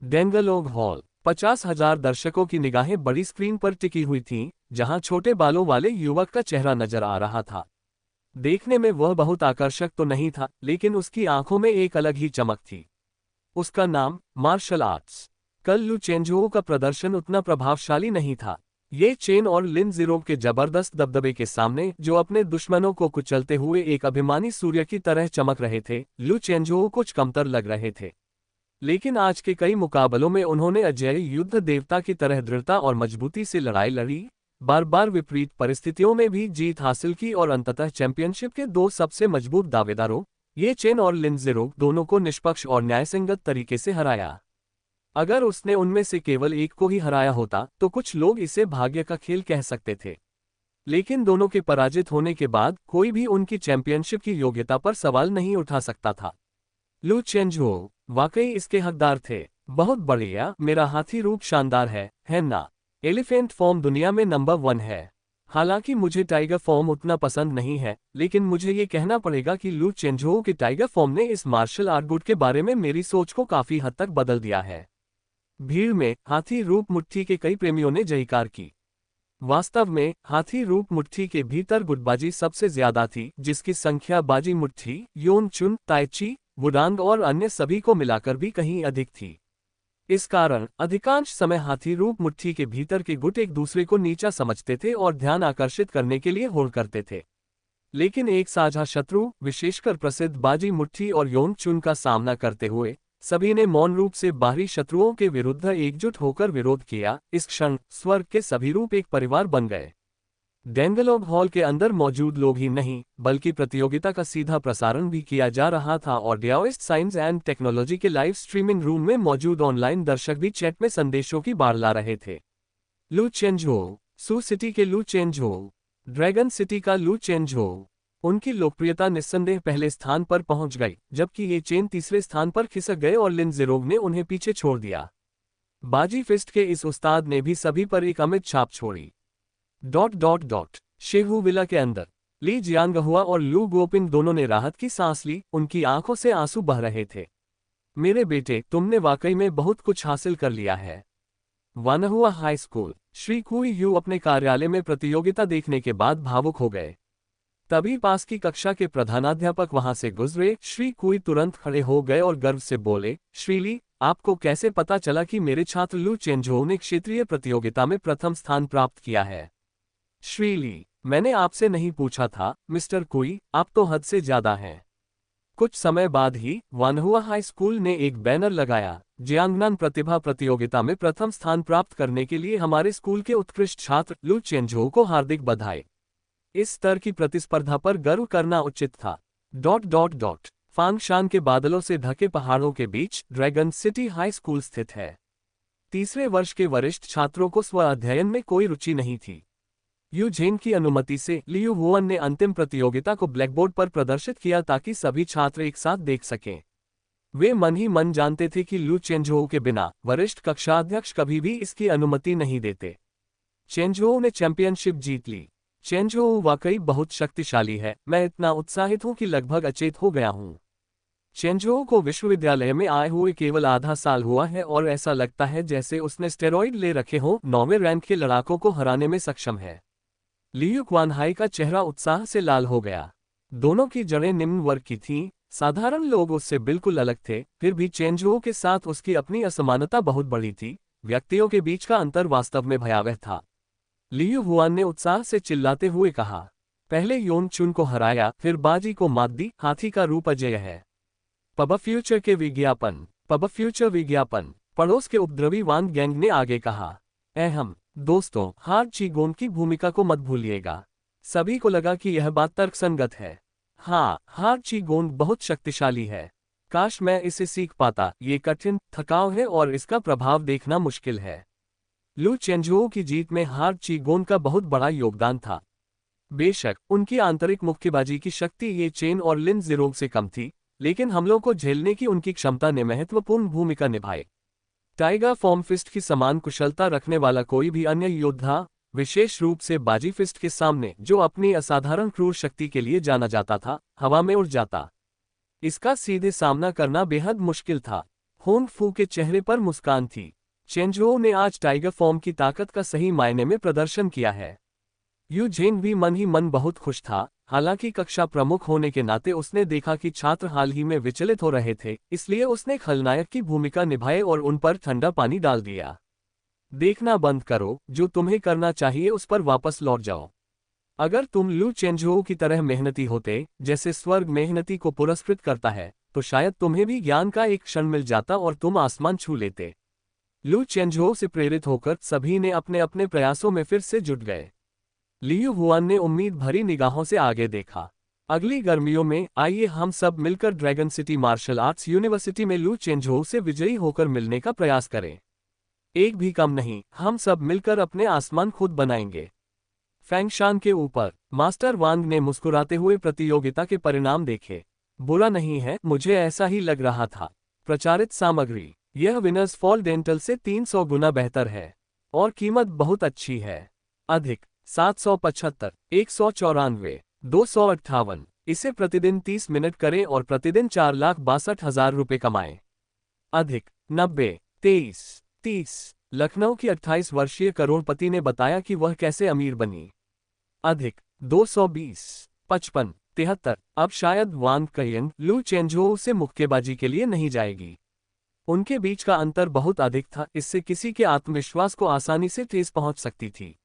डेंगलोग hall. 50,000 दर्शकों की निगाहें बड़ी स्क्रीन पर टिकी हुई थीं, जहां छोटे बालों वाले युवक का चेहरा नजर आ रहा था। देखने में वह बहुत आकर्षक तो नहीं था, लेकिन उसकी आंखों में एक अलग ही चमक थी। उसका नाम मार्शल आर्ट्स। कल लू चेंजोओ का प्रदर्शन उतना प्रभावशाली नहीं था। ये चेन और लिन ज़िरो के जबरदस्त दबदबे के सामने, जो अपने दुश्मनों को कुचलते हुए एक अभिमानी सूर्य की तरह चमक रहे थे, लू चेंजोओ कुछ कमतर लग रहे थे। लेकिन आज के कई मुकाबलों में उन्होंने अजेय युद्ध देवता की तरह दृढ़ता और मजबूती से लड़ाई लड़ी, बार बार विपरीत परिस्थितियों में भी जीत हासिल की और अंततः चैंपियनशिप के दो सबसे मजबूत दावेदारों, ये चेन और लिन ज़िरो, दोनों को निष्पक्ष और न्यायसंगत तरीके से हराया। अगर उसने उनमें से केवल एक को ही हराया होता तो कुछ लोग इसे भाग्य का खेल कह सकते थे। लेकिन दोनों के पराजित होने के बाद कोई भी उनकी चैंपियनशिप की योग्यता पर सवाल नहीं उठा सकता था। लू चेंजो वाकई इसके हकदार थे। बहुत बढ़िया, मेरा हाथी रूप शानदार है ना? एलिफेंट फॉर्म दुनिया में नंबर 1 है। हालांकि मुझे टाइगर फॉर्म उतना पसंद नहीं है, लेकिन मुझे ये कहना पड़ेगा कि लू चेंजो के टाइगर फॉर्म ने इस मार्शल आर्ट गुट के बारे में मेरी सोच को काफी हद तक बदल दिया है। भीड़ में हाथी रूप मुट्ठी के कई प्रेमियों ने जयकार की। वास्तव में हाथी रूप मुट्ठी के भीतर गुटबाजी सबसे ज्यादा थी, जिसकी संख्या बाजी मुट्ठी, योन चुन, ताइची, वुडांग और अन्य सभी को मिलाकर भी कहीं अधिक थी। इस कारण अधिकांश समय हाथी रूप मुट्ठी के भीतर के गुट एक दूसरे को नीचा समझते थे और ध्यान आकर्षित करने के लिए होड़ करते थे। लेकिन एक साझा शत्रु, विशेषकर प्रसिद्ध बाजी मुट्ठी और योन चुन का सामना करते हुए, सभी ने मौन रूप से बाहरी शत्रुओं के विरुद्ध एकजुट होकर विरोध किया। इस क्षण स्वर्ग के सभी रूप एक परिवार बन गए। डेंगलोग हॉल के अंदर मौजूद लोग ही नहीं, बल्कि प्रतियोगिता का सीधा प्रसारण भी किया जा रहा था और डाओइस्ट साइंस एंड टेक्नोलॉजी के लाइव स्ट्रीमिंग रूम में मौजूद ऑनलाइन दर्शक भी चैट में संदेशों की बाढ़ ला रहे थे। लू चेंजो, सू सिटी के लू चेंजो, ड्रैगन सिटी का लू चेंजो। उनकी लोकप्रियता निस्संदेह पहले स्थान पर पहुंच गई, जबकि ये चेन तीसरे स्थान पर खिसक गए और लिन ज़िरोग ने उन्हें पीछे छोड़ दिया। बाजी फिस्ट के इस उस्ताद ने भी सभी पर एक अमिट छाप छोड़ी। शेहू विला के अंदर ली जियांगहुआ और लू गुओपिंग दोनों ने राहत की सांस ली। उनकी आंखों से आंसू बह रहे थे। मेरे बेटे, तुमने वाकई में बहुत कुछ हासिल कर लिया है। वानहुआ हाई स्कूल। श्री कुई यू अपने कार्यालय में प्रतियोगिता देखने के बाद भावुक हो गए। तभी पास की कक्षा के प्रधानाध्यापक वहां से गुजरे। श्री कुई तुरंत खड़े हो गए और गर्व से बोले, श्रीली, आपको कैसे पता चला कि मेरे छात्र लू चेंजो ने क्षेत्रीय प्रतियोगिता में प्रथम स्थान प्राप्त किया है? श्रीली, मैंने आपसे नहीं पूछा था, मिस्टर कुई, आप तो हद से ज्यादा हैं। कुछ समय बाद ही वानहुआ हाई स्कूल ने एक बैनर लगाया, जियांगनान प्रतिभा प्रतियोगिता में प्रथम स्थान प्राप्त करने के लिए हमारे स्कूल के उत्कृष्ट छात्र लू चेंजो को हार्दिक बधाई। इस स्तर की प्रतिस्पर्धा पर गर्व करना उचित था। फांगशान के बादलों से ढके पहाड़ों के बीच ड्रैगन सिटी हाई स्कूल स्थित है। तीसरे वर्ष के वरिष्ठ छात्रों को स्व अध्ययन में कोई रुचि नहीं थी। यू झेन की अनुमति से लियू वुअन ने अंतिम प्रतियोगिता को ब्लैकबोर्ड पर प्रदर्शित किया ताकि सभी छात्र एक साथ देख सकें। वे मन ही मन जानते थे कि लू चेंजो के बिना वरिष्ठ कक्षाध्यक्ष कभी भी इसकी अनुमति नहीं देते। चेंजो ने चैंपियनशिप जीत ली। चेंजो वाकई बहुत शक्तिशाली है। मैं इतना उत्साहित हूं कि लगभग अचेत हो गया हूं। चेंजो को विश्वविद्यालय में आए हुए केवल आधा साल हुआ है और ऐसा लगता है जैसे उसने स्टेरॉइड ले रखे हों। 9वें रैंक के लड़ाकों को हराने में सक्षम है। लियू क्वानहाई का चेहरा उत्साह से लाल हो गया। दोनों की जड़ें निम्न वर्ग की थीं। साधारण लोग उससे बिल्कुल अलग थे, फिर भी चेंजो के साथ उसकी अपनी असमानता बहुत बड़ी थी। व्यक्तियों के बीच का अंतर वास्तव में भयावह था। लियू वुआन ने उत्साह से चिल्लाते हुए कहा, पहले योन चुन को हराया, फिर बाजी को मात दी। हाथी का रूप अजेय है। पब फ्यूचर विज्ञापन। पड़ोस के उपद्रवी वांग गैंग ने आगे कहा, अहम दोस्तों, हार ची गोन की भूमिका को मत भूलिएगा। सभी को लगा कि यह बात तर्कसंगत है। हाँ, हार ची गोन बहुत शक्तिशाली है। काश मैं इसे सीख पाता। ये कठिन, थकाऊ है और इसका प्रभाव देखना मुश्किल है। लू चेंजो की जीत में हार ची गोन का बहुत बड़ा योगदान था। बेशक उनकी आंतरिक मुक्केबाजी की शक्ति ये चेन और लिन ज़िरोग से कम थी, लेकिन हमलों को झेलने की उनकी क्षमता ने महत्वपूर्ण भूमिका निभाई। टाइगर फॉर्म फिस्ट की समान कुशलता रखने वाला कोई भी अन्य योद्धा, विशेष रूप से बाजी फिस्ट के सामने, जो अपनी असाधारण क्रूर शक्ति के लिए जाना जाता था, हवा में उड़ जाता। इसका सीधे सामना करना बेहद मुश्किल था। होंग फू के चेहरे पर मुस्कान थी। चेंजोऊ ने आज टाइगर फॉर्म की ताकत का सही मायने में प्रदर्शन किया है। यू झेंग भी मन ही मन बहुत खुश था। हालांकि कक्षा प्रमुख होने के नाते उसने देखा कि छात्र हाल ही में विचलित हो रहे थे, इसलिए उसने खलनायक की भूमिका निभाई और उन पर ठंडा पानी डाल दिया। देखना बंद करो, जो तुम्हें करना चाहिए उस पर वापस लौट जाओ। अगर तुम लू चेंजोऊ की तरह मेहनती होते, जैसे स्वर्ग मेहनती को पुरस्कृत करता है, तो शायद तुम्हें भी ज्ञान का एक क्षण मिल जाता और तुम आसमान छू लेते। लू चेंजोऊ से प्रेरित होकर सभी ने अपने अपने प्रयासों में फिर से जुट गए। लियू हुआन ने उम्मीद भरी निगाहों से आगे देखा। अगली गर्मियों में आइए हम सब मिलकर dragon city martial arts university में लू चेंजोऊ से विजयी होकर मिलने का प्रयास करें। एक भी कम नहीं, हम सब मिलकर अपने आसमान खुद बनाएंगे। फैंगशान के ऊपर मास्टर वांग ने मुस्कुराते हुए प्रतियोगिता के परिणाम देखे। बुरा नहीं है, मुझे ऐसा ही लग रहा था। प्रचारित सामग्री, यह विनर्स फॉल डेंटल से 300 गुना बेहतर है और कीमत बहुत अच्छी है। अधिक 775, 194, 258। इसे प्रतिदिन 30 मिनट करें और प्रतिदिन 4,62,000 रुपये कमाएं। अधिक 90, 23, 30। लखनऊ की 28 वर्षीय करोड़पति ने बताया कि वह कैसे अमीर बनी। अधिक 220, 55, 73। अब शायद वांग कयिन लू चेंजोऊ से मुक्केबाजी के लिए नहीं जाएगी। उनके बीच का अंतर बहुत अधिक था, इससे किसी के आत्मविश्वास को आसानी से ठेस पहुंच सकती थी।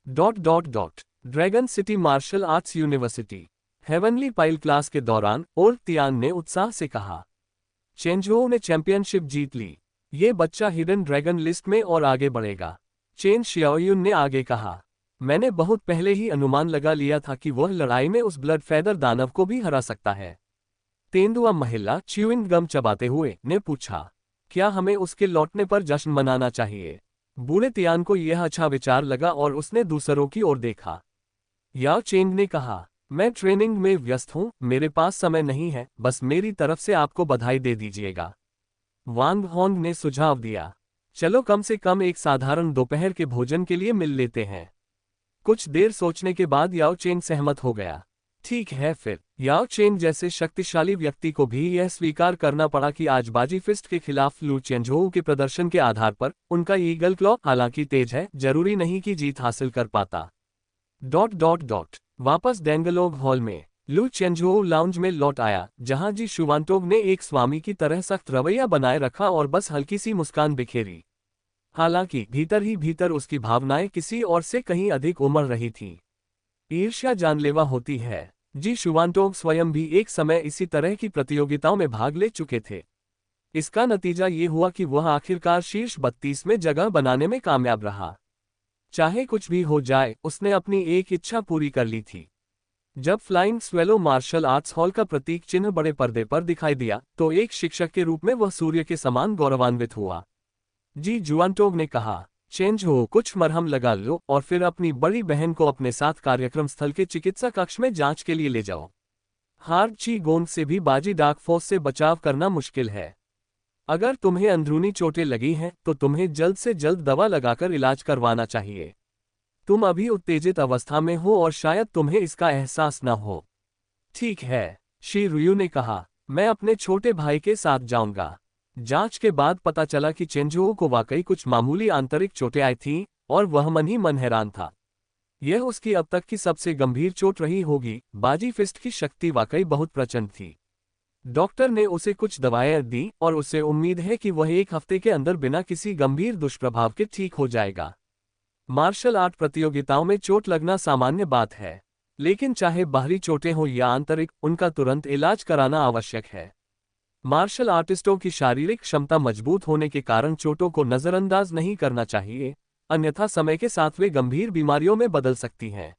Dragon city martial arts university heavenly pile class के दौरान और तियान ने उत्साह से कहा। चेंजोऊ ने चैंपियनशिप जीत ली। ये बच्चा हिडन ड्रैगन लिस्ट में और आगे बढ़ेगा। चेन शियाओयुन ने आगे कहा। मैंने बहुत पहले ही अनुमान लगा लिया था कि वह लड़ाई में उस ब्लड फेदर दानव को भी हरा सकता है। तेंदुआ महिला च्यूइंग गम चबाते हुए ने पूछा, क्या हमें उसके लौटने पर जश्न मनाना चाहिए? बूढ़े तियान को यह अच्छा विचार लगा और उसने दूसरों की ओर देखा। याओ चेंग ने कहा, मैं ट्रेनिंग में व्यस्त हूं, मेरे पास समय नहीं है, बस मेरी तरफ से आपको बधाई दे दीजिएगा। वांग होंग ने सुझाव दिया, चलो कम से कम एक साधारण दोपहर के भोजन के लिए मिल लेते हैं। कुछ देर सोचने के बाद याओ चेंग सहमत हो गया। ठीक है फिर। याओ चेंग जैसे शक्तिशाली व्यक्ति को भी यह स्वीकार करना पड़ा कि आज बाजी फिस्ट के खिलाफ लू चेंजोऊ के प्रदर्शन के आधार पर उनका ईगल क्लॉ हालांकि तेज है, जरूरी नहीं कि जीत हासिल कर पाता। वापस डेंगलोग हॉल में लू चेंजोऊ लाउंज में लौट आया, जहां जी शुवांटोग ने एक स्वामी की तरह सख्त रवैया बनाए रखा और बस हल्की सी मुस्कान बिखेरी। हालांकि भीतर ही भीतर उसकी भावनाएं किसी और से कहीं अधिक उमड़ रही थीं। ईर्ष्या जानलेवा होती है। जी शुवांटोग स्वयं भी एक समय इसी तरह की प्रतियोगिताओं में भाग ले चुके थे। इसका नतीजा ये हुआ कि वह आखिरकार शीर्ष 32 में जगह बनाने में कामयाब रहा। चाहे कुछ भी हो जाए, उसने अपनी एक इच्छा पूरी कर ली थी। जब flying swallow martial arts hall का प्रतीक चिन्ह बड़े पर्दे पर दिखाई दिया, तो एक शिक्षक के रूप में वह सूर्य के समान गौरवान्वित हुआ। जी जुआनटोग ने कहा, चेंज हो, कुछ मरहम लगा लो और फिर अपनी बड़ी बहन को अपने साथ कार्यक्रम स्थल के चिकित्सा कक्ष में जांच के लिए ले जाओ। हार्ड ची गोंद से भी बाजी डार्क फोर्स से बचाव करना मुश्किल है। अगर तुम्हें अंदरूनी चोटें लगी हैं तो तुम्हें जल्द से जल्द दवा लगाकर इलाज करवाना चाहिए। तुम अभी उत्तेजित अवस्था में हो और शायद तुम्हें इसका एहसास न हो। ठीक है, शी रुयू ने कहा, मैं अपने छोटे भाई के साथ जाऊंगा। जांच के बाद पता चला कि चेंजोऊ को वाकई कुछ मामूली आंतरिक चोटें आई थीं और वह मन ही मन हैरान था। यह उसकी अब तक की सबसे गंभीर चोट रही होगी। बाजी फिस्ट की शक्ति वाकई बहुत प्रचंड थी। डॉक्टर ने उसे कुछ दवाएं दी और उसे उम्मीद है कि वह एक हफ्ते के अंदर बिना किसी गंभीर दुष्प्रभाव के ठीक हो जाएगा। मार्शल आर्ट प्रतियोगिताओं में चोट लगना सामान्य बात है, लेकिन चाहे बाहरी चोटें हों या आंतरिक, उनका तुरंत इलाज कराना आवश्यक है। मार्शल आर्टिस्टों की शारीरिक क्षमता मजबूत होने के कारण चोटों को नजरअंदाज नहीं करना चाहिए, अन्यथा समय के साथ वे गंभीर बीमारियों में बदल सकती हैं।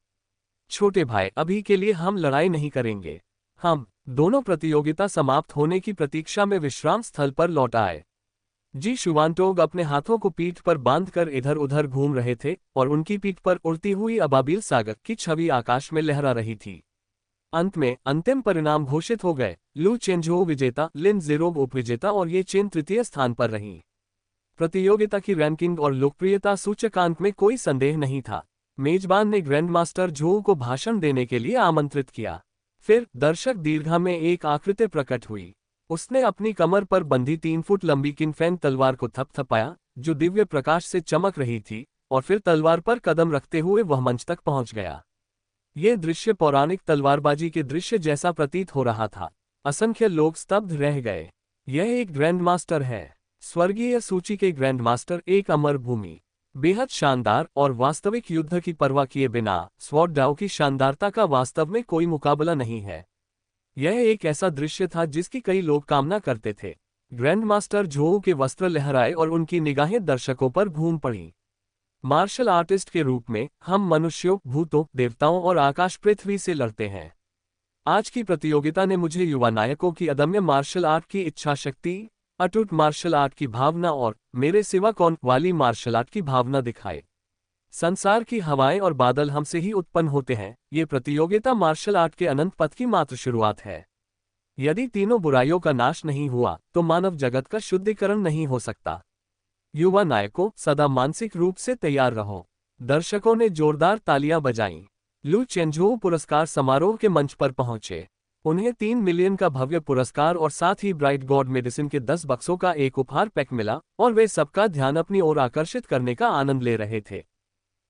छोटे भाई, अभी के लिए हम लड़ाई नहीं करेंगे। हम दोनों प्रतियोगिता समाप्त होने की प्रतीक्षा में विश्राम स्थल पर लौट आए। जी शुवांटोग अपने हाथों को पीठ पर बांधकर इधर उधर घूम रहे थे और उनकी पीठ पर उड़ती हुई अबाबिल सागर की छवि आकाश में लहरा रही थी। अंत में अंतिम परिणाम घोषित हो गए। लू चेंजोऊ विजेता, लिन ज़िरोग उपविजेता और ये चेन तृतीय स्थान पर रहीं। प्रतियोगिता की रैंकिंग और लोकप्रियता सूचकांक में कोई संदेह नहीं था। मेजबान ने ग्रैंडमास्टर झोऊ को भाषण देने के लिए आमंत्रित किया। फिर दर्शक दीर्घा में एक आकृति प्रकट हुई। उसने अपनी कमर पर बंधी 3 फुट लंबी किनफेंग तलवार को थपथपाया, जो दिव्य प्रकाश से चमक रही थी, और फिर तलवार पर कदम रखते हुए वह मंच तक पहुंच गया। यह दृश्य पौराणिक तलवारबाजी के दृश्य जैसा प्रतीत हो रहा था। असंख्य लोग स्तब्ध रह गए। यह एक ग्रैंड मास्टर है। स्वर्गीय सूची के ग्रैंड मास्टर, एक अमर भूमि। बेहद शानदार और वास्तविक युद्ध की परवाह किए बिना स्वॉर्ड डाउ की शानदारता का वास्तव में कोई मुकाबला नहीं है। यह एक ऐसा दृश्य था जिसकी कई लोग कामना करते थे। ग्रैंड मास्टर झोऊ के वस्त्र लहराए और उनकी निगाहें दर्शकों पर घूम पड़ी। मार्शल आर्टिस्ट के रूप में हम मनुष्यों, भूतों, देवताओं और आकाश पृथ्वी से लड़ते हैं। आज की प्रतियोगिता ने मुझे युवा नायकों की अदम्य मार्शल आर्ट की इच्छा शक्ति, अटूट मार्शल आर्ट की भावना और मेरे सिवा कौन वाली मार्शल आर्ट की भावना दिखाए। संसार की हवाएं और बादल हमसे ही उत्पन्न होते हैं। ये प्रतियोगिता मार्शल आर्ट के अनंत पथ की मात्र शुरुआत है। यदि तीनों बुराइयों का नाश नहीं हुआ तो मानव जगत का शुद्धिकरण नहीं हो सकता। युवा नायकों, सदा मानसिक रूप से तैयार रहो। दर्शकों ने जोरदार तालियां बजाईं। लू चेंझोऊ पुरस्कार समारोह के मंच पर पहुंचे। उन्हें 3 मिलियन का भव्य पुरस्कार और साथ ही ब्राइट गॉड मेडिसिन के 10 बक्सों का एक उपहार पैक मिला, और वे सबका ध्यान अपनी ओर आकर्षित करने का आनंद ले रहे थे।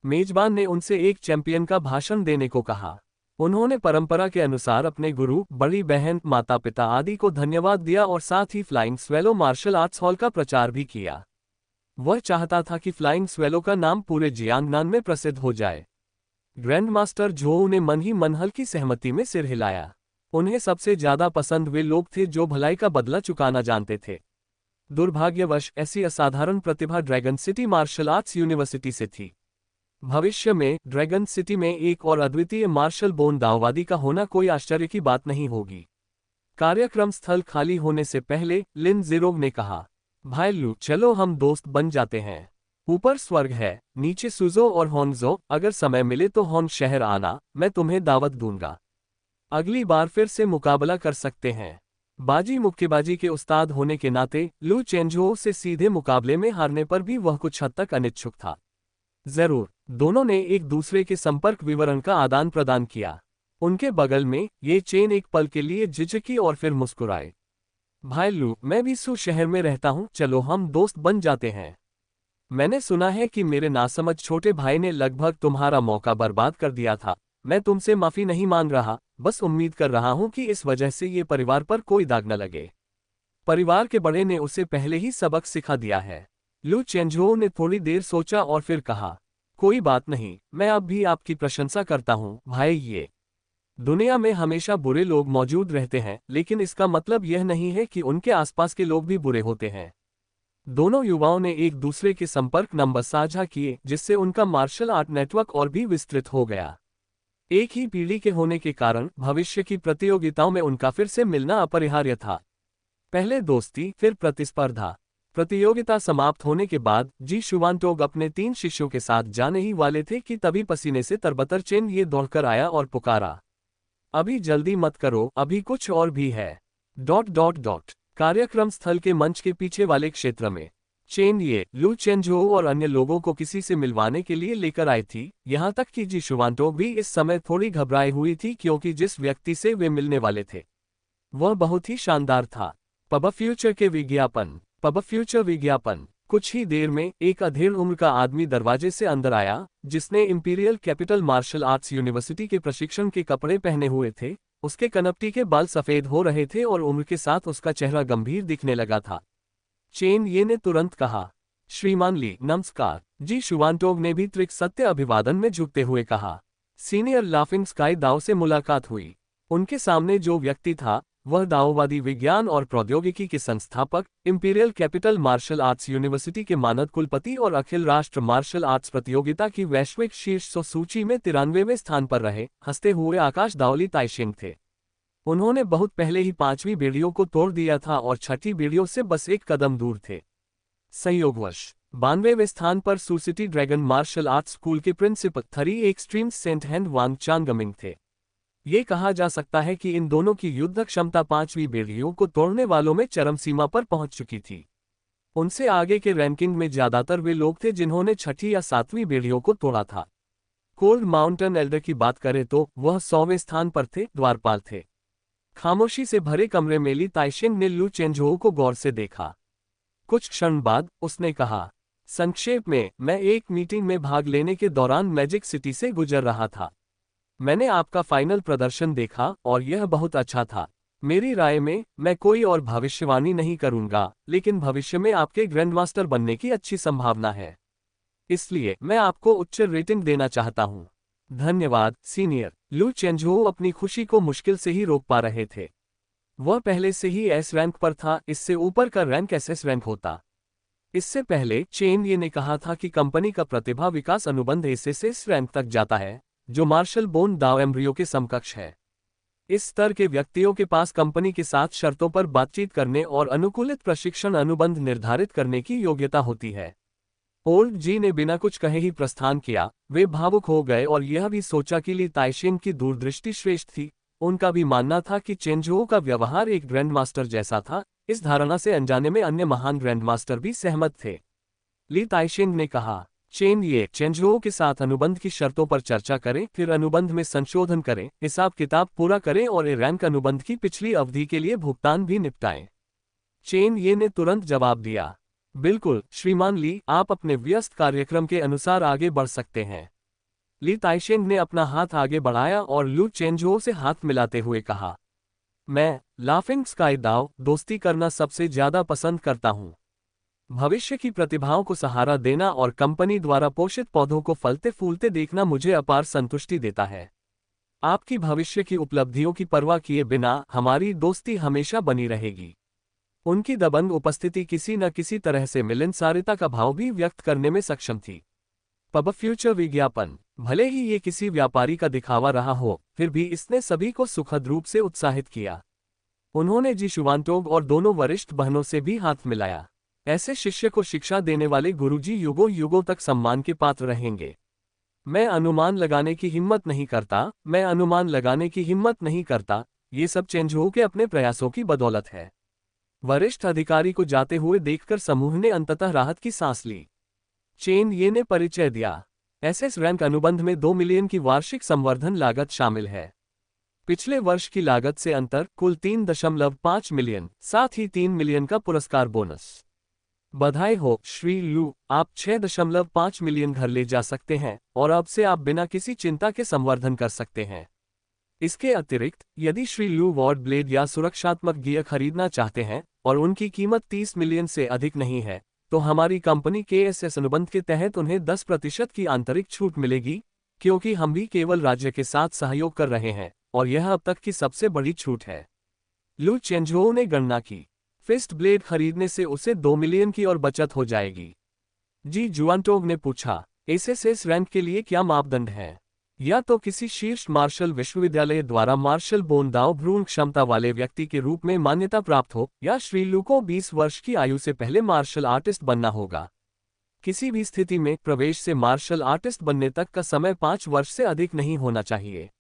मेजबान ने उनसे एक चैंपियन का भाषण देने को कहा। उन्होंने परंपरा के अनुसार अपने गुरु, बड़ी बहन, माता पिता आदि को धन्यवाद दिया और साथ ही flying swallow martial arts hall का प्रचार भी किया। वह चाहता था कि फ्लाइंग स्वेलो का नाम पूरे जियांगनान में प्रसिद्ध हो जाए। ग्रैंड मास्टर झोऊ ने मन ही मन हल्की सहमति में सिर हिलाया। उन्हें सबसे ज्यादा पसंद वे लोग थे जो भलाई का बदला चुकाना जानते थे। दुर्भाग्यवश ऐसी असाधारण प्रतिभा dragon city martial arts university से थी। भविष्य में ड्रैगन सिटी में एक और अद्वितीय मार्शल बोन दाववादी का होना कोई आश्चर्य की बात नहीं होगी। कार्यक्रम स्थल खाली होने से पहले लिन ज़िरोव ने कहा, भाई लू, चलो हम दोस्त बन जाते हैं। ऊपर स्वर्ग है, नीचे सुजो और होन्जो। अगर समय मिले तो होन शहर आना, मैं तुम्हें दावत दूंगा। अगली बार फिर से मुकाबला कर सकते हैं। बाजी मुक्केबाजी के उस्ताद होने के नाते लू चेंझोऊ से सीधे मुकाबले में हारने पर भी वह कुछ हद तक अनिच्छुक था। जरूर, दोनों ने एक दूसरे के संपर्क विवरण का आदान प्रदान किया। उनके बगल में ये चेन एक पल के लिए झिझकी और फिर मुस्कुराए। भाई लू, मैं भी सू शहर में रहता हूँ, चलो हम दोस्त बन जाते हैं। मैंने सुना है कि मेरे नासमझ छोटे भाई ने लगभग तुम्हारा मौका बर्बाद कर दिया था। मैं तुमसे माफी नहीं मांग रहा, बस उम्मीद कर रहा हूं कि इस वजह से ये परिवार पर कोई दाग न लगे। परिवार के बड़े ने उसे पहले ही सबक सिखा दिया है। लू चेंझोऊ ने थोड़ी देर सोचा और फिर कहा, कोई बात नहीं, मैं अब भी आपकी प्रशंसा करता हूं भाई। ये दुनिया में हमेशा बुरे लोग मौजूद रहते हैं, लेकिन इसका मतलब यह नहीं है कि उनके आसपास के लोग भी बुरे होते हैं। दोनों युवाओं ने एक दूसरे के संपर्क नंबर साझा किए, जिससे उनका मार्शल आर्ट नेटवर्क और भी विस्तृत हो गया। एक ही पीढ़ी के होने के कारण भविष्य की प्रतियोगिताओं में उनका फिर से मिलना अपरिहार्य था। पहले दोस्ती, फिर प्रतिस्पर्धा। प्रतियोगिता समाप्त होने के बाद जी शुवानटोग अपने 3 शिष्यों के साथ जाने ही वाले थे कि तभी पसीने से तरबतर चेन ये दौड़कर आया और पुकारा, अभी जल्दी मत करो, अभी कुछ और भी है। ... कार्यक्रम स्थल के मंच के पीछे वाले क्षेत्र में चेन ये लू चेंझोऊ और अन्य लोगों को किसी से मिलवाने के लिए लेकर आई थी। यहां तक कि जी शुवानटोग भी इस समय थोड़ी घबराई हुई थी, क्योंकि जिस व्यक्ति से वे मिलने वाले थे वह बहुत ही शानदार था। पब फ्यूचर के विज्ञापन। पब फ्यूचर विज्ञापन। कुछ ही देर में एक अधेड़ उम्र का आदमी दरवाजे से अंदर आया, जिसने imperial capital martial arts university के प्रशिक्षण के कपड़े पहने हुए थे। उसके कनपटी के बाल सफेद हो रहे थे और उम्र के साथ उसका चेहरा गंभीर दिखने लगा था। चेन ये ने तुरंत कहा, श्रीमान ली, नमस्कार। जी शुवानटोग ने भी त्रिक सत्य अभिवादन में झुकते हुए कहा। सीनियर लाफिंग स्काई दाओ से मुलाकात हुई। उनके सामने जो व्यक्ति था वह दाओवादी विज्ञान और प्रौद्योगिकी के संस्थापक, imperial capital martial arts university के मानद कुलपति और अखिल राष्ट्र मार्शल आर्ट्स प्रतियोगिता की वैश्विक शीर्ष 100 सूची में 93वें स्थान पर रहे हंसते हुए आकाश दाओली ताइशिंग थे। उन्होंने बहुत पहले ही 5वीं बेड़ियों को तोड़ दिया था और 6ठी बेड़ियों से बस एक कदम दूर थे। संयोगवश 92वें स्थान पर Su city dragon martial arts school के principal three extreme saint hand Wang Changming थे। ये कहा जा सकता है कि इन दोनों की युद्ध क्षमता 5वीं बेड़ियों को तोड़ने वालों में चरम सीमा पर पहुंच चुकी थी। उनसे आगे के रैंकिंग में ज्यादातर वे लोग थे जिन्होंने 6ठी या 7वीं बेड़ियों को तोड़ा था। कोल्ड माउंटेन एल्डर की बात करें तो वह 100वें स्थान पर थे, द्वारपाल थे। खामोशी से भरे कमरे में ली ताइशिंग ने लू चेंजोऊ को गौर से देखा। कुछ क्षण बाद उसने कहा, संक्षेप में, मैं एक मीटिंग में भाग लेने के दौरान मैजिक सिटी से गुजर रहा था। मैंने आपका फाइनल प्रदर्शन देखा और यह बहुत अच्छा था। मेरी राय में, मैं कोई और भविष्यवाणी नहीं करूंगा, लेकिन भविष्य में आपके ग्रैंडमास्टर बनने की अच्छी संभावना है। इसलिए मैं आपको उच्च रेटिंग देना चाहता हूं। धन्यवाद, सीनियर। लू चेंजोऊ अपनी खुशी को मुश्किल से ही रोक पा रहे थे। वह पहले से ही एस रैंक पर था, इससे ऊपर का रैंक एसएस रैंक होता। इससे पहले चेन ये ने कहा था कि कंपनी का प्रतिभा विकास अनुबंध एसएस रैंक तक जाता है, जो मार्शल बोन दाव एम्ब्रियो के समकक्ष है। इस स्तर के व्यक्तियों के पास कंपनी के साथ शर्तों पर बातचीत करने और अनुकूलित प्रशिक्षण अनुबंध निर्धारित करने की योग्यता होती है। ओल्ड जी ने बिना कुछ कहे ही प्रस्थान किया। वे भावुक हो गए और यह भी सोचा कि ली ताइशिंग की दूरदृष्टि श्रेष्ठ थी। उनका भी मानना था कि चेंजोऊ का व्यवहार एक ग्रैंडमास्टर जैसा था। इस धारणा से अनजाने में अन्य महान ग्रैंडमास्टर भी सहमत थे। ली ताइशिंग ने कहा, चेंजोऊ के साथ अनुबंध की शर्तों पर चर्चा करें, फिर अनुबंध में संशोधन करें, हिसाब किताब पूरा करें और ए रैंक अनुबंध की पिछली अवधि के लिए भुगतान भी निपटाएं। चेन ये ने तुरंत जवाब दिया, बिल्कुल श्रीमान ली, आप अपने व्यस्त कार्यक्रम के अनुसार आगे बढ़ सकते हैं। ली ताइशिंग ने अपना हाथ आगे बढ़ाया और लू चेंजोऊ से हाथ मिलाते हुए कहा, मैं लाफिंग स्काई दाव दोस्ती करना सबसे ज्यादा पसंद करता हूं। भविष्य की प्रतिभाओं को सहारा देना और कंपनी द्वारा पोषित पौधों को फलते फूलते देखना मुझे अपार संतुष्टि देता है। आपकी भविष्य की उपलब्धियों की परवाह किए बिना हमारी दोस्ती हमेशा बनी रहेगी। उनकी दबंग उपस्थिति किसी न किसी तरह से मिलनसारिता का भाव भी व्यक्त करने में सक्षम थी। पब फ्यूचर विज्ञापन, भले ही ये किसी व्यापारी का दिखावा रहा हो, फिर भी इसने सभी को सुखद रूप से उत्साहित किया। उन्होंने जी शुवांतोग और दोनों वरिष्ठ बहनों से भी हाथ मिलाया। ऐसे शिष्य को शिक्षा देने वाले गुरुजी युगों युगों तक सम्मान के पात्र रहेंगे। मैं अनुमान लगाने की हिम्मत नहीं करता, ये सब चेंजोऊ के अपने प्रयासों की बदौलत है। वरिष्ठ अधिकारी को जाते हुए देखकर समूह ने अंततः राहत की सांस ली। चेन ये ने परिचय दिया, एसएस रैंक अनुबंध में 2 मिलियन की वार्षिक संवर्धन लागत शामिल है। पिछले वर्ष की लागत से अंतर कुल 3.5 मिलियन, साथ ही 3 मिलियन का पुरस्कार बोनस। बधाई हो श्री लू, आप 6.5 मिलियन घर ले जा सकते हैं और अब से आप बिना किसी चिंता के संवर्धन कर सकते हैं। इसके अतिरिक्त, यदि श्री लू वॉर्ड ब्लेड या सुरक्षात्मक गियर खरीदना चाहते हैं और उनकी कीमत 30 मिलियन से अधिक नहीं है, तो हमारी कंपनी के एसएस अनुबंध के तहत उन्हें 10% की आंतरिक छूट मिलेगी, क्योंकि हम भी केवल राज्य के साथ सहयोग कर रहे हैं और यह अब तक की सबसे बड़ी छूट है। लू चेंजोऊ ने गणना की, फिस्ट ब्लेड खरीदने से उसे 2 मिलियन की और बचत हो जाएगी। जी जुआनटोग ने पूछा, एसएस रैंक के लिए क्या मापदंड है? या तो किसी शीर्ष मार्शल विश्वविद्यालय द्वारा मार्शल बोन दाव भ्रूण क्षमता वाले व्यक्ति के रूप में मान्यता प्राप्त हो, या श्री लू को 20 वर्ष की आयु से पहले मार्शल आर्टिस्ट बनना होगा। किसी भी स्थिति में प्रवेश से मार्शल आर्टिस्ट बनने तक का समय 5 वर्ष से अधिक नहीं होना चाहिए।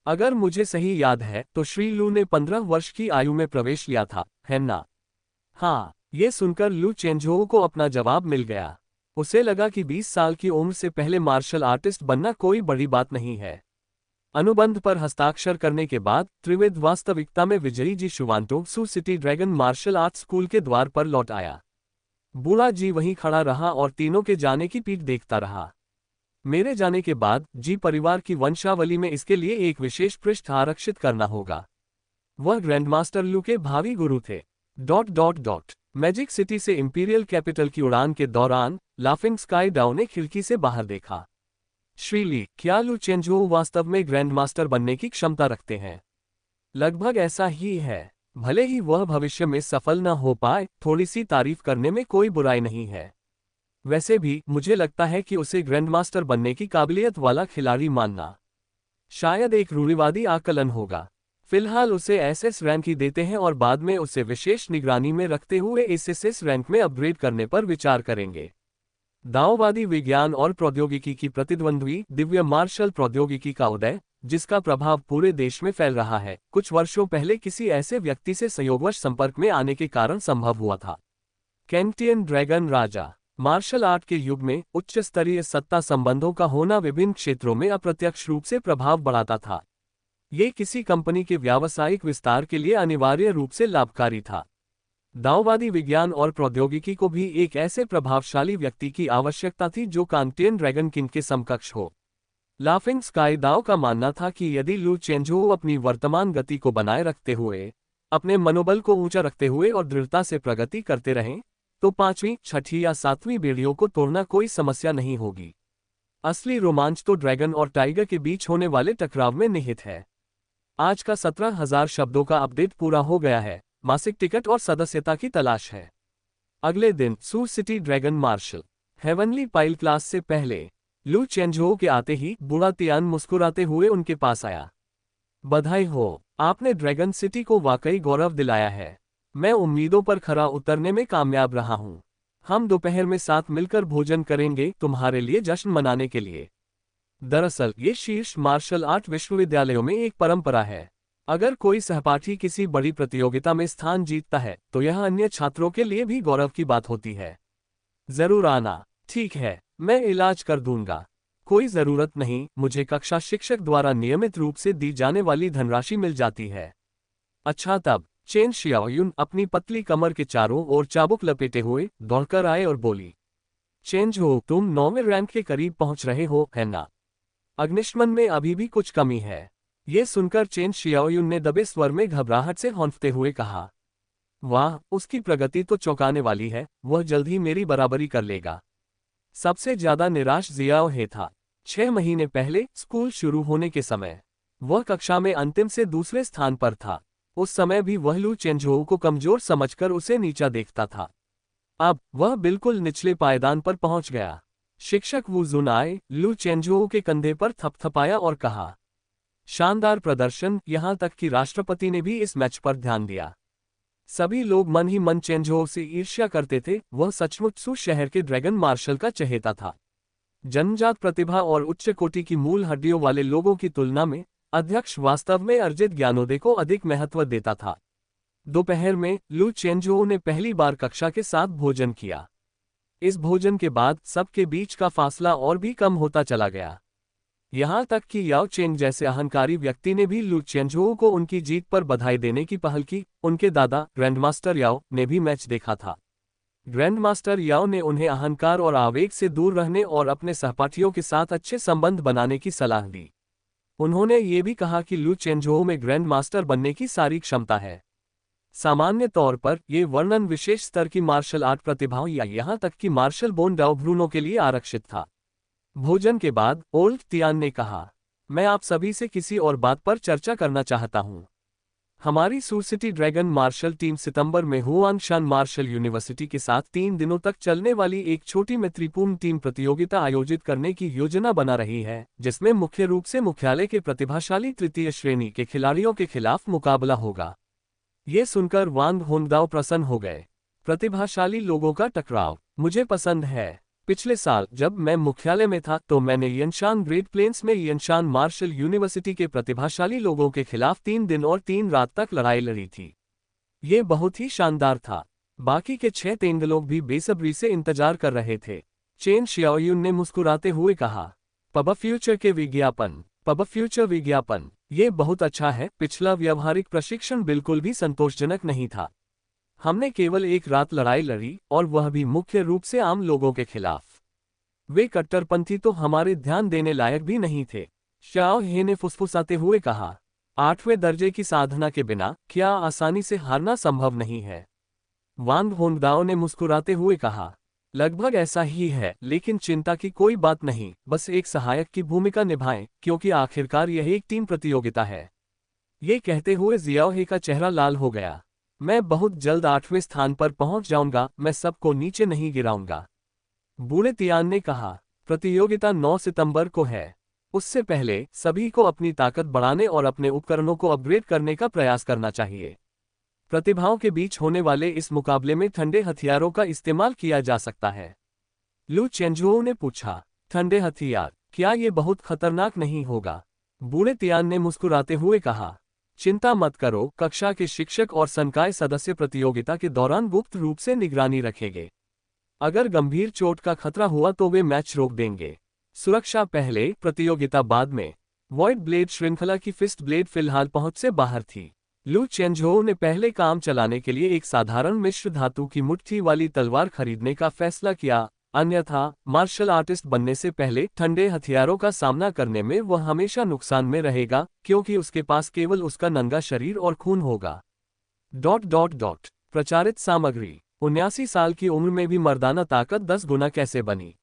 अगर मुझे सही याद है तो श्री लू ने 15 वर्ष की आयु में प्रवेश लिया था, है ना? हाँ, ये सुनकर लू चेंजोऊ को अपना जवाब मिल गया। उसे लगा कि 20 साल की उम्र से पहले मार्शल आर्टिस्ट बनना कोई बड़ी बात नहीं है। अनुबंध पर हस्ताक्षर करने के बाद त्रिवेद वास्तविकता में विजयी जी शुवांटोग Su city dragon martial arts school के द्वार पर लौट आया। बूढ़ा जी वहीं खड़ा रहा और तीनों के जाने की पीठ देखता रहा। मेरे जाने के बाद जी परिवार की वंशावली में इसके लिए एक विशेष पृष्ठ आरक्षित करना होगा। वह ग्रैंडमास्टर लू के भावी गुरु थे। मैजिक सिटी से इंपीरियल कैपिटल की उड़ान के दौरान लाफिंग स्काई दाव ने खिड़की से बाहर देखा। श्री ली, क्या लू चेंजोऊ वास्तव में ग्रैंडमास्टर बनने की क्षमता रखते हैं? लगभग ऐसा ही है। भले ही वह भविष्य में सफल न हो पाए, थोड़ी सी तारीफ करने में कोई बुराई नहीं है। वैसे भी मुझे लगता है कि उसे ग्रैंडमास्टर बनने की काबिलियत वाला खिलाड़ी मानना शायद एक रूढ़िवादी आकलन होगा। फिलहाल उसे एसएस रैंक ही देते हैं और बाद में उसे विशेष निगरानी में रखते हुए एसएस रैंक में अपग्रेड करने पर विचार करेंगे। दाओवादी विज्ञान और प्रौद्योगिकी की प्रतिद्वंद्वी दिव्य मार्शल प्रौद्योगिकी का उदय, जिसका प्रभाव पूरे देश में फैल रहा है, कुछ वर्षों पहले किसी ऐसे व्यक्ति से संयोगवश संपर्क में आने के कारण संभव हुआ था। कैंटियन ड्रैगन राजा। मार्शल आर्ट के युग में उच्च स्तरीय सत्ता संबंधों का होना विभिन्न क्षेत्रों में अप्रत्यक्ष रूप से प्रभाव बढ़ाता था। ये किसी कंपनी के व्यावसायिक विस्तार के लिए अनिवार्य रूप से लाभकारी था। दाओवादी विज्ञान और प्रौद्योगिकी को भी एक ऐसे प्रभावशाली व्यक्ति की आवश्यकता थी जो कांटियन ड्रैगन किंग के समकक्ष हो। लाफिंग स्काई दाओ का मानना था कि यदि लू चेंजो अपनी वर्तमान गति को बनाए रखते हुए, अपने मनोबल को ऊंचा रखते हुए और दृढ़ता से प्रगति करते रहें, तो 5वीं, 6ठी या 7वीं बेड़ियों को तोड़ना कोई समस्या नहीं होगी। असली रोमांच तो ड्रैगन और टाइगर के बीच होने वाले टकराव में निहित है। आज का 17,000 शब्दों का अपडेट पूरा हो गया है। मासिक टिकट और सदस्यता की तलाश है। अगले दिन Su city dragon martial heavenly pile class से पहले लू चेंजो के आते ही बूढ़ा तियान मुस्कुराते हुए उनके पास आया। बधाई हो, आपने ड्रैगन सिटी को वाकई गौरव दिलाया है। मैं उम्मीदों पर खरा उतरने में कामयाब रहा हूँ। हम दोपहर में साथ मिलकर भोजन करेंगे तुम्हारे लिए जश्न मनाने के लिए। दरअसल ये शीर्ष मार्शल आर्ट विश्वविद्यालयों में एक परंपरा है। अगर कोई सहपाठी किसी बड़ी प्रतियोगिता में स्थान जीतता है तो यह अन्य छात्रों के लिए भी गौरव की बात होती है। जरूर आना। ठीक है, मैं इलाज कर दूंगा। कोई जरूरत नहीं, मुझे कक्षा शिक्षक द्वारा नियमित रूप से दी जाने वाली धनराशि मिल जाती है। अच्छा तब चेन शियाओयुन अपनी पतली कमर के चारों ओर चाबुक लपेटे हुए दौड़कर आए और बोली, चेंजो, तुम 9वें रैंक के करीब पहुंच रहे हो, है ना? अग्निशमन में अभी भी कुछ कमी है। ये सुनकर चेन शियाओयुन ने दबे स्वर में घबराहट से हौंफते हुए कहा, वाह, उसकी प्रगति तो चौंकाने वाली है, वह जल्द ही मेरी बराबरी कर लेगा। सबसे ज्यादा निराश जियाओ हे था। 6 महीने पहले स्कूल शुरू होने के समय वह कक्षा में अंतिम से दूसरे स्थान पर था। उस समय भी वह लू चेंजो को कमजोर समझकर उसे नीचा देखता था। अब वह बिल्कुल निचले पायदान पर पहुंच गया। शिक्षक वू जुन आए, लू चेंजो के कंधे पर थपथपाया और कहा, शानदार प्रदर्शन, यहां तक कि राष्ट्रपति ने भी इस मैच पर ध्यान दिया। सभी लोग मन ही मन चेंजो से ईर्ष्या करते थे। वह सचमुच सू शहर के ड्रैगन मार्शल का चहेता था। जन्मजात प्रतिभा और उच्च कोटि की मूल हड्डियों वाले लोगों की तुलना में अध्यक्ष वास्तव में अर्जित ज्ञानोदय को अधिक महत्व देता था। दोपहर में लू चेंजो ने पहली बार कक्षा के साथ भोजन किया। इस भोजन के बाद सबके बीच का फासला और भी कम होता चला गया। यहाँ तक कि याओ चेंग जैसे अहंकारी व्यक्ति ने भी लू चेंजो को उनकी जीत पर बधाई देने की पहल की। उनके दादा ग्रैंडमास्टर याओ ने भी मैच देखा था। ग्रैंडमास्टर याओ ने उन्हें अहंकार और आवेग से दूर रहने और अपने सहपाठियों के साथ अच्छे संबंध बनाने की सलाह दी। उन्होंने ये भी कहा कि लू चेंजो में ग्रैंड मास्टर बनने की सारी क्षमता है। सामान्य तौर पर ये वर्णन विशेष स्तर की मार्शल आर्ट प्रतिभाओं या यहाँ तक कि मार्शल बोन डाओ ब्रूनो के लिए आरक्षित था। भोजन के बाद ओल्ड तियान ने कहा, मैं आप सभी से किसी और बात पर चर्चा करना चाहता हूँ। हमारी सू सिटी ड्रैगन मार्शल टीम सितंबर में हुआंगशान मार्शल यूनिवर्सिटी के साथ 3 दिनों तक चलने वाली एक छोटी मैत्रीपूर्ण टीम प्रतियोगिता आयोजित करने की योजना बना रही है, जिसमें मुख्य रूप से मुख्यालय के प्रतिभाशाली तृतीय श्रेणी के खिलाड़ियों के खिलाफ मुकाबला होगा। ये सुनकर वांग होंगदाओ प्रसन्न हो गए। प्रतिभाशाली लोगों का टकराव मुझे पसंद है। पिछले साल जब मैं मुख्यालय में था तो मैंने यनशान ग्रेट प्लेन्स में यनशान मार्शल यूनिवर्सिटी के प्रतिभाशाली लोगों के खिलाफ 3 दिन और 3 रात तक लड़ाई लड़ी थी। ये बहुत ही शानदार था। बाकी के 6 तेंदुलोग भी बेसब्री से इंतजार कर रहे थे। चेन शियाओयुन ने मुस्कुराते हुए कहा, पब फ्यूचर के विज्ञापन, पब फ्यूचर विज्ञापन, ये बहुत अच्छा है। पिछला व्यावहारिक प्रशिक्षण बिल्कुल भी संतोषजनक नहीं था। हमने केवल एक रात लड़ाई लड़ी और वह भी मुख्य रूप से आम लोगों के खिलाफ। वे कट्टरपंथी तो हमारे ध्यान देने लायक भी नहीं थे। शाओ हे ने फुसफुसाते हुए कहा, 8वें दर्जे की साधना के बिना क्या आसानी से हारना संभव नहीं है? वांग होंगदाओ ने मुस्कुराते हुए कहा, लगभग ऐसा ही है, लेकिन चिंता की कोई बात नहीं, बस एक सहायक की भूमिका निभाएं, क्योंकि आखिरकार यह एक टीम प्रतियोगिता है। ये कहते हुए जियाओ हे का चेहरा लाल हो गया। मैं बहुत जल्द 8वें स्थान पर पहुंच जाऊंगा, मैं सबको नीचे नहीं गिराऊंगा। बूढ़े तियान ने कहा, प्रतियोगिता 9 सितंबर को है। उससे पहले सभी को अपनी ताकत बढ़ाने और अपने उपकरणों को अपग्रेड करने का प्रयास करना चाहिए। प्रतिभाओं के बीच होने वाले इस मुकाबले में ठंडे हथियारों का इस्तेमाल किया जा सकता है। लू चेंजुओ ने पूछा, ठंडे हथियार, क्या ये बहुत खतरनाक नहीं होगा? बूढ़े तियान ने मुस्कुराते हुए कहा, चिंता मत करो, कक्षा के शिक्षक और संकाय सदस्य प्रतियोगिता के दौरान गुप्त रूप से निगरानी रखेंगे। अगर गंभीर चोट का खतरा हुआ तो वे मैच रोक देंगे। सुरक्षा पहले, प्रतियोगिता बाद में। वॉइड ब्लेड श्रृंखला की फिस्ट ब्लेड फिलहाल पहुंच से बाहर थी। लू चेंझोउ ने पहले काम चलाने के लिए एक साधारण मिश्र धातु की मुट्ठी वाली तलवार खरीदने का फैसला किया, अन्यथा मार्शल आर्टिस्ट बनने से पहले ठंडे हथियारों का सामना करने में वह हमेशा नुकसान में रहेगा, क्योंकि उसके पास केवल उसका नंगा शरीर और खून होगा। प्रचारित सामग्री। 79 साल की उम्र में भी मर्दाना ताकत 10 गुना कैसे बनी?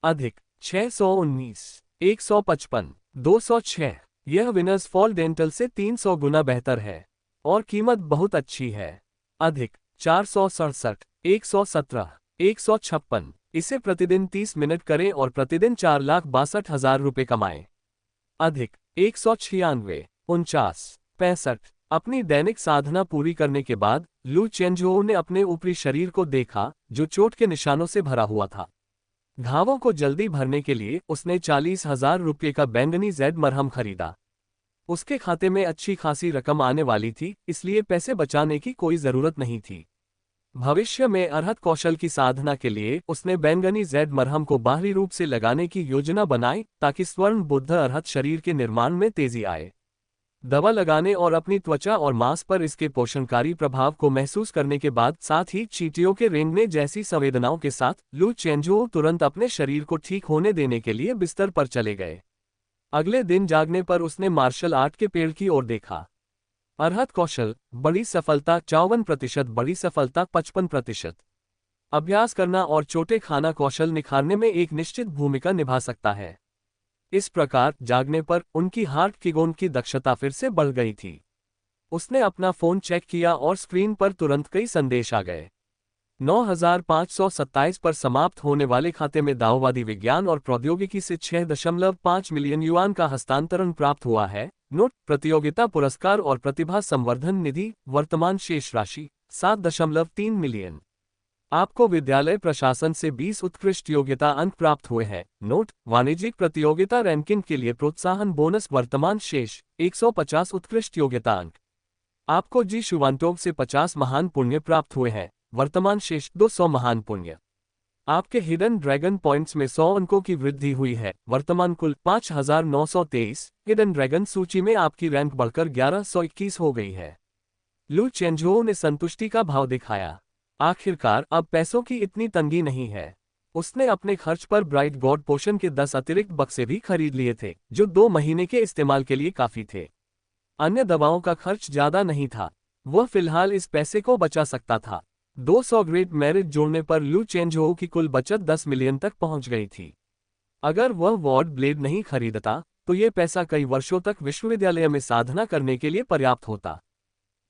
अधिक 619, 155, 206। यह विनर्स फॉल डेंटल से 300 गुना बेहतर है और कीमत बहुत अच्छी है। अधिक 467, 117, 156। इसे प्रतिदिन 30 मिनट करें और प्रतिदिन 4,62,000 रुपये कमाएं। अधिक 196, 49, 65। अपनी दैनिक साधना पूरी करने के बाद लू चेंझोउ ने अपने ऊपरी शरीर को देखा, जो चोट के निशानों से भरा हुआ था। घावों को जल्दी भरने के लिए उसने 40,000 रुपये का बैंगनी जेड मरहम खरीदा। उसके खाते में अच्छी खासी रकम आने वाली थी, इसलिए पैसे बचाने की कोई जरूरत नहीं थी। भविष्य में अर्हत कौशल की साधना के लिए उसने बैंगनी जेड मरहम को बाहरी रूप से लगाने की योजना बनाई, ताकि स्वर्ण बुद्ध अर्हत शरीर के निर्माण में तेजी आए। दवा लगाने और अपनी त्वचा और मांस पर इसके पोषणकारी प्रभाव को महसूस करने के बाद, साथ ही चींटियों के रेंगने जैसी संवेदनाओं के साथ, लू चेंझोउ तुरंत अपने शरीर को ठीक होने देने के लिए बिस्तर पर चले गए। अगले दिन जागने पर उसने मार्शल आर्ट के पेड़ की ओर देखा। अर्हत कौशल, बड़ी सफलता 54%, बड़ी सफलता 55%। अभ्यास करना और चोटें खाना कौशल निखारने में एक निश्चित भूमिका निभा सकता है। इस प्रकार जागने पर उनकी हार्ट कीगोन की दक्षता फिर से बढ़ गई थी। उसने अपना फोन चेक किया और स्क्रीन पर तुरंत कई संदेश आ गए। 9,527 पर समाप्त होने वाले खाते में दाओवादी विज्ञान और प्रौद्योगिकी से 6.5 मिलियन युआन का हस्तांतरण प्राप्त हुआ है। नोट: प्रतियोगिता पुरस्कार और प्रतिभा संवर्धन निधि, वर्तमान शेष राशि 7.3 मिलियन। आपको विद्यालय प्रशासन से 20 उत्कृष्ट योग्यता अंक प्राप्त हुए हैं। नोट: वाणिज्यिक प्रतियोगिता रैंकिंग के लिए प्रोत्साहन बोनस, वर्तमान शेष 150 उत्कृष्ट योग्यता अंक। आपको जी शुवांटोग से 50 महान पुण्य प्राप्त हुए हैं, वर्तमान शेष 200 महान पुण्य। आपके हिडन ड्रैगन पॉइंट्स में 100 अंकों की वृद्धि हुई है, वर्तमान कुल 5,923। हिडन ड्रैगन सूची में आपकी रैंक बढ़कर 1121 हो गई है। लू चेंझोउ ने संतुष्टि का भाव दिखाया। आखिरकार अब पैसों की इतनी तंगी नहीं है। उसने अपने खर्च पर ब्राइट गॉड पोशन के 10 अतिरिक्त बक्से भी खरीद लिए थे, जो 2 महीने के इस्तेमाल के लिए काफी थे। अन्य दवाओं का खर्च ज्यादा नहीं था। वह फिलहाल इस पैसे को बचा सकता था। 200 ग्रेट मेरिट जोड़ने पर लू चेंझोउ की कुल बचत 10 मिलियन तक पहुंच गई थी। अगर वह वॉर्ड ब्लेड नहीं खरीदता, तो ये पैसा कई वर्षों तक विश्वविद्यालय में साधना करने के लिए पर्याप्त होता।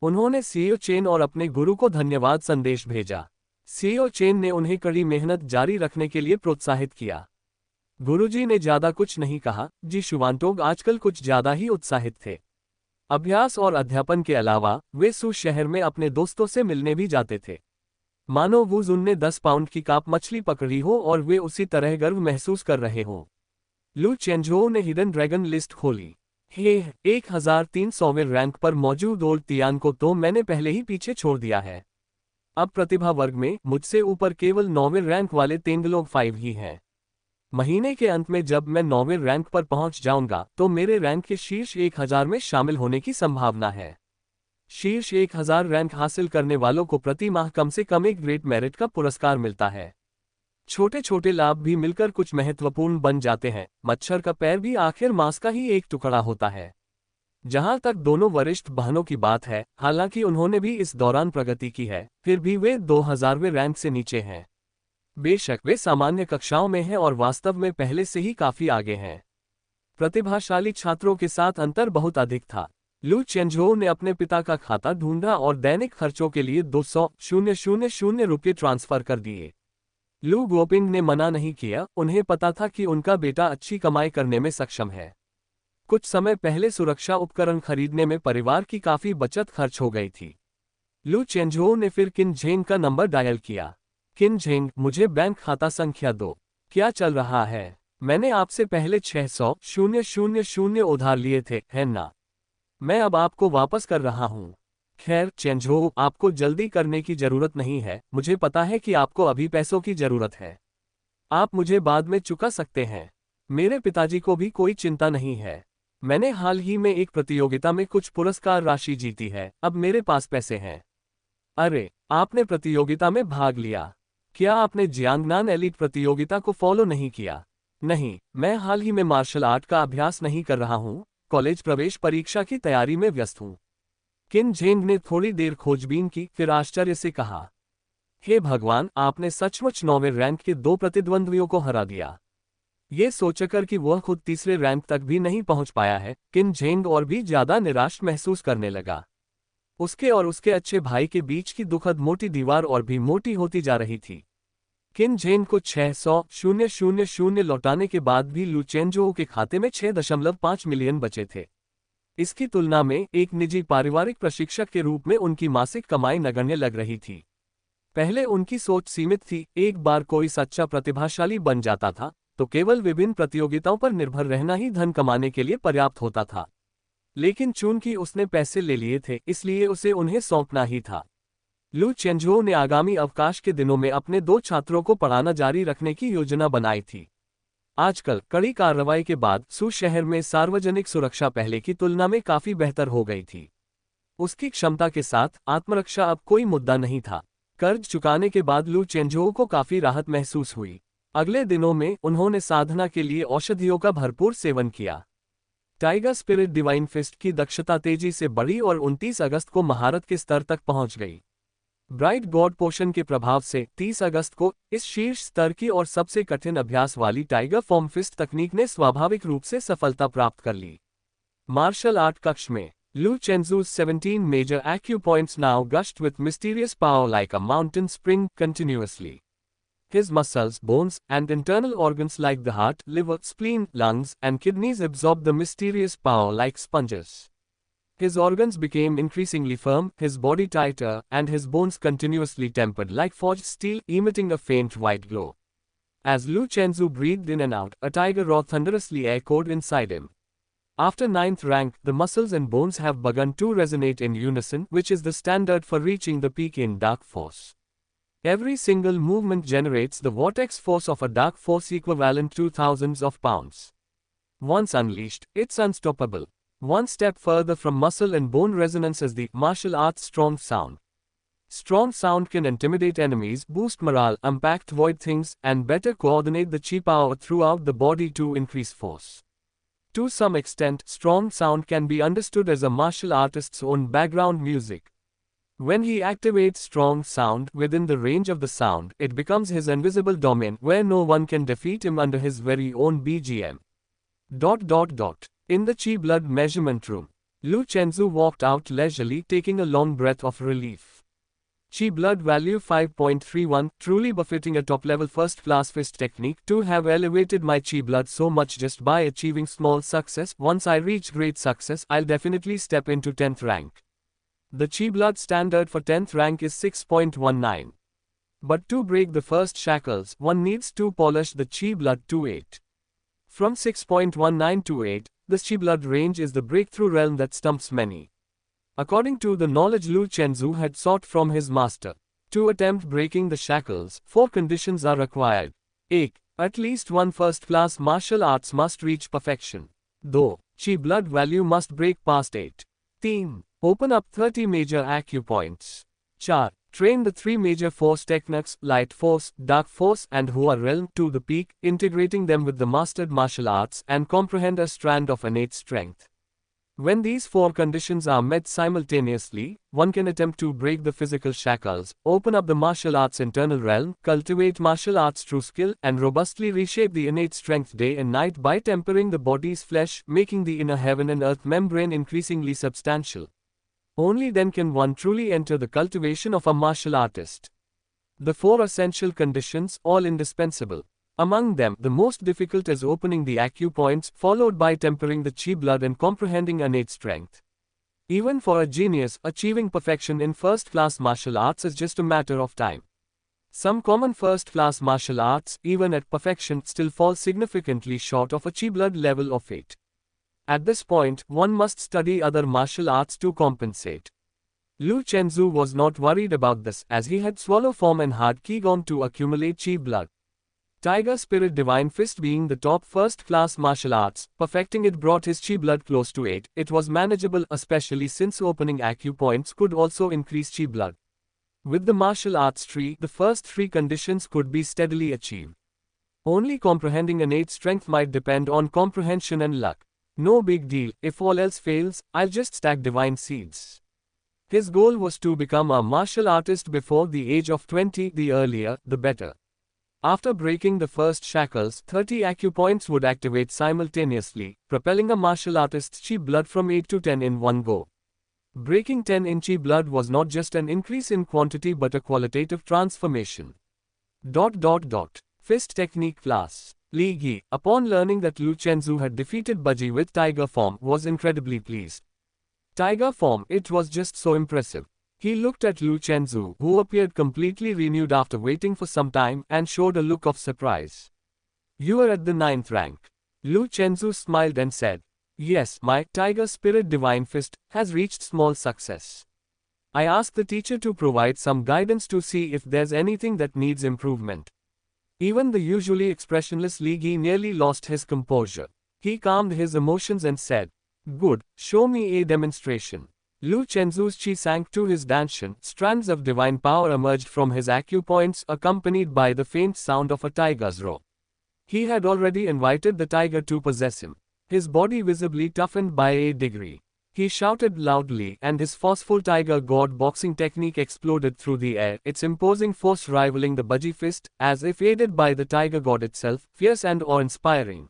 उन्होंने सीईओ चेन और अपने गुरु को धन्यवाद संदेश भेजा। सीईओ चेन ने उन्हें कड़ी मेहनत जारी रखने के लिए प्रोत्साहित किया। गुरुजी ने ज्यादा कुछ नहीं कहा। जी शुवांटोग आजकल कुछ ज्यादा ही उत्साहित थे। अभ्यास और अध्यापन के अलावा वे सू शहर में अपने दोस्तों से मिलने भी जाते थे। मानो वुजुन ने 10 पाउंड की काप मछली पकड़ी हो और वे उसी तरह गर्व महसूस कर रहे हों। लू चेंझोउ ने हिडन ड्रैगन लिस्ट खोली। 1300वें रैंक पर मौजूद ओल्ड तियान को तो मैंने पहले ही पीछे छोड़ दिया है। अब प्रतिभा वर्ग में मुझसे ऊपर केवल 9वें रैंक वाले तेंगलोग 5 ही हैं। महीने के अंत में जब मैं 9वें रैंक पर पहुंच जाऊंगा, तो मेरे रैंक के शीर्ष 1000 में शामिल होने की संभावना है। शीर्ष 1000 रैंक हासिल करने वालों को प्रति माह कम से कम एक ग्रेट मेरिट का पुरस्कार मिलता है। छोटे छोटे लाभ भी मिलकर कुछ महत्वपूर्ण बन जाते हैं। मच्छर का पैर भी आखिर मांस का ही एक टुकड़ा होता है। जहां तक दोनों वरिष्ठ बहनों की बात है, हालांकि उन्होंने भी इस दौरान प्रगति की है, फिर भी वे 2000वें रैंक से नीचे हैं। बेशक वे सामान्य कक्षाओं में हैं और वास्तव में पहले से ही काफी आगे हैं। प्रतिभाशाली छात्रों के साथ अंतर बहुत अधिक था। लू चेंझोउ ने अपने पिता का खाता ढूंढा और दैनिक खर्चों के लिए 200,000 रुपये ट्रांसफर कर दिए। लू गोपिंग ने मना नहीं किया, उन्हें पता था कि उनका बेटा अच्छी कमाई करने में सक्षम है। कुछ समय पहले सुरक्षा उपकरण खरीदने में परिवार की काफी बचत खर्च हो गई थी। लू चेंझोउ ने फिर किन झेंग का नंबर डायल किया। किन झेंग, मुझे बैंक खाता संख्या दो। क्या चल रहा है? मैंने आपसे पहले 600,000 उधार लिए थे, है ना? मैं अब आपको वापस कर रहा हूँ। खैर चेंझोउ, आपको जल्दी करने की जरूरत नहीं है। मुझे पता है कि आपको अभी पैसों की जरूरत है। आप मुझे बाद में चुका सकते हैं। मेरे पिताजी को भी कोई चिंता नहीं है। मैंने हाल ही में एक प्रतियोगिता में कुछ पुरस्कार राशि जीती है, अब मेरे पास पैसे हैं। अरे, आपने प्रतियोगिता में भाग लिया? क्या आपने जियांगनान एलीट प्रतियोगिता को फॉलो नहीं किया? नहीं, मैं हाल ही में मार्शल आर्ट का अभ्यास नहीं कर रहा हूँ, कॉलेज प्रवेश परीक्षा की तैयारी में व्यस्त हूँ। किन झेंग ने थोड़ी देर खोजबीन की, फिर आश्चर्य से कहा, हे भगवान, आपने सचमुच 9वें रैंक के 2 प्रतिद्वंद्वियों को हरा दिया। ये सोचकर कि वह खुद तीसरे रैंक तक भी नहीं पहुंच पाया है, किन झेंग और भी ज्यादा निराश महसूस करने लगा। उसके और उसके अच्छे भाई के बीच की दुखद मोटी दीवार और भी मोटी होती जा रही थी। किन झेंग को 600,000 लौटाने के बाद भी लू चेंजोऊ के खाते में 6.5 मिलियन बचे थे। इसकी तुलना में एक निजी पारिवारिक प्रशिक्षक के रूप में उनकी मासिक कमाई नगण्य लग रही थी। पहले उनकी सोच सीमित थी, एक बार कोई सच्चा प्रतिभाशाली बन जाता था तो केवल विभिन्न प्रतियोगिताओं पर निर्भर रहना ही धन कमाने के लिए पर्याप्त होता था। लेकिन चूंकि उसने पैसे ले लिए थे, इसलिए उसे उन्हें सौंपना ही था। लू चेंजोऊ ने आगामी अवकाश के दिनों में अपने 2 छात्रों को पढ़ाना जारी रखने की योजना बनाई थी। आजकल कड़ी कार्रवाई के बाद सू शहर में सार्वजनिक सुरक्षा पहले की तुलना में काफी बेहतर हो गई थी। उसकी क्षमता के साथ आत्मरक्षा अब कोई मुद्दा नहीं था। कर्ज चुकाने के बाद लू चेंजोऊ को काफी राहत महसूस हुई। अगले दिनों में उन्होंने साधना के लिए औषधियों का भरपूर सेवन किया। टाइगर स्पिरिट डिवाइन फिस्ट की दक्षता तेजी से बढ़ी और 29 अगस्त को महारत के स्तर तक पहुंच गई। ब्राइट गॉड पोशन के प्रभाव से 30 अगस्त को इस शीर्ष स्तर की और सबसे कठिन अभ्यास वाली टाइगर फॉर्म फिस्ट तकनीक ने स्वाभाविक रूप से सफलता प्राप्त कर ली। मार्शल आर्ट कक्ष में Lu Chenzu's 17 major acupoints now gushed with mysterious power like a mountain spring continuously. His muscles, bones, and internal organs like the heart, liver, spleen, lungs, and kidneys absorbed the mysterious power like sponges. His organs became increasingly firm, his body tighter, and his bones continuously tempered like forged steel, emitting a faint white glow. As Lu Chenzu breathed in and out, a tiger roar thunderously echoed inside him. After 9th rank, the muscles and bones have begun to resonate in unison, which is the standard for reaching the peak in dark force. Every single movement generates the vortex force of a dark force equivalent to thousands of pounds. Once unleashed, it's unstoppable. One step further from muscle and bone resonance is the martial arts strong sound. Strong sound can intimidate enemies, boost morale, impact void things, and better coordinate the chi power throughout the body to increase force. To some extent, strong sound can be understood as a martial artist's own background music. When he activates strong sound within the range of the sound, it becomes his invisible domain where no one can defeat him under his very own BGM. In the Chi blood measurement room, Lu Chenzu walked out leisurely, taking a long breath of relief. Chi blood value 5.31, truly befitting a top-level first-class fist technique. To have elevated my Chi blood so much just by achieving small success. Once I reach great success, I'll definitely step into 10th rank. The Chi blood standard for 10th rank is 6.19. But to break the first shackles, one needs to polish the Chi blood to 8. From 6.19 to 8, the Chi blood range is the breakthrough realm that stumps many. According to the knowledge Lu Chenzu had sought from his master, to attempt breaking the shackles, 4 conditions are required. 1. At least one first-class martial arts must reach perfection. 2. Chi blood value must break past 8. 3. Open up 30 major acupoints. 4. Train the 3 major force techniques, light force, dark force, and Hua realm to the peak, integrating them with the mastered martial arts, and comprehend a strand of innate strength. When these 4 conditions are met simultaneously, one can attempt to break the physical shackles, open up the martial arts internal realm, cultivate martial arts true skill, and robustly reshape the innate strength day and night by tempering the body's flesh, making the inner heaven and earth membrane increasingly substantial. Only then can one truly enter the cultivation of a martial artist. The 4 essential conditions, all indispensable. Among them, the most difficult is opening the acupoints, followed by tempering the chi blood and comprehending innate strength. Even for a genius, achieving perfection in first-class martial arts is just a matter of time. Some common first-class martial arts, even at perfection, still fall significantly short of a chi blood level of 8. At this point, one must study other martial arts to compensate. Lu Chenzu was not worried about this, as he had swallow form and hard qigong to accumulate chi blood. Tiger Spirit Divine Fist being the top first-class martial arts, perfecting it brought his chi blood close to 8. It was manageable especially since opening acupoints could also increase chi blood. With the martial arts tree, the first 3 conditions could be steadily achieved. Only comprehending innate strength might depend on comprehension and luck. No big deal, if all else fails, I'll just stack divine seeds. His goal was to become a martial artist before the age of 20, the earlier, the better. After breaking the first shackles, 30 acupoints would activate simultaneously, propelling a martial artist's chi blood from 8 to 10 in one go. Breaking 10 in chi blood was not just an increase in quantity but a qualitative transformation. Fist technique class. Li Gi, upon learning that Lu Chenzhou had defeated Baji with Tiger form, was incredibly pleased. Tiger form, it was just so impressive. He looked at Lu Chenzhou, who appeared completely renewed after waiting for some time, and showed a look of surprise. You are at the 9th rank. Lu Chenzhou smiled and said, Yes, my Tiger Spirit Divine Fist has reached small success. I asked the teacher to provide some guidance to see if there's anything that needs improvement. Even the usually expressionless Li Gi nearly lost his composure. He calmed his emotions and said, Good, show me a demonstration. Lu Chenzhou's chi sank to his danshan, strands of divine power emerged from his acupoints accompanied by the faint sound of a tiger's roar. He had already invited the tiger to possess him. His body visibly toughened by a degree. He shouted loudly and his forceful tiger god boxing technique exploded through the air, its imposing force rivaling the Baji fist, as if aided by the tiger god itself, fierce and awe-inspiring.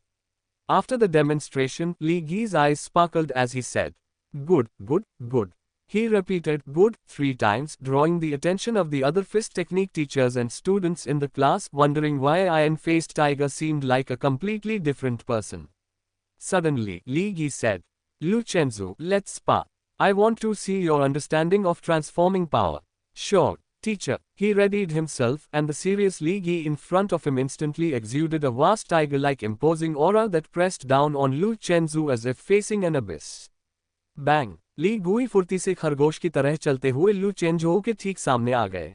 After the demonstration, Li Gi's eyes sparkled as he said, Good, good, good. He repeated good 3 times, drawing the attention of the other fist technique teachers and students in the class, wondering why iron-faced tiger seemed like a completely different person. Suddenly, Li Gi said, Lu Chenzhou, let's spar. I want to see your understanding of transforming power. Sure, teacher. He readied himself, and the serious Li Gi in front of him instantly exuded a vast tiger-like imposing aura that pressed down on Lu Chenzhou as if facing an abyss. Bang, Li Gui फुर्ती से खरगोश की तरह चलते हुए लू चेंझोऊ के ठीक सामने आ गए।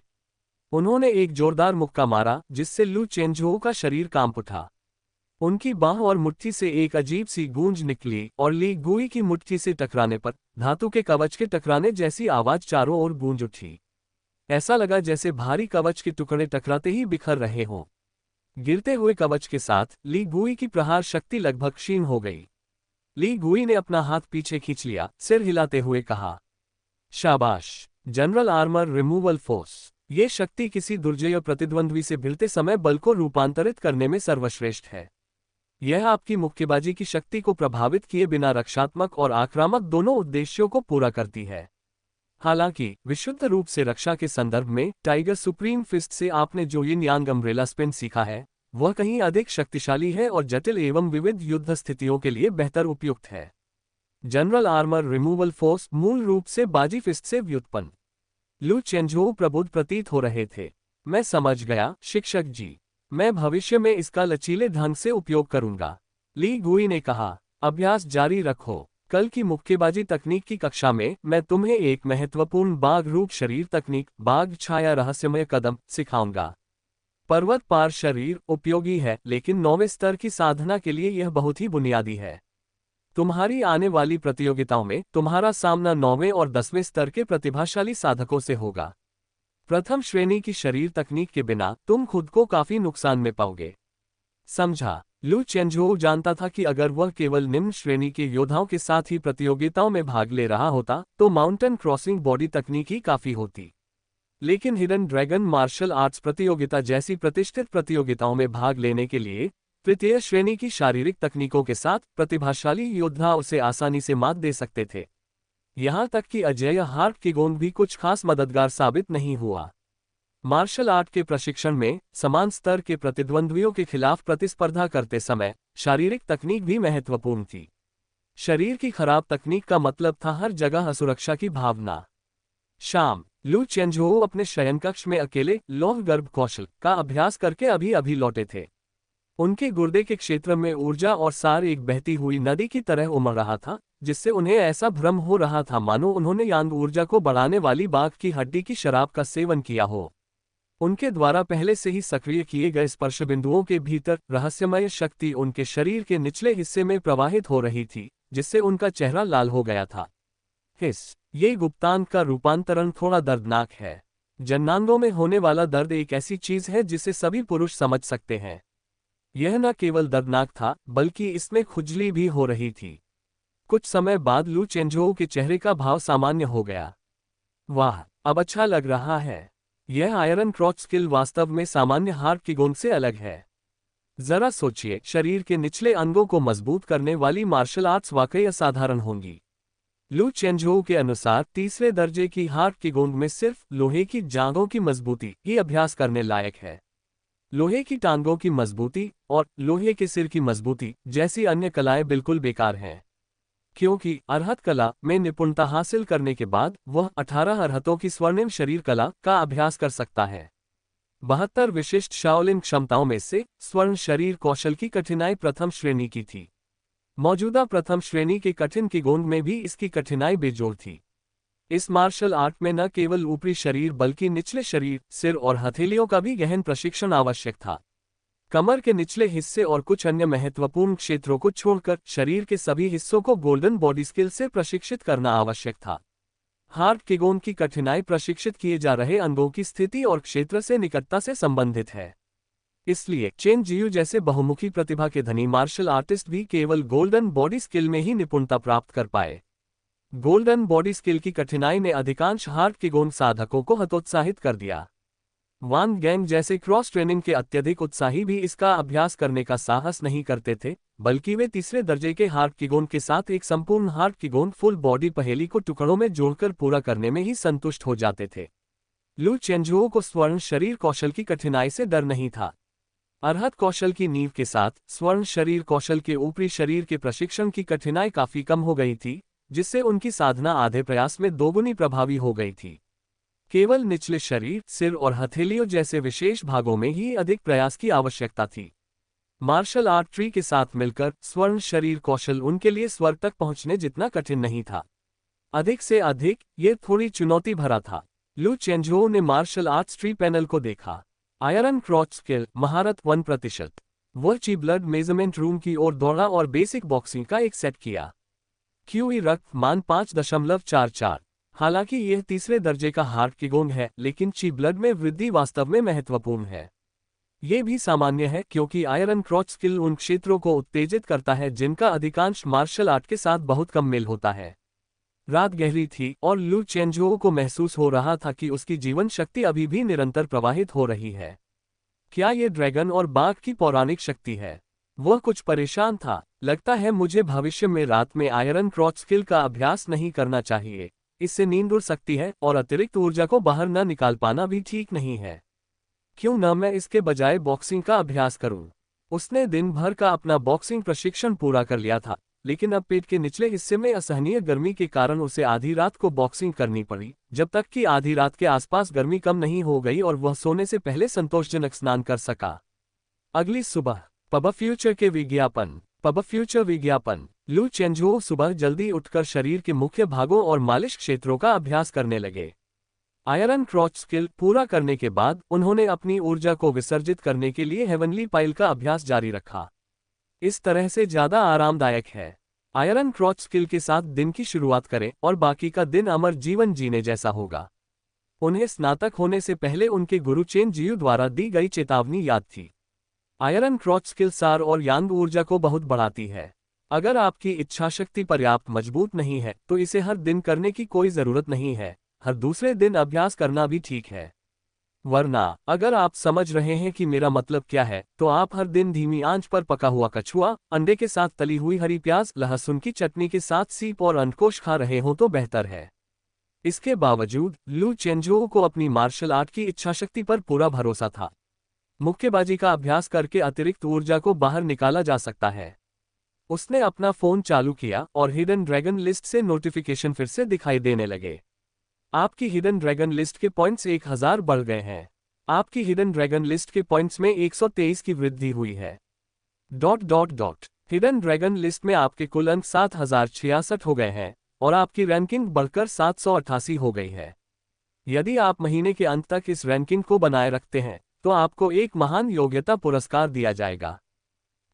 उन्होंने एक जोरदार मुक्का मारा, जिससे लू चेंझोऊ का शरीर कांप उठा। उनकी बाह और मुट्ठी से एक अजीब सी गूंज निकली और ली गुई की मुट्ठी से टकराने पर धातु के कवच के टकराने जैसी आवाज चारों ओर गूंज उठी। ऐसा लगा जैसे भारी कवच के टुकड़े टकराते ही बिखर रहे हों। गिरते हुए कवच के साथ ली गुई की प्रहार शक्ति लगभग क्षीण हो गई। ली गुई ने अपना हाथ पीछे खींच लिया, सिर हिलाते हुए कहा, शाबाश, जनरल आर्मर रिमूवल फोर्स। ये शक्ति किसी दुर्जय प्रतिद्वंद्वी से भिड़ते समय बल को रूपांतरित करने में सर्वश्रेष्ठ है। यह आपकी मुक्केबाजी की शक्ति को प्रभावित किए बिना रक्षात्मक और आक्रामक दोनों उद्देश्यों को पूरा करती है। हालांकि विशुद्ध रूप से रक्षा के संदर्भ में टाइगर सुप्रीम फिस्ट से आपने जो यिन यांग अम्ब्रेला स्पिन सीखा है, वह कहीं अधिक शक्तिशाली है और जटिल एवं विविध युद्ध स्थितियों के लिए बेहतर उपयुक्त है। जनरल आर्मर रिमूवल फोर्स मूल रूप से बाजी फिस्ट से व्युत्पन्न। लू चेंझोऊ प्रबुद्ध प्रतीत हो रहे थे। मैं समझ गया, शिक्षक जी। मैं भविष्य में इसका लचीले ढंग से उपयोग करूंगा। ली गुई ने कहा, अभ्यास जारी रखो। कल की मुक्केबाजी तकनीक की कक्षा में मैं तुम्हें एक महत्वपूर्ण बाघ रूप शरीर तकनीक, बाघ छाया रहस्यमय कदम, सिखाऊंगा। पर्वत पार शरीर उपयोगी है, लेकिन 9वें स्तर की साधना के लिए यह बहुत ही बुनियादी है। तुम्हारी आने वाली प्रतियोगिताओं में तुम्हारा सामना 9वें और 10वें स्तर के प्रतिभाशाली साधकों से होगा। प्रथम श्रेणी की शरीर तकनीक के बिना तुम खुद को काफी नुकसान में पाओगे। समझा? लू चेंझोऊ जानता था कि अगर वह केवल निम्न श्रेणी के योद्धाओं के साथ ही प्रतियोगिताओं में भाग ले रहा होता तो माउंटेन क्रॉसिंग बॉडी तकनीक ही काफी होती। लेकिन हिडन ड्रैगन मार्शल आर्ट्स प्रतियोगिता जैसी प्रतिष्ठित प्रतियोगिताओं में भाग लेने के लिए तृतीय श्रेणी की शारीरिक तकनीकों के साथ प्रतिभाशाली योद्धा उसे आसानी से मात दे सकते थे। यहां तक कि अजय हार्ट की गोंद भी कुछ खास मददगार साबित नहीं हुआ। मार्शल आर्ट के प्रशिक्षण में समान स्तर के प्रतिद्वंद्वियों के खिलाफ प्रतिस्पर्धा करते समय शारीरिक तकनीक भी महत्वपूर्ण थी। शरीर की खराब तकनीक का मतलब था हर जगह असुरक्षा की भावना। शाम, लू चेंझोऊ अपने शयनकक्ष में अकेले लौह गर्भ कौशल का अभ्यास करके अभी लौटे थे। उनके गुर्दे के क्षेत्र में ऊर्जा और सार एक बहती हुई नदी की तरह उमड़ रहा था, जिससे उन्हें ऐसा भ्रम हो रहा था मानो उन्होंने यांग ऊर्जा को बढ़ाने वाली बाघ की हड्डी की शराब का सेवन किया हो। उनके द्वारा पहले से ही सक्रिय किए गए स्पर्श बिंदुओं के भीतर रहस्यमय शक्ति उनके शरीर के निचले हिस्से में प्रवाहित हो रही थी, जिससे उनका चेहरा लाल हो गया था। ये गुप्तांग का रूपांतरण थोड़ा दर्दनाक है। जननांगों में होने वाला दर्द एक ऐसी चीज है जिसे सभी पुरुष समझ सकते हैं। यह न केवल दर्दनाक था, बल्कि इसमें खुजली भी हो रही थी। कुछ समय बाद लू चेंजोऊ के चेहरे का भाव सामान्य हो गया। वाह, अब अच्छा लग रहा है। यह आयरन क्रॉच स्किल वास्तव में सामान्य हार्ट की गोंद से अलग है। जरा सोचिए, शरीर के निचले अंगों को मजबूत करने वाली मार्शल आर्ट्स वाकई असाधारण होंगी। लू चेंजोऊ के अनुसार तीसरे दर्जे की हार्ट की गोंद में सिर्फ लोहे की जांघों की मजबूती ही अभ्यास करने लायक है। लोहे की टांगों की मजबूती और लोहे के सिर की मजबूती जैसी अन्य कलाएं बिल्कुल बेकार हैं, क्योंकि अरहत कला में निपुणता हासिल करने के बाद वह 18 अरहतों की स्वर्णिम शरीर कला का अभ्यास कर सकता है। 72 विशिष्ट शाओलिन क्षमताओं में से स्वर्ण शरीर कौशल की कठिनाई प्रथम श्रेणी की थी। मौजूदा प्रथम श्रेणी के कठिन की गोंद में भी इसकी कठिनाई बेजोड़ थी। इस मार्शल आर्ट में न केवल ऊपरी शरीर बल्कि निचले शरीर, सिर और हथेलियों का भी गहन प्रशिक्षण आवश्यक था। कमर के निचले हिस्से और कुछ अन्य महत्वपूर्ण क्षेत्रों को छोड़कर शरीर के सभी हिस्सों को गोल्डन बॉडी स्किल से प्रशिक्षित करना आवश्यक था। हार्ट की गोंद की कठिनाई प्रशिक्षित किए जा रहे अंगों की स्थिति और क्षेत्र से निकटता से संबंधित है। इसलिए चेन जियू जैसे बहुमुखी प्रतिभा के धनी मार्शल आर्टिस्ट भी केवल गोल्डन बॉडी स्किल में ही निपुणता प्राप्त कर पाए। गोल्डन बॉडी स्किल की कठिनाई ने अधिकांश हार्ट की गोंद साधकों को हतोत्साहित कर दिया। वान गैंग जैसे क्रॉस ट्रेनिंग के अत्यधिक उत्साही भी इसका अभ्यास करने का साहस नहीं करते थे, बल्कि वे तीसरे दर्जे के हार्ट की गोंद के साथ एक संपूर्ण हार्ट की गोंद फुल बॉडी पहेली को टुकड़ों में जोड़कर पूरा करने में ही संतुष्ट हो जाते थे। लू चेंजुओ को स्वर्ण शरीर कौशल की कठिनाई से डर नहीं था। अरहत कौशल की नींव के साथ स्वर्ण शरीर कौशल के ऊपरी शरीर के प्रशिक्षण की कठिनाई काफी कम हो गई थी, जिससे उनकी साधना आधे प्रयास में दोगुनी प्रभावी हो गई थी। केवल निचले शरीर, सिर और हथेलियों जैसे विशेष भागों में ही अधिक प्रयास की आवश्यकता थी। मार्शल आर्ट ट्री के साथ मिलकर स्वर्ण शरीर कौशल उनके लिए स्वर्ग तक पहुंचने जितना कठिन नहीं था। अधिक से अधिक ये थोड़ी चुनौती भरा था। लू चेंजुओ ने मार्शल आर्ट्स ट्री पैनल को देखा। आयरन क्रॉच स्किल महारत 1%। वह ची ब्लड मेजरमेंट रूम की ओर दौड़ा और बेसिक बॉक्सिंग का एक सेट किया। क्यूई रक्त मान 5.44। हालांकि यह तीसरे दर्जे का हार्ट की गोंद है, लेकिन ची ब्लड में वृद्धि वास्तव में महत्वपूर्ण है। ये भी सामान्य है क्योंकि आयरन क्रॉच स्किल उन क्षेत्रों को उत्तेजित करता है जिनका अधिकांश मार्शल आर्ट के साथ बहुत कम मेल होता है। रात गहरी थी और लू चेंजुओ को महसूस हो रहा था कि उसकी जीवन शक्ति अभी भी निरंतर प्रवाहित हो रही है। क्या ये ड्रैगन और बाघ की पौराणिक शक्ति है? वह कुछ परेशान था। लगता है मुझे भविष्य में रात में आयरन क्रॉच स्किल का अभ्यास नहीं करना चाहिए। इससे नींद उड़ सकती है और अतिरिक्त ऊर्जा को बाहर न निकाल पाना भी ठीक नहीं है। क्यों न मैं इसके बजाय बॉक्सिंग का अभ्यास करूं? उसने दिन भर का अपना बॉक्सिंग प्रशिक्षण पूरा कर लिया था, लेकिन अब पेट के निचले हिस्से में असहनीय गर्मी के कारण उसे आधी रात को बॉक्सिंग करनी पड़ी, जब तक कि आधी रात के आसपास गर्मी कम नहीं हो गई और वह सोने से पहले संतोषजनक स्नान कर सका। अगली सुबह पब फ्यूचर के विज्ञापन। पब फ्यूचर विज्ञापन। लू चेंजुओ सुबह जल्दी उठकर शरीर के मुख्य भागों और मालिश क्षेत्रों का अभ्यास करने लगे। आयरन क्रॉच स्किल पूरा करने के बाद उन्होंने अपनी ऊर्जा को विसर्जित करने के लिए हेवनली पाइल का अभ्यास जारी रखा। इस तरह से ज्यादा आरामदायक है। आयरन क्रॉच स्किल के साथ दिन की शुरुआत करें और बाकी का दिन अमर जीवन जीने जैसा होगा। उन्हें स्नातक होने से पहले उनके गुरु चेन जियू द्वारा दी गई चेतावनी याद थी। आयरन क्रॉच स्किल सार और यांग ऊर्जा को बहुत बढ़ाती है। अगर आपकी इच्छाशक्ति पर्याप्त मजबूत नहीं है तो इसे हर दिन करने की कोई जरूरत नहीं है। हर दूसरे दिन अभ्यास करना भी ठीक है। वरना अगर आप समझ रहे हैं कि मेरा मतलब क्या है, तो आप हर दिन धीमी आंच पर पका हुआ कछुआ, अंडे के साथ तली हुई हरी प्याज, लहसुन की चटनी के साथ सीप और अंडकोश खा रहे हो तो बेहतर है। इसके बावजूद लू चेंजुओ को अपनी मार्शल आर्ट की इच्छाशक्ति पर पूरा भरोसा था। मुक्केबाजी का अभ्यास करके अतिरिक्त ऊर्जा को बाहर निकाला जा सकता है। उसने अपना फोन चालू किया और हिडन ड्रैगन लिस्ट से नोटिफिकेशन फिर से दिखाई देने लगे। आपकी हिडन ड्रैगन लिस्ट के पॉइंट्स 1000 बढ़ गए हैं। आपकी हिडन ड्रैगन लिस्ट के पॉइंट्स में 123 की वृद्धि हुई है। ... हिडन ड्रैगन लिस्ट में आपके कुल अंक 7066 हो गए हैं और आपकी रैंकिंग बढ़कर 788 हो गई है। यदि आप महीने के अंत तक इस रैंकिंग को बनाए रखते हैं तो आपको एक महान योग्यता पुरस्कार दिया जाएगा।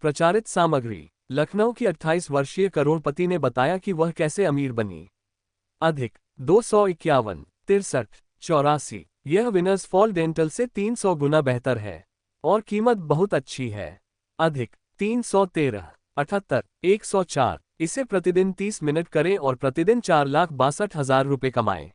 प्रचारित सामग्री। लखनऊ की 28 वर्षीय करोड़पति ने बताया कि वह कैसे अमीर बनी। अधिक 251, 63, 84। यह विनर्स फॉल डेंटल से 300 गुना बेहतर है और कीमत बहुत अच्छी है। अधिक 313, 78, 104। इसे प्रतिदिन 30 मिनट करें और प्रतिदिन 4,62,000 रुपये कमाएं।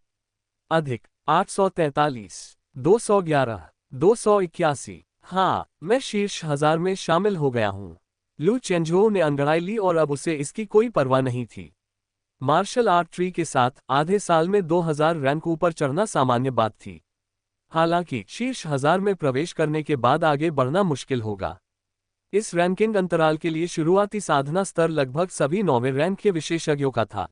अधिक 843, 211, 281। हाँ, मैं शीर्ष 1000 में शामिल हो गया हूँ। लू चेंझोउ ने अंगड़ाई ली और अब उसे इसकी कोई परवाह नहीं थी। मार्शल आर्ट ट्री के साथ आधे साल में 2000 रैंक ऊपर चढ़ना सामान्य बात थी। हालांकि शीर्ष 1000 में प्रवेश करने के बाद आगे बढ़ना मुश्किल होगा। इस रैंकिंग अंतराल के लिए शुरुआती साधना स्तर लगभग सभी 9वें रैंक के विशेषज्ञों का था।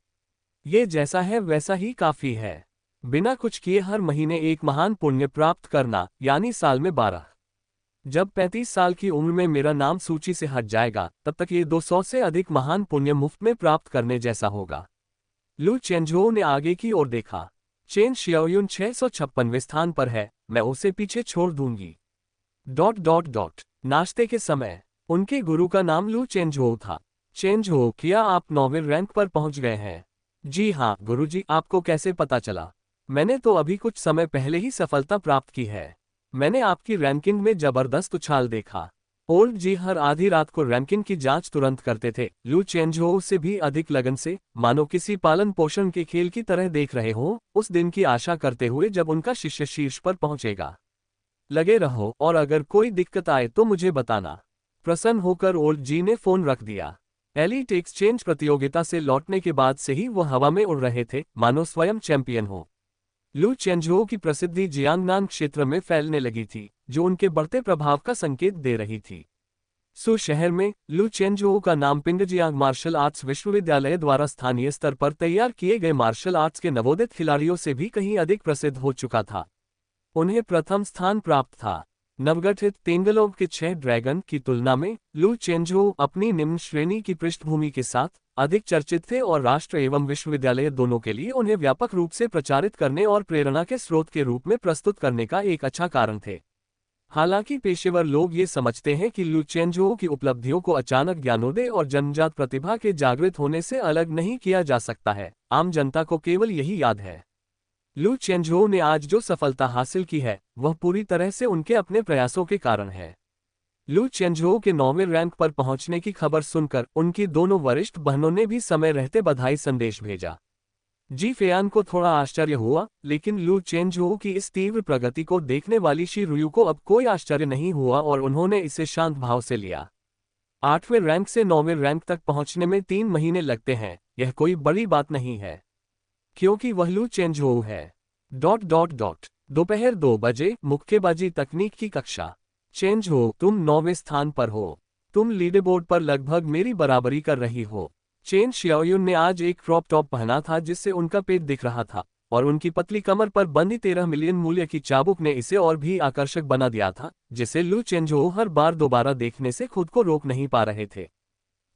ये जैसा है वैसा ही काफी है। बिना कुछ किए हर महीने एक महान पुण्य प्राप्त करना, यानी साल में 12। जब 35 साल की उम्र में मेरा नाम सूची से हट जाएगा तब तक ये 200 से अधिक महान पुण्य मुफ्त में प्राप्त करने जैसा होगा। लू चेंझोउ ने आगे की ओर देखा। चेन शियाओयुन 656वें स्थान पर है, मैं उसे पीछे छोड़ दूंगी। नाश्ते के समय उनके गुरु का नाम लू चेंझोउ था। चेंझोउ, क्या आप 9वें रैंक पर पहुंच गए हैं? जी हाँ गुरुजी, आपको कैसे पता चला? मैंने तो अभी कुछ समय पहले ही सफलता प्राप्त की है। मैंने आपकी रैंकिंग में जबरदस्त उछाल देखा। ओल्ड जी हर आधी रात को रैंकिंग की जांच तुरंत करते थे, लू चेंझोउ से भी अधिक लगन से, मानो किसी पालन पोषण के खेल की तरह देख रहे हो, उस दिन की आशा करते हुए जब उनका शिष्य शीर्ष पर पहुंचेगा। लगे रहो और अगर कोई दिक्कत आए तो मुझे बताना। प्रसन्न होकर ओल्ड जी ने फोन रख दिया। एलीट एक्सचेंज प्रतियोगिता से लौटने के बाद से ही वो हवा में उड़ रहे थे, मानो स्वयं चैंपियन हो। लू चेंझोउ की प्रसिद्धि जियांगनान क्षेत्र में फैलने लगी थी, जो उनके बढ़ते प्रभाव का संकेत दे रही थी। सू शहर में लू चेंझोउ का नाम पिंगजियांग मार्शल आर्ट्स विश्वविद्यालय द्वारा स्थानीय स्तर पर तैयार किए गए मार्शल आर्ट्स के नवोदित खिलाड़ियों से भी कहीं अधिक प्रसिद्ध हो चुका था। उन्हें प्रथम स्थान प्राप्त था। नवगठित तेंगलोव के 6 ड्रैगन की तुलना में लू चेंझोउ अपनी निम्न श्रेणी की पृष्ठभूमि के साथ अधिक चर्चित थे और राष्ट्र एवं विश्वविद्यालय दोनों के लिए उन्हें व्यापक रूप से प्रचारित करने और प्रेरणा के स्रोत के रूप में प्रस्तुत करने का एक अच्छा कारण थे। हालांकि पेशेवर लोग ये समझते हैं कि लू चेंझोउ की उपलब्धियों को अचानक ज्ञानोदय और जन्मजात प्रतिभा के जागृत होने से अलग नहीं किया जा सकता है, आम जनता को केवल यही याद है। लू चेंझोउ ने आज जो सफलता हासिल की है वह पूरी तरह से उनके अपने प्रयासों के कारण है। लू चेंझोउ के 9वें रैंक पर पहुंचने की खबर सुनकर उनकी दोनों वरिष्ठ बहनों ने भी समय रहते बधाई संदेश भेजा। जी फेयान को थोड़ा आश्चर्य हुआ, लेकिन लू चेंझोउ की इस तीव्र प्रगति को देखने वाली शी रुयू को अब कोई आश्चर्य नहीं हुआ और उन्होंने इसे शांत भाव से लिया। 8वें रैंक से 9वें रैंक तक पहुंचने में 3 महीने लगते हैं, यह कोई बड़ी बात नहीं है, क्योंकि वह लू चेंझोउ है। दोपहर 2 बजे मुक्केबाजी तकनीक की कक्षा। चेंझोउ, तुम 9वें स्थान पर हो। तुम लीडरबोर्ड पर लगभग मेरी बराबरी कर रही हो। चेन शियाओयुन ने आज एक क्रॉप टॉप पहना था जिससे उनका पेट दिख रहा था और उनकी पतली कमर पर बंधी 13 मिलियन मूल्य की चाबुक ने इसे और भी आकर्षक बना दिया था, जिसे लू चेंझोउ हर बार दोबारा देखने से खुद को रोक नहीं पा रहे थे।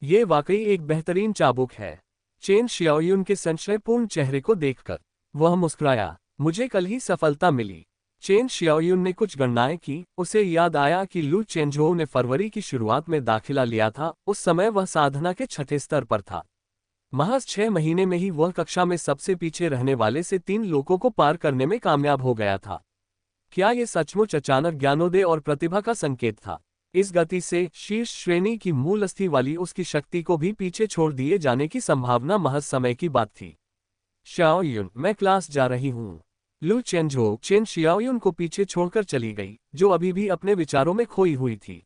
ये वाकई एक बेहतरीन चाबुक है। चेन शियाओयुन के संशयपूर्ण चेहरे को देखकर वह मुस्कुराया। मुझे कल ही सफलता मिली। चेन शियाओयुन ने कुछ गणनाएं की। उसे याद आया कि लू चेंझोउ ने फरवरी की शुरुआत में दाखिला लिया था, उस समय वह साधना के 6ठे स्तर पर था। महज 6 महीने में ही वह कक्षा में सबसे पीछे रहने वाले से 3 लोगों को पार करने में कामयाब हो गया था। क्या ये सचमुच अचानक ज्ञानोदय और प्रतिभा का संकेत था? इस गति से शीर्ष श्रेणी की मूल अस्थि वाली उसकी शक्ति को भी पीछे छोड़ दिए जाने की संभावना महज समय की बात थी। शियाओयुन, मैं क्लास जा रही हूँ। लू चेंझोउ चेन शियाओयुन को पीछे छोड़कर चली गई, जो अभी भी अपने विचारों में खोई हुई थी।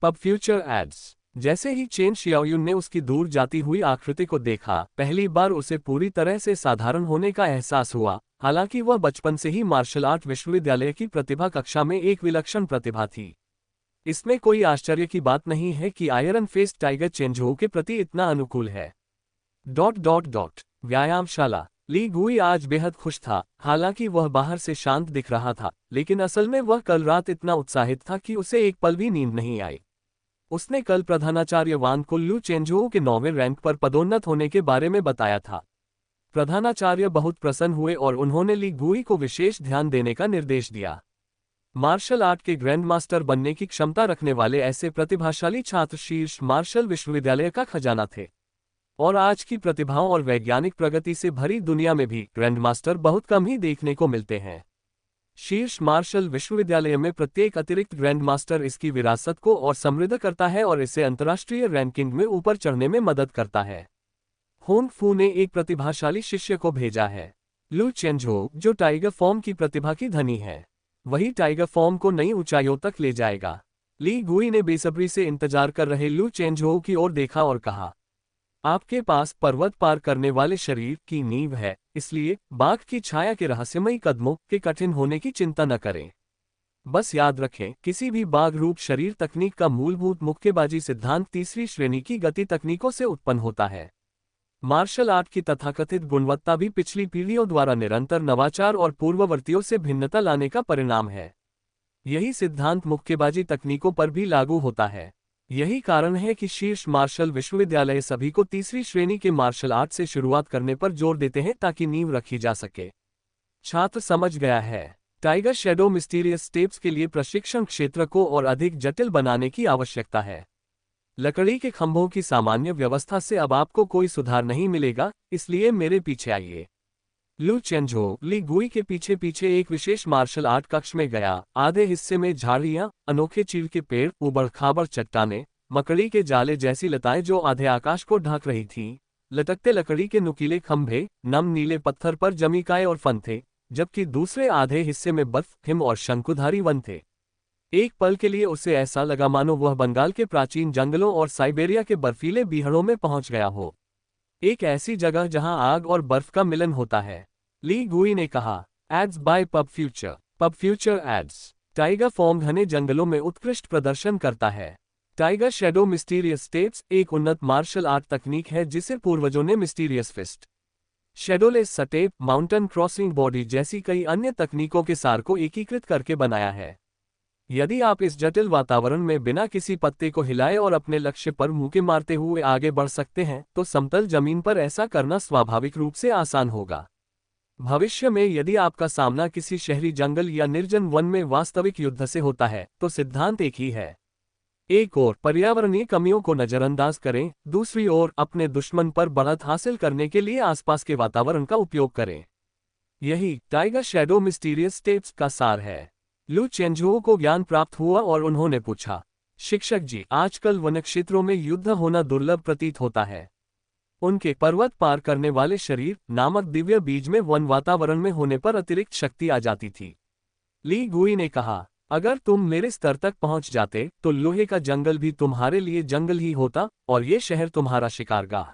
Pub future ads. जैसे ही चेन शियाओयुन ने उसकी दूर जाती हुई आकृति को देखा, पहली बार उसे पूरी तरह से साधारण होने का एहसास हुआ। हालांकि वह बचपन से ही मार्शल आर्ट विश्वविद्यालय की प्रतिभा कक्षा में एक विलक्षण प्रतिभा थी। इसमें कोई आश्चर्य की बात नहीं है कि आयरन फेस टाइगर चेंझोउ के प्रति इतना अनुकूल है। व्यायामशाला। ली गुई आज बेहद खुश था। हालांकि वह बाहर से शांत दिख रहा था, लेकिन असल में वह कल रात इतना उत्साहित था कि उसे एक पल भी नींद नहीं आई। उसने कल प्रधानाचार्य वांग को लू चेंझोउ के 9वें रैंक पर पदोन्नत होने के बारे में बताया था। प्रधानाचार्य बहुत प्रसन्न हुए और उन्होंने ली गुई को विशेष ध्यान देने का निर्देश दिया। मार्शल आर्ट के ग्रैंड मास्टर बनने की क्षमता रखने वाले ऐसे प्रतिभाशाली छात्र शीर्ष मार्शल विश्वविद्यालय का खजाना थे, और आज की प्रतिभाओं और वैज्ञानिक प्रगति से भरी दुनिया में भी ग्रैंड मास्टर बहुत कम ही देखने को मिलते हैं। शीर्ष मार्शल विश्वविद्यालय में प्रत्येक अतिरिक्त ग्रैंड मास्टर इसकी विरासत को और समृद्ध करता है और इसे अंतर्राष्ट्रीय रैंकिंग में ऊपर चढ़ने में मदद करता है। होंग फू ने एक प्रतिभाशाली शिष्य को भेजा है, लू चेंझो, जो टाइगर फॉर्म की प्रतिभा की धनी है। वही टाइगर फॉर्म को नई ऊंचाइयों तक ले जाएगा। ली गुई ने बेसब्री से इंतजार कर रहे लू चेंझो की ओर देखा और कहा, आपके पास पर्वत पार करने वाले शरीर की नींव है, इसलिए बाघ की छाया के रहस्यमयी कदमों के कठिन होने की चिंता न करें। बस याद रखें, किसी भी बाघ रूप शरीर तकनीक का मूलभूत मुक्केबाजी सिद्धांत तीसरी श्रेणी की गति तकनीकों से उत्पन्न होता है। मार्शल आर्ट की तथाकथित गुणवत्ता भी पिछली पीढ़ियों द्वारा निरंतर नवाचार और पूर्ववर्तियों से भिन्नता लाने का परिणाम है। यही सिद्धांत मुक्केबाजी तकनीकों पर भी लागू होता है। यही कारण है कि शीर्ष मार्शल विश्वविद्यालय सभी को तीसरी श्रेणी के मार्शल आर्ट से शुरुआत करने पर जोर देते हैं ताकि नींव रखी जा सके। छात्र समझ गया है, टाइगर शैडो मिस्टीरियस स्टेप्स के लिए प्रशिक्षण क्षेत्र को और अधिक जटिल बनाने की आवश्यकता है। लकड़ी के खंभों की सामान्य व्यवस्था से अब आपको कोई सुधार नहीं मिलेगा, इसलिए मेरे पीछे आइए। लू चेंझो ली गुई के पीछे पीछे एक विशेष मार्शल आर्ट कक्ष में गया। आधे हिस्से में झाड़ियां, अनोखे चीड़ के पेड़, उबड़ खाबड़ चट्टानें, मकड़ी के जाले जैसी लताएं जो आधे आकाश को ढक रही थीं, लटकते लकड़ी के नुकीले खंभे, नम नीले पत्थर पर जमीकाए और फन थे, जबकि दूसरे आधे हिस्से में बर्फ, हिम और शंकुधारी वन थे। एक पल के लिए उसे ऐसा लगा मानो वह बंगाल के प्राचीन जंगलों और साइबेरिया के बर्फीले बीहड़ों में पहुंच गया हो, एक ऐसी जगह जहां आग और बर्फ का मिलन होता है। ली गुई ने कहा, ads by pub future ads. Tiger form घने जंगलों में उत्कृष्ट प्रदर्शन करता है। टाइगर शैडो मिस्टीरियस स्टेप्स एक उन्नत मार्शल आर्ट तकनीक है जिसे पूर्वजों ने mysterious fist, shadowless step, mountain crossing body जैसी कई अन्य तकनीकों के सार को एकीकृत करके बनाया है। यदि आप इस जटिल वातावरण में बिना किसी पत्ते को हिलाए और अपने लक्ष्य पर मुक्के मारते हुए आगे बढ़ सकते हैं, तो समतल जमीन पर ऐसा करना स्वाभाविक रूप से आसान होगा। भविष्य में यदि आपका सामना किसी शहरी जंगल या निर्जन वन में वास्तविक युद्ध से होता है, तो सिद्धांत एक ही है। एक ओर पर्यावरणीय कमियों को नजरअंदाज करें, दूसरी ओर अपने दुश्मन पर बढ़त हासिल करने के लिए आसपास के वातावरण का उपयोग करें। यही टाइगर शैडो मिस्टीरियस स्टेप्स का सार है। लू चेंझो को ज्ञान प्राप्त हुआ और उन्होंने पूछा, शिक्षक जी, आजकल वन क्षेत्रों में युद्ध होना दुर्लभ प्रतीत होता है। उनके पर्वत पार करने वाले शरीर नामक दिव्य बीज में वन वातावरण में होने पर अतिरिक्त शक्ति आ जाती थी। ली गुई ने कहा, अगर तुम मेरे स्तर तक पहुंच जाते तो लोहे का जंगल भी तुम्हारे लिए जंगल ही होता और ये शहर तुम्हारा शिकारगाह।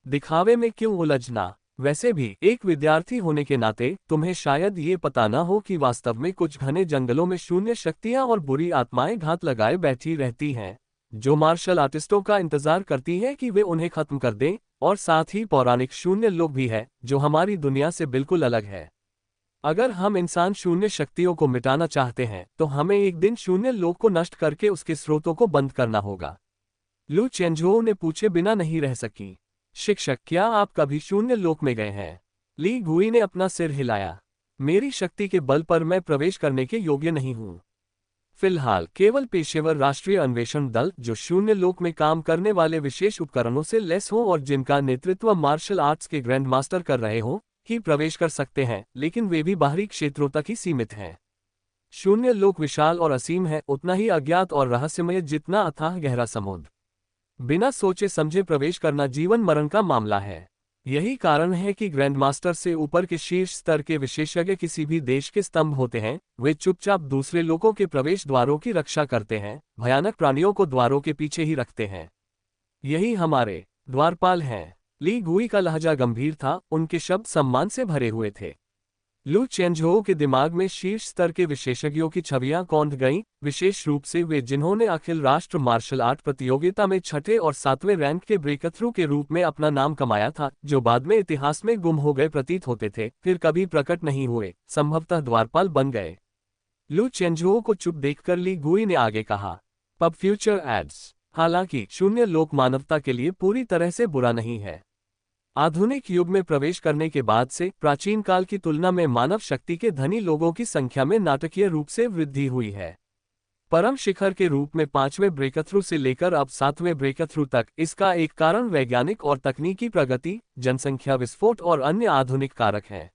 दिखावे में क्यों उलझना? वैसे भी एक विद्यार्थी होने के नाते तुम्हें शायद ये पता ना हो कि वास्तव में कुछ घने जंगलों में शून्य शक्तियां और बुरी आत्माएं घात लगाए बैठी रहती हैं, जो मार्शल आर्टिस्टों का इंतजार करती हैं कि वे उन्हें खत्म कर दें। और साथ ही पौराणिक शून्य लोक भी है जो हमारी दुनिया से बिल्कुल अलग है। अगर हम इंसान शून्य शक्तियों को मिटाना चाहते हैं तो हमें एक दिन शून्य लोक को नष्ट करके उसके स्रोतों को बंद करना होगा। लू चेंझो ने पूछे बिना नहीं रह सकी, शिक्षक, क्या आप कभी शून्य लोक में गए हैं? ली गुई ने अपना सिर हिलाया, मेरी शक्ति के बल पर मैं प्रवेश करने के योग्य नहीं हूं। फिलहाल केवल पेशेवर राष्ट्रीय अन्वेषण दल जो शून्य लोक में काम करने वाले विशेष उपकरणों से लैस हो और जिनका नेतृत्व मार्शल आर्ट्स के ग्रैंड मास्टर कर रहे हो ही प्रवेश कर सकते हैं, लेकिन वे भी बाहरी क्षेत्रों तक ही सीमित हैं। शून्य लोक विशाल और असीम है, उतना ही अज्ञात और रहस्यमय जितना अथाह गहरा समुद्र। बिना सोचे समझे प्रवेश करना जीवन मरण का मामला है। यही कारण है कि ग्रैंड मास्टर से ऊपर के शीर्ष स्तर के विशेषज्ञ किसी भी देश के स्तंभ होते हैं। वे चुपचाप दूसरे लोगों के प्रवेश द्वारों की रक्षा करते हैं, भयानक प्राणियों को द्वारों के पीछे ही रखते हैं। यही हमारे द्वारपाल हैं। ली गुई का लहजा गंभीर था, उनके शब्द सम्मान से भरे हुए थे। लू चेंझो के दिमाग में शीर्ष स्तर के विशेषज्ञों की छवियां कौंध गईं, विशेष रूप से वे जिन्होंने अखिल राष्ट्र मार्शल आर्ट प्रतियोगिता में 6ठे और 7वें रैंक के ब्रेकथ्रू के रूप में अपना नाम कमाया था, जो बाद में इतिहास में गुम हो गए प्रतीत होते थे, फिर कभी प्रकट नहीं हुए, संभवतः द्वारपाल बन गए। लू चेंझो को चुप देखकर ली गुई ने आगे कहा, पब फ्यूचर एड्स। हालांकि शून्य लोक मानवता के लिए पूरी तरह से बुरा नहीं है। आधुनिक युग में प्रवेश करने के बाद से प्राचीन काल की तुलना में मानव शक्ति के धनी लोगों की संख्या में नाटकीय रूप से वृद्धि हुई है। परम शिखर के रूप में 5वें ब्रेकथ्रू से लेकर अब 7वें ब्रेकथ्रू तक इसका एक कारण वैज्ञानिक और तकनीकी प्रगति, जनसंख्या विस्फोट और अन्य आधुनिक कारक हैं।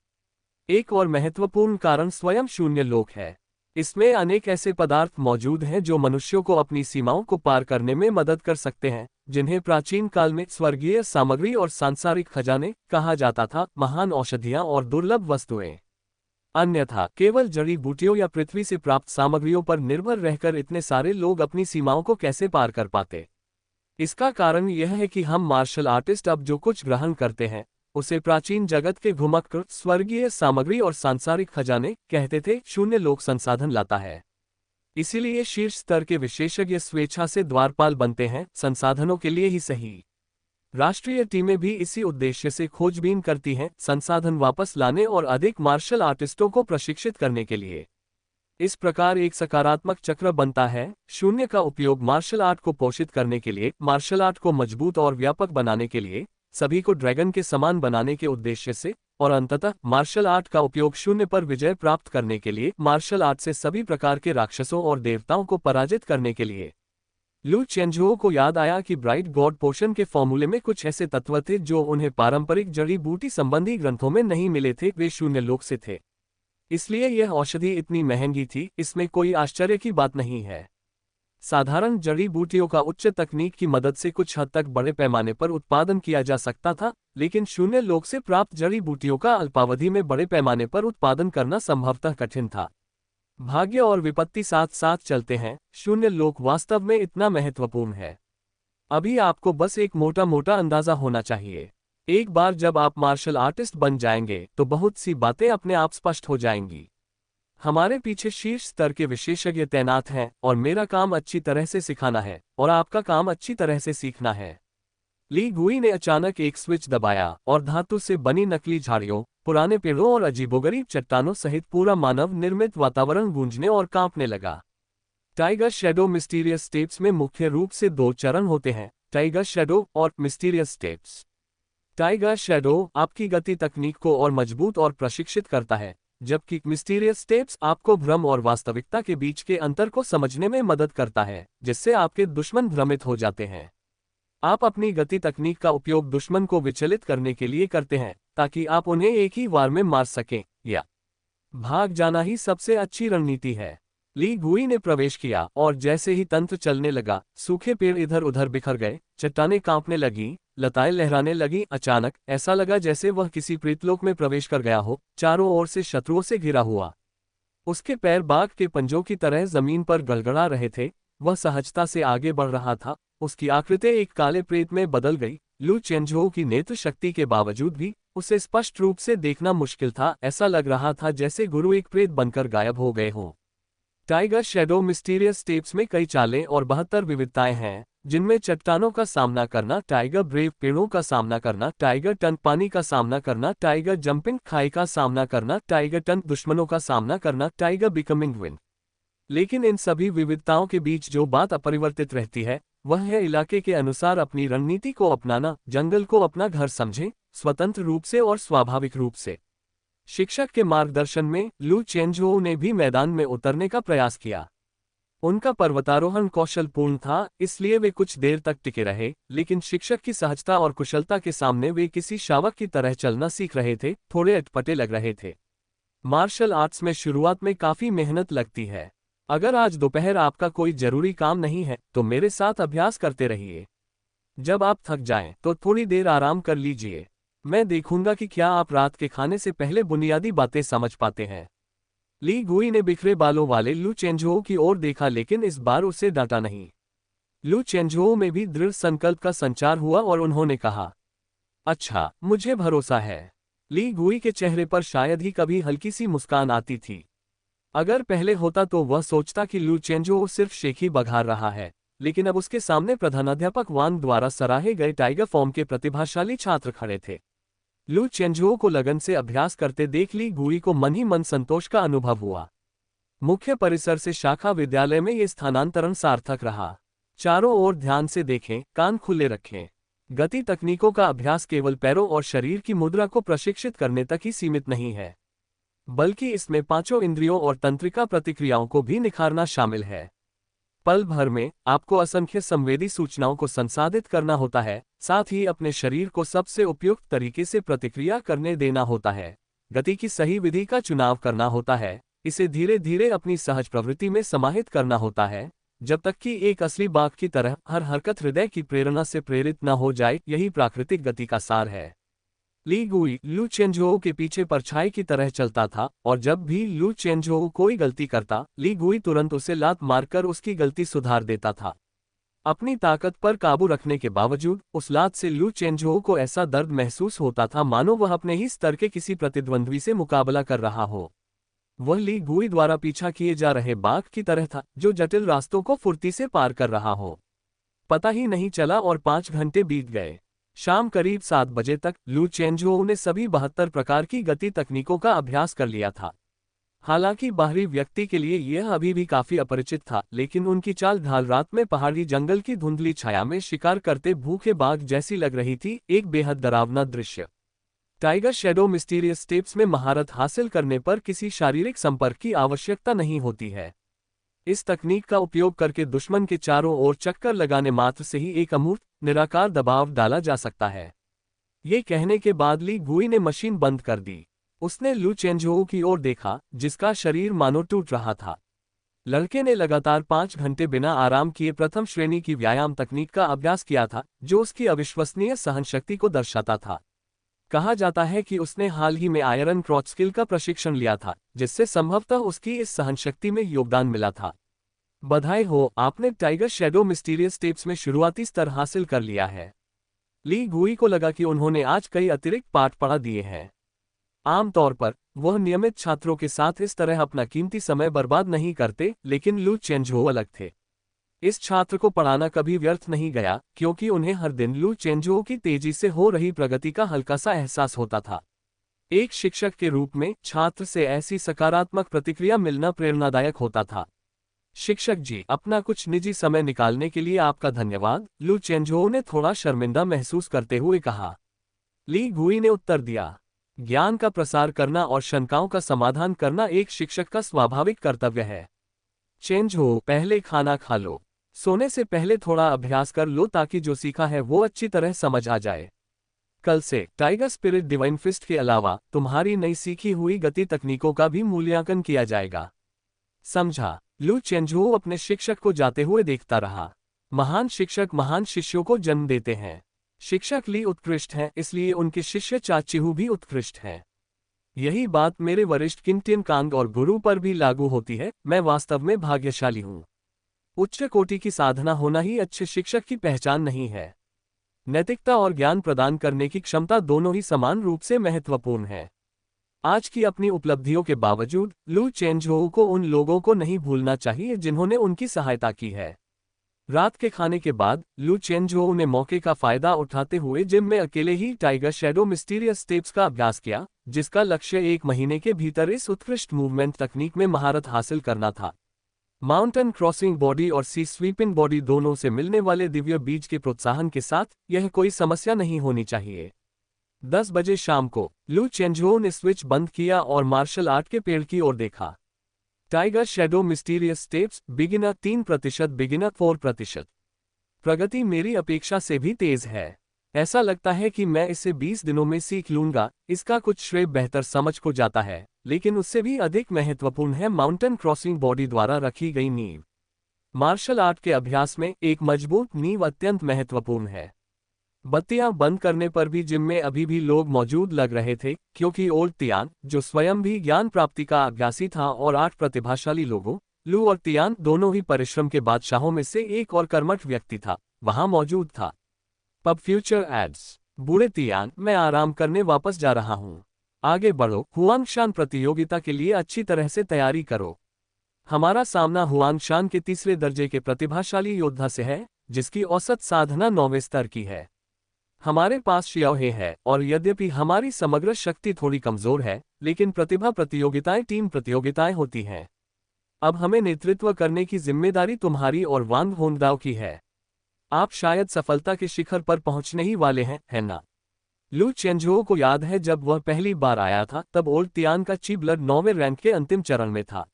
एक और महत्वपूर्ण कारण स्वयं शून्य लोक है। इसमें अनेक ऐसे पदार्थ मौजूद हैं जो मनुष्यों को अपनी सीमाओं को पार करने में मदद कर सकते हैं, जिन्हें प्राचीन काल में स्वर्गीय सामग्री और सांसारिक खजाने कहा जाता था, महान औषधियां और दुर्लभ वस्तुएं। अन्यथा केवल जड़ी बूटियों या पृथ्वी से प्राप्त सामग्रियों पर निर्भर रहकर इतने सारे लोग अपनी सीमाओं को कैसे पार कर पाते। इसका कारण यह है कि हम मार्शल आर्टिस्ट अब जो कुछ ग्रहण करते हैं उसे प्राचीन जगत के घुमक्कर स्वर्गीय सामग्री और सांसारिक खजाने कहते थे। शून्य लोक संसाधन लाता है, इसीलिए शीर्ष स्तर के विशेषज्ञ स्वेच्छा से द्वारपाल बनते हैं, संसाधनों के लिए ही सही। राष्ट्रीय टीमें भी इसी उद्देश्य से खोजबीन करती हैं, संसाधन वापस लाने और अधिक मार्शल आर्टिस्टों को प्रशिक्षित करने के लिए। इस प्रकार एक सकारात्मक चक्र बनता है। शून्य का उपयोग मार्शल आर्ट को पोषित करने के लिए, मार्शल आर्ट को मजबूत और व्यापक बनाने के लिए, सभी को ड्रैगन के समान बनाने के उद्देश्य से, और अंततः मार्शल आर्ट का उपयोग शून्य पर विजय प्राप्त करने के लिए, मार्शल आर्ट से सभी प्रकार के राक्षसों और देवताओं को पराजित करने के लिए। लू चेंझुओ को याद आया कि ब्राइट गॉड पोशन के फॉर्मूले में कुछ ऐसे तत्व थे जो उन्हें पारंपरिक जड़ी बूटी संबंधी ग्रंथों में नहीं मिले थे। वे शून्य लोक से थे, इसलिए यह औषधि इतनी महंगी थी। इसमें कोई आश्चर्य की बात नहीं है। साधारण जड़ी बूटियों का उच्च तकनीक की मदद से कुछ हद तक बड़े पैमाने पर उत्पादन किया जा सकता था, लेकिन शून्य लोक से प्राप्त जड़ी बूटियों का अल्पावधि में बड़े पैमाने पर उत्पादन करना संभवतः कठिन था। भाग्य और विपत्ति साथ साथ चलते हैं। शून्य लोक वास्तव में इतना महत्वपूर्ण है। अभी आपको बस एक मोटा मोटा अंदाजा होना चाहिए। एक बार जब आप मार्शल आर्टिस्ट बन जाएंगे तो बहुत सी बातें अपने आप स्पष्ट हो जाएंगी। हमारे पीछे शीर्ष स्तर के विशेषज्ञ तैनात हैं और मेरा काम अच्छी तरह से सिखाना है और आपका काम अच्छी तरह से सीखना है। ली गुई ने अचानक एक स्विच दबाया और धातु से बनी नकली झाड़ियों, पुराने पेड़ों और अजीबोगरीब चट्टानों सहित पूरा मानव निर्मित वातावरण गूंजने और कांपने लगा। टाइगर शैडो मिस्टीरियस स्टेप्स में मुख्य रूप से 2 चरण होते हैं, टाइगर शैडो और मिस्टीरियस स्टेप्स। टाइगर शैडो आपकी गति तकनीक को और मजबूत और प्रशिक्षित करता है, जबकि मिस्टीरियस स्टेप्स आपको भ्रम और वास्तविकता के बीच के अंतर को समझने में मदद करता है, जिससे आपके दुश्मन भ्रमित हो जाते हैं। आप अपनी गति तकनीक का उपयोग दुश्मन को विचलित करने के लिए करते हैं ताकि आप उन्हें एक ही वार में मार सकें, या भाग जाना ही सबसे अच्छी रणनीति है। ली गुई ने प्रवेश किया और जैसे ही तंत्र चलने लगा, सूखे पेड़ इधर उधर बिखर गए, चट्टानें कांपने लगीं, लताएं लहराने लगीं। अचानक ऐसा लगा जैसे वह किसी प्रेतलोक में प्रवेश कर गया हो, चारों ओर से शत्रुओं से घिरा हुआ। उसके पैर बाघ के पंजों की तरह जमीन पर गड़गड़ा रहे थे। वह सहजता से आगे बढ़ रहा था। उसकी आकृति एक काले प्रेत में बदल गई। लू चेंझुओ की नेत्र शक्ति के बावजूद भी उसे स्पष्ट रूप से देखना मुश्किल था। ऐसा लग रहा था जैसे गुरु एक प्रेत बनकर गायब हो गए हों। टाइगर शैडो मिस्टीरियस स्टेप्स में कई चालें और 72 विविधताएं हैं, जिनमें चट्टानों का सामना करना, टाइगर ब्रेव पेड़ों का सामना करना, टाइगर टन पानी का सामना करना, टाइगर जंपिंग खाई का सामना करना, टाइगर टन दुश्मनों का सामना करना, टाइगर बिकमिंग विन। लेकिन इन सभी विविधताओं के बीच जो बात अपरिवर्तित रहती है वह है इलाके के अनुसार अपनी रणनीति को अपनाना। जंगल को अपना घर समझें, स्वतंत्र रूप से और स्वाभाविक रूप से। शिक्षक के मार्गदर्शन में लू चेंझुओ ने भी मैदान में उतरने का प्रयास किया। उनका पर्वतारोहण कौशलपूर्ण था, इसलिए वे कुछ देर तक टिके रहे, लेकिन शिक्षक की सहजता और कुशलता के सामने वे किसी शावक की तरह चलना सीख रहे थे, थोड़े अटपटे लग रहे थे। मार्शल आर्ट्स में शुरुआत में काफी मेहनत लगती है। अगर आज दोपहर आपका कोई जरूरी काम नहीं है तो मेरे साथ अभ्यास करते रहिए। जब आप थक जाएं तो थोड़ी देर आराम कर लीजिए। मैं देखूंगा कि क्या आप रात के खाने से पहले बुनियादी बातें समझ पाते हैं। ली गुई ने बिखरे बालों वाले लू चेंझुओ की ओर देखा, लेकिन इस बार उसे डांटा नहीं। लू चेंझुओ में भी दृढ़ संकल्प का संचार हुआ और उन्होंने कहा, अच्छा, मुझे भरोसा है। ली गुई के चेहरे पर शायद ही कभी हल्की सी मुस्कान आती थी। अगर पहले होता तो वह सोचता कि लू चेंझुओ सिर्फ शेख ही बघार रहा है, लेकिन अब उसके सामने प्रधानाध्यापक वांग द्वारा सराहे गए टाइगर फॉर्म के प्रतिभाशाली छात्र खड़े थे। लू चेंझुओ को लगन से अभ्यास करते देख ली गुई को मन ही मन संतोष का अनुभव हुआ। मुख्य परिसर से शाखा विद्यालय में ये स्थानांतरण सार्थक रहा। चारों ओर ध्यान से देखें, कान खुले रखें। गति तकनीकों का अभ्यास केवल पैरों और शरीर की मुद्रा को प्रशिक्षित करने तक ही सीमित नहीं है, बल्कि इसमें पांचों इंद्रियों और तंत्रिका प्रतिक्रियाओं को भी निखारना शामिल है। पल भर में आपको असंख्य संवेदी सूचनाओं को संसाधित करना होता है, साथ ही अपने शरीर को सबसे उपयुक्त तरीके से प्रतिक्रिया करने देना होता है। गति की सही विधि का चुनाव करना होता है, इसे धीरे धीरे अपनी सहज प्रवृत्ति में समाहित करना होता है, जब तक कि एक असली बाघ की तरह हर हरकत हृदय की प्रेरणा से प्रेरित न हो जाए। यही प्राकृतिक गति का सार है। ली गुई लू चेंझोऊ के पीछे परछाई की तरह चलता था, और जब भी लू चेंझोऊ कोई गलती करता, ली गुई तुरंत उसे लात मारकर उसकी गलती सुधार देता था। अपनी ताकत पर काबू रखने के बावजूद उस लात से लू चेंझोऊ को ऐसा दर्द महसूस होता था मानो वह अपने ही स्तर के किसी प्रतिद्वंद्वी से मुकाबला कर रहा हो। वह ली गुई द्वारा पीछा किए जा रहे बाघ की तरह था, जो जटिल रास्तों को फुर्ती से पार कर रहा हो। पता ही नहीं चला और 5 घंटे बीत गए। शाम करीब 7 बजे तक लू चेंझोऊ ने सभी 72 प्रकार की गति तकनीकों का अभ्यास कर लिया था। हालांकि बाहरी व्यक्ति के लिए यह अभी भी काफी अपरिचित था, लेकिन उनकी चाल ढाल रात में पहाड़ी जंगल की धुंधली छाया में शिकार करते भूखे बाघ जैसी लग रही थी, एक बेहद डरावना दृश्य। टाइगर शैडो मिस्टीरियस स्टेप्स में महारत हासिल करने पर किसी शारीरिक संपर्क की आवश्यकता नहीं होती है। इस तकनीक का उपयोग करके दुश्मन के चारों ओर चक्कर लगाने मात्र से ही एक अमूर्त निराकार दबाव डाला जा सकता है। ये कहने के बाद ली गुई ने मशीन बंद कर दी। उसने लू चेंझोऊ की ओर देखा, जिसका शरीर मानो टूट रहा था। लड़के ने लगातार 5 घंटे बिना आराम किए प्रथम श्रेणी की व्यायाम तकनीक का अभ्यास किया था, जो उसकी अविश्वसनीय सहनशक्ति को दर्शाता था। कहा जाता है कि उसने हाल ही में आयरन क्रॉच स्किल का प्रशिक्षण लिया था, जिससे संभवतः उसकी इस सहनशक्ति में योगदान मिला था। बधाई हो, आपने टाइगर शैडो मिस्टीरियस स्टेप्स में शुरुआती स्तर हासिल कर लिया है। ली गुई को लगा कि उन्होंने आज कई अतिरिक्त पाठ पढ़ा दिए हैं। आमतौर पर वह नियमित छात्रों के साथ इस तरह अपना कीमती समय बर्बाद नहीं करते, लेकिन लू चेंझोऊ अलग थे। इस छात्र को पढ़ाना कभी व्यर्थ नहीं गया, क्योंकि उन्हें हर दिन लू चेंझोऊ की तेजी से हो रही प्रगति का हल्का सा एहसास होता था। एक शिक्षक के रूप में छात्र से ऐसी सकारात्मक प्रतिक्रिया मिलना प्रेरणादायक होता था। शिक्षक जी, अपना कुछ निजी समय निकालने के लिए आपका धन्यवाद, लू चेंझोऊ ने थोड़ा शर्मिंदा महसूस करते हुए कहा। ली गुई ने उत्तर दिया, ज्ञान का प्रसार करना और शंकाओं का समाधान करना एक शिक्षक का स्वाभाविक कर्तव्य है। चेंझोऊ, पहले खाना खा लो। सोने से पहले थोड़ा अभ्यास कर लो ताकि जो सीखा है वो अच्छी तरह समझ आ जाए। कल से टाइगर स्पिरिट डिवाइन फिस्ट के अलावा तुम्हारी नई सीखी हुई गति तकनीकों का भी मूल्यांकन किया जाएगा। समझा? लू चेंझोऊ अपने शिक्षक को जाते हुए देखता रहा। महान शिक्षक महान शिष्यों को जन्म देते हैं। शिक्षक ली उत्कृष्ट हैं, इसलिए उनके शिष्य चाचिहू भी उत्कृष्ट हैं। यही बात मेरे वरिष्ठ किंगटिन कांग और गुरु पर भी लागू होती है। मैं वास्तव में भाग्यशाली हूँ। उच्च कोटि की साधना होना ही अच्छे शिक्षक की पहचान नहीं है। नैतिकता और ज्ञान प्रदान करने की क्षमता दोनों ही समान रूप से महत्वपूर्ण है। आज की अपनी उपलब्धियों के बावजूद लू चेंझोऊ को उन लोगों को नहीं भूलना चाहिए जिन्होंने उनकी सहायता की है। रात के खाने के बाद लू चेंझोऊ ने मौके का फायदा उठाते हुए जिम में अकेले ही टाइगर शैडो मिस्टीरियस स्टेप्स का अभ्यास किया, जिसका लक्ष्य 1 महीने के भीतर इस उत्कृष्ट मूवमेंट तकनीक में महारत हासिल करना था। माउंटेन क्रॉसिंग बॉडी और सी स्वीपिंग बॉडी दोनों से मिलने वाले दिव्य बीज के प्रोत्साहन के साथ यह कोई समस्या नहीं होनी चाहिए। 10 बजे शाम को लू चेंझोऊ ने स्विच बंद किया और मार्शल आर्ट के पेड़ की ओर देखा। Tiger shadow mysterious steps, beginner 3%, beginner 4%। प्रगति मेरी अपेक्षा से भी तेज है। ऐसा लगता है कि मैं इसे 20 दिनों में सीख लूंगा। इसका कुछ श्रेय बेहतर समझ को जाता है, लेकिन उससे भी अधिक महत्वपूर्ण है माउंटेन क्रॉसिंग बॉडी द्वारा रखी गई नींव। मार्शल आर्ट के अभ्यास में एक मजबूत नींव अत्यंत महत्वपूर्ण है। बत्तियां बंद करने पर भी जिम में अभी भी लोग मौजूद लग रहे थे, क्योंकि ओल्ड तियान, जो स्वयं भी ज्ञान प्राप्ति का अभ्यासी था, और 8 प्रतिभाशाली लोगों, लू और तियान दोनों ही परिश्रम के बादशाहों में से एक और कर्मठ व्यक्ति था, वहां मौजूद था। Pub future ads. बूढ़े तियान, मैं आराम करने वापस जा रहा हूँ। आगे बढ़ो, हुआंगशान प्रतियोगिता के लिए अच्छी तरह से तैयारी करो। हमारा सामना हुआंगशान के 3रे दर्जे के प्रतिभाशाली योद्धा से है, जिसकी औसत साधना 9वें स्तर की है। हमारे पास शियाओहे है, और यद्यपि हमारी समग्र शक्ति थोड़ी कमजोर है, लेकिन प्रतिभा प्रतियोगिताएं टीम प्रतियोगिताएं होती हैं। अब हमें नेतृत्व करने की जिम्मेदारी तुम्हारी और वांग होंगदाओ की है। आप शायद सफलता के शिखर पर पहुंचने ही वाले हैं, है ना? लू चेंझोउ को याद है जब वह पहली बार आया था तब ओल्ड तियान का ची ब्लड 9वें रैंक के अंतिम चरण में था।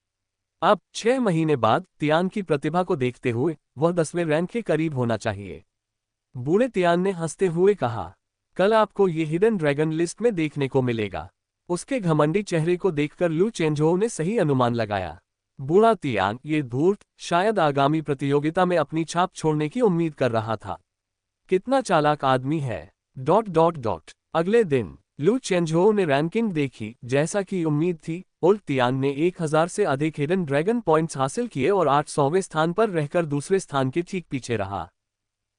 अब 6 महीने बाद तियान की प्रतिभा को देखते हुए वह 10वें रैंक के करीब होना चाहिए। बूढ़े तियान ने हंसते हुए कहा, कल आपको ये हिडन ड्रैगन लिस्ट में देखने को मिलेगा। उसके घमंडी चेहरे को देखकर लू चेंझोउ ने सही अनुमान लगाया। बूढ़ा तियान ये धूर्त शायद आगामी प्रतियोगिता में अपनी छाप छोड़ने की उम्मीद कर रहा था। कितना चालाक आदमी है। ... अगले दिन लू चेंझोउ ने रैंकिंग देखी। जैसा कि उम्मीद थी, ओल्ड तियान ने 1000 से अधिक हिडन ड्रैगन पॉइंट्स हासिल किए और 800वें स्थान पर रहकर दूसरे स्थान के ठीक पीछे रहा।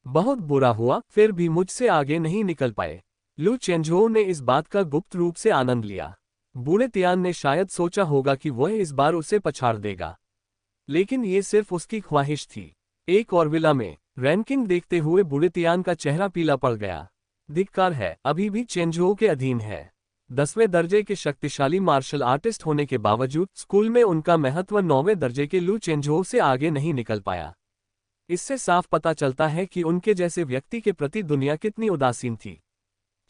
बहुत बुरा हुआ, फिर भी मुझसे आगे नहीं निकल पाए। लू चेंझोउ ने इस बात का गुप्त रूप से आनंद लिया। बूढ़े तियान ने शायद सोचा होगा कि वह इस बार उसे पछाड़ देगा, लेकिन ये सिर्फ उसकी ख्वाहिश थी। एक और विला में रैंकिंग देखते हुए बूढ़े तियान का चेहरा पीला पड़ गया। धिक्कार है, अभी भी चेंझोउ के अधीन है। 10वें दर्जे के शक्तिशाली मार्शल आर्टिस्ट होने के बावजूद स्कूल में उनका महत्व 9वें दर्जे के लू चेंझोउ से आगे नहीं निकल पाया। इससे साफ पता चलता है कि उनके जैसे व्यक्ति के प्रति दुनिया कितनी उदासीन थी।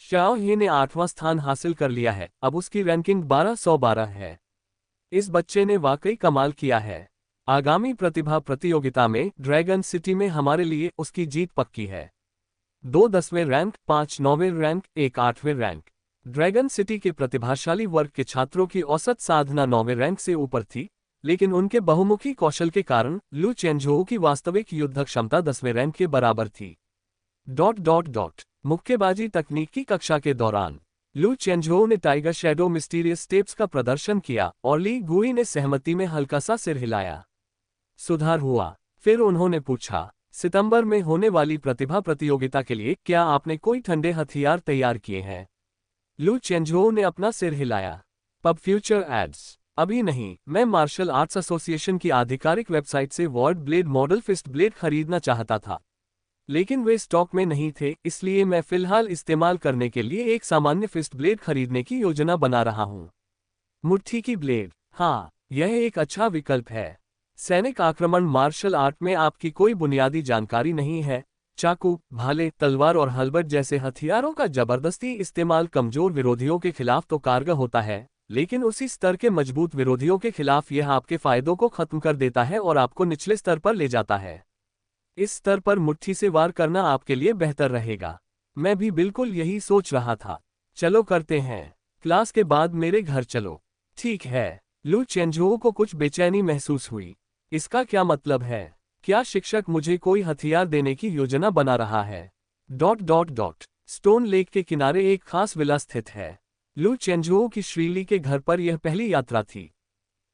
शाओ ही ने 8वां स्थान हासिल कर लिया है, अब उसकी रैंकिंग 1212 है। इस बच्चे ने वाकई कमाल किया है। आगामी प्रतिभा प्रतियोगिता में ड्रैगन सिटी में हमारे लिए उसकी जीत पक्की है। 2 10वें रैंक, 5 9वें रैंक, 1 8वें रैंक। ड्रैगन सिटी के प्रतिभाशाली वर्ग के छात्रों की औसत साधना 9वें रैंक से ऊपर थी, लेकिन उनके बहुमुखी कौशल के कारण लू चेंझोउ की वास्तविक युद्ध क्षमता 10वें रैंक के बराबर थी। ... मुक्केबाजी तकनीक की कक्षा के दौरान लू चेंझोउ ने टाइगर शैडो मिस्टीरियस स्टेप्स का प्रदर्शन किया और ली गुई ने सहमति में हल्का सा सिर हिलाया। सुधार हुआ। फिर उन्होंने पूछा, सितंबर में होने वाली प्रतिभा प्रतियोगिता के लिए क्या आपने कोई ठंडे हथियार तैयार किए हैं? लू चेंझोउ ने अपना सिर हिलाया। पब फ्यूचर एड्स अभी नहीं। मैं मार्शल आर्ट्स एसोसिएशन की आधिकारिक वेबसाइट से word blade model fist blade खरीदना चाहता था, लेकिन वे स्टॉक में नहीं थे, इसलिए मैं फिलहाल इस्तेमाल करने के लिए एक सामान्य फिस्ट ब्लेड खरीदने की योजना बना रहा हूं। मुट्ठी की ब्लेड, हाँ, यह एक अच्छा विकल्प है। सैनिक आक्रमण मार्शल आर्ट में आपकी कोई बुनियादी जानकारी नहीं है। चाकू, भाले, तलवार और हलबट जैसे हथियारों का जबरदस्ती इस्तेमाल कमजोर विरोधियों के खिलाफ तो कारगर होता है, लेकिन उसी स्तर के मजबूत विरोधियों के खिलाफ यह आपके फायदों को खत्म कर देता है और आपको निचले स्तर पर ले जाता है। इस स्तर पर मुट्ठी से वार करना आपके लिए बेहतर रहेगा। मैं भी बिल्कुल यही सोच रहा था। चलो करते हैं। क्लास के बाद मेरे घर चलो। ठीक है। लू चेंझोउ को कुछ बेचैनी महसूस हुई। इसका क्या मतलब है? क्या शिक्षक मुझे कोई हथियार देने की योजना बना रहा है? ... स्टोन लेक के किनारे एक खास विला स्थित है। लू चेंझोउ की श्रीली के घर पर यह पहली यात्रा थी।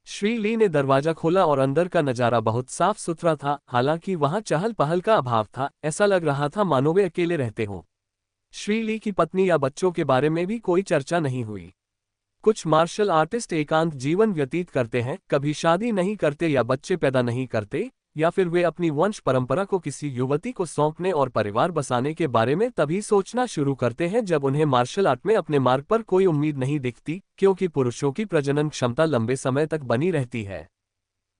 श्रीली ने दरवाजा खोला और अंदर का नजारा बहुत साफ सुथरा था, हालांकि वहां चहल पहल का अभाव था। ऐसा लग रहा था मानो वे अकेले रहते हों। श्रीली की पत्नी या बच्चों के बारे में भी कोई चर्चा नहीं हुई। कुछ मार्शल आर्टिस्ट एकांत जीवन व्यतीत करते हैं, कभी शादी नहीं करते या बच्चे पैदा नहीं करते, या फिर वे अपनी वंश परंपरा को किसी युवती को सौंपने और परिवार बसाने के बारे में तभी सोचना शुरू करते हैं जब उन्हें मार्शल आर्ट में अपने मार्ग पर कोई उम्मीद नहीं दिखती, क्योंकि पुरुषों की प्रजनन क्षमता लंबे समय तक बनी रहती है।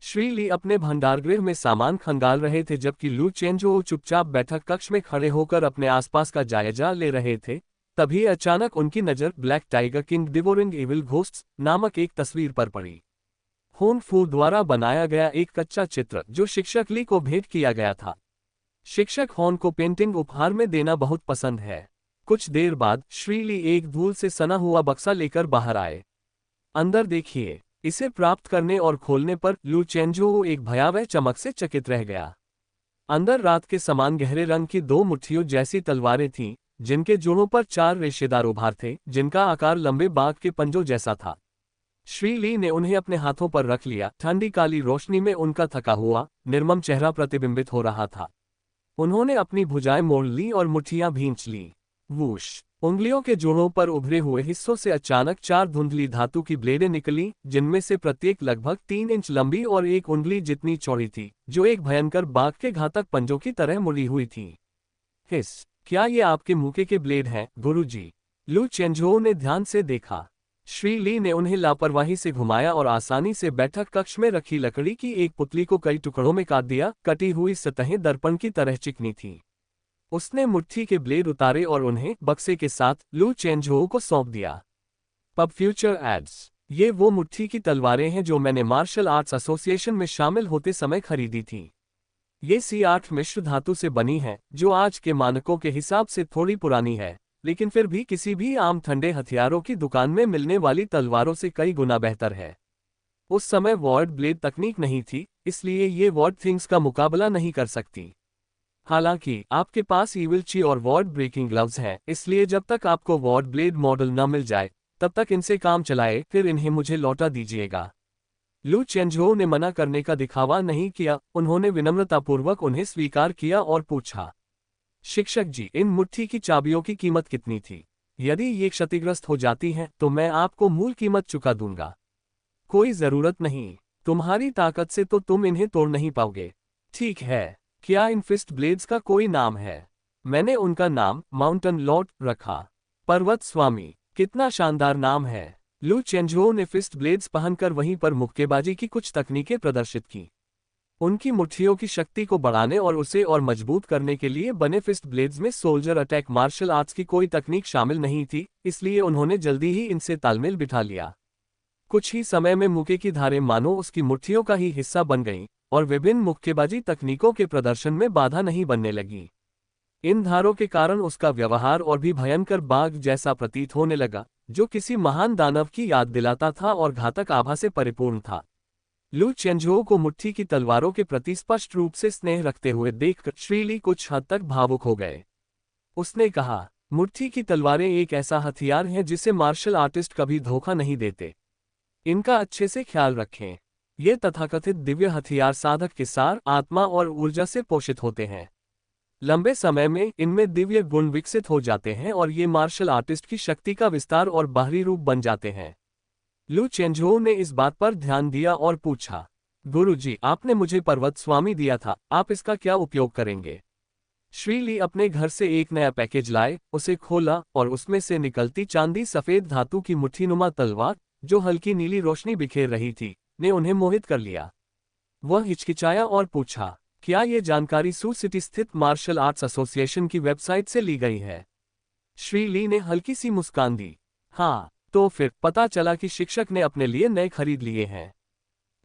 श्रीली अपने भंडारगृह में सामान खंगाल रहे थे जबकि लू चेंझोउ चुपचाप बैठक कक्ष में खड़े होकर अपने आसपास का जायजा ले रहे थे। तभी अचानक उनकी नज़र black tiger king devouring evil ghosts नामक एक तस्वीर पर पड़ी। होन फू द्वारा बनाया गया एक कच्चा चित्र जो शिक्षक ली को भेंट किया गया था। शिक्षक होन को पेंटिंग उपहार में देना बहुत पसंद है। कुछ देर बाद श्रीली एक धूल से सना हुआ बक्सा लेकर बाहर आए। अंदर देखिए। इसे प्राप्त करने और खोलने पर लू चेंझोउ एक भयावह चमक से चकित रह गया। अंदर रात के समान गहरे रंग की 2 मुट्ठियों जैसी तलवारें थीं, जिनके जोड़ों पर 4 रेशेदार उभार थे, जिनका आकार लंबे बाघ के पंजों जैसा था। श्रीली ने उन्हें अपने हाथों पर रख लिया। ठंडी काली रोशनी में उनका थका हुआ, निर्मम चेहरा प्रतिबिंबित हो रहा था। उन्होंने अपनी भुजाएं मोड़ ली और मुट्ठियां भींच लीं। वूश! उंगलियों के जोड़ों पर उभरे हुए हिस्सों से अचानक 4 धुंधली धातु की ब्लेडें निकलीं, जिनमें से प्रत्येक लगभग 3 इंच लंबी और 1 उंगली जितनी चौड़ी थी, जो एक भयंकर बाघ के घातक पंजों की तरह मुड़ी हुई थीं। हिस! क्या ये आपके मुके के ब्लेड हैं, गुरुजी? लू चेंझोउ ने ध्यान से देखा। श्रीली ने उन्हें लापरवाही से घुमाया और आसानी से बैठक कक्ष में रखी लकड़ी की एक पुतली को कई टुकड़ों में काट दिया। कटी हुई सतहें दर्पण की तरह चिकनी थीं। उसने मुट्ठी के ब्लेड उतारे और उन्हें बक्से के साथ लू चेंझोऊ को सौंप दिया। Pub future ads. ये वो मुट्ठी की तलवारें हैं जो मैंने मार्शल आर्ट्स एसोसिएशन में शामिल होते समय खरीदी थी। ये C8 मिश्र धातु से बनी है, जो आज के मानकों के हिसाब से थोड़ी पुरानी है, लेकिन फिर भी किसी भी आम ठंडे हथियारों की दुकान में मिलने वाली तलवारों से कई गुना बेहतर है। उस समय वॉर्ड ब्लेड तकनीक नहीं थी, इसलिए ये वॉर्ड थिंग्स का मुकाबला नहीं कर सकती। हालांकि आपके पास ईविल ची और वॉर्ड ब्रेकिंग ग्लव्स हैं, इसलिए जब तक आपको वॉर्ड ब्लेड मॉडल न मिल जाए तब तक इनसे काम चलाए, फिर इन्हें मुझे लौटा दीजिएगा। लू चेंझोऊ ने मना करने का दिखावा नहीं किया, उन्होंने विनम्रतापूर्वक उन्हें स्वीकार किया और पूछा, शिक्षक जी, इन मुट्ठी की चाबियों की कीमत कितनी थी? यदि ये क्षतिग्रस्त हो जाती हैं तो मैं आपको मूल कीमत चुका दूंगा। कोई जरूरत नहीं, तुम्हारी ताकत से तो तुम इन्हें तोड़ नहीं पाओगे। ठीक है, क्या इन फिस्ट ब्लेड्स का कोई नाम है? मैंने उनका नाम माउंटेन लॉर्ड रखा। पर्वत स्वामी, कितना शानदार नाम है। लू चेंझोऊ ने फिस्ट ब्लेड्स पहनकर वहीं पर मुक्केबाजी की कुछ तकनीकें प्रदर्शित की। उनकी मुट्ठियों की शक्ति को बढ़ाने और उसे और मजबूत करने के लिए बने फिस्ट ब्लेड्स में सोल्जर अटैक मार्शल आर्ट्स की कोई तकनीक शामिल नहीं थी, इसलिए उन्होंने जल्दी ही इनसे तालमेल बिठा लिया। कुछ ही समय में मुक्के की धारें मानो उसकी मुट्ठियों का ही हिस्सा बन गईं और विभिन्न मुक्केबाजी तकनीकों के प्रदर्शन में बाधा नहीं बनने लगी। इन धारों के कारण उसका व्यवहार और भी भयंकर बाघ जैसा प्रतीत होने लगा, जो किसी महान दानव की याद दिलाता था और घातक आभा से परिपूर्ण था। लू चेंझोऊ को मुट्ठी की तलवारों के प्रति स्पष्ट रूप से स्नेह रखते हुए देखकर श्री ली कुछ हद तक भावुक हो गए। उसने कहा, मुट्ठी की तलवारें एक ऐसा हथियार है जिसे मार्शल आर्टिस्ट कभी धोखा नहीं देते। इनका अच्छे से ख्याल रखें। ये तथाकथित दिव्य हथियार साधक के सार, आत्मा और ऊर्जा से पोषित होते हैं। लंबे समय में इनमें दिव्य गुण विकसित हो जाते हैं और ये मार्शल आर्टिस्ट की शक्ति का विस्तार और बाहरी रूप बन जाते हैं। लू चेंझोऊ ने इस बात पर ध्यान दिया और पूछा, गुरुजी, आपने मुझे पर्वत स्वामी दिया था, आप इसका क्या उपयोग करेंगे? श्री ली अपने घर से एक नया पैकेज लाए, उसे खोला और उसमें से निकलती चांदी सफेद धातु की मुट्ठीनुमा तलवार, जो हल्की नीली रोशनी बिखेर रही थी, ने उन्हें मोहित कर लिया। वह हिचकिचाया और पूछा, क्या ये जानकारी सू सिटी स्थित मार्शल आर्ट्स एसोसिएशन की वेबसाइट से ली गई है? श्री ली ने हल्की सी मुस्कान दी। हाँ, तो फिर पता चला कि शिक्षक ने अपने लिए नए खरीद लिए हैं।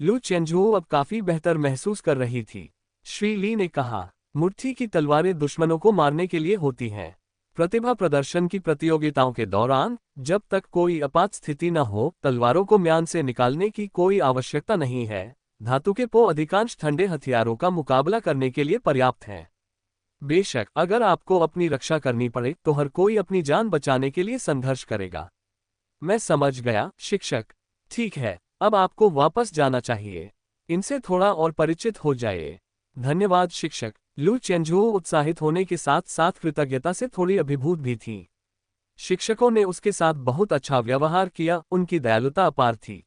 लू चेंझोऊ अब काफी बेहतर महसूस कर रही थी। श्री ली ने कहा, मुट्ठी की तलवारें दुश्मनों को मारने के लिए होती हैं। प्रतिभा प्रदर्शन की प्रतियोगिताओं के दौरान जब तक कोई आपात स्थिति न हो, तलवारों को म्यान से निकालने की कोई आवश्यकता नहीं है। धातु के पो अधिकांश ठंडे हथियारों का मुकाबला करने के लिए पर्याप्त हैं। बेशक अगर आपको अपनी रक्षा करनी पड़े तो हर कोई अपनी जान बचाने के लिए संघर्ष करेगा। मैं समझ गया शिक्षक। ठीक है, अब आपको वापस जाना चाहिए। इनसे थोड़ा और परिचित हो जाइए। धन्यवाद शिक्षक। लू चेंझोऊ उत्साहित होने के साथ साथ कृतज्ञता से थोड़ी अभिभूत भी थी। शिक्षकों ने उसके साथ बहुत अच्छा व्यवहार किया, उनकी दयालुता अपार थी।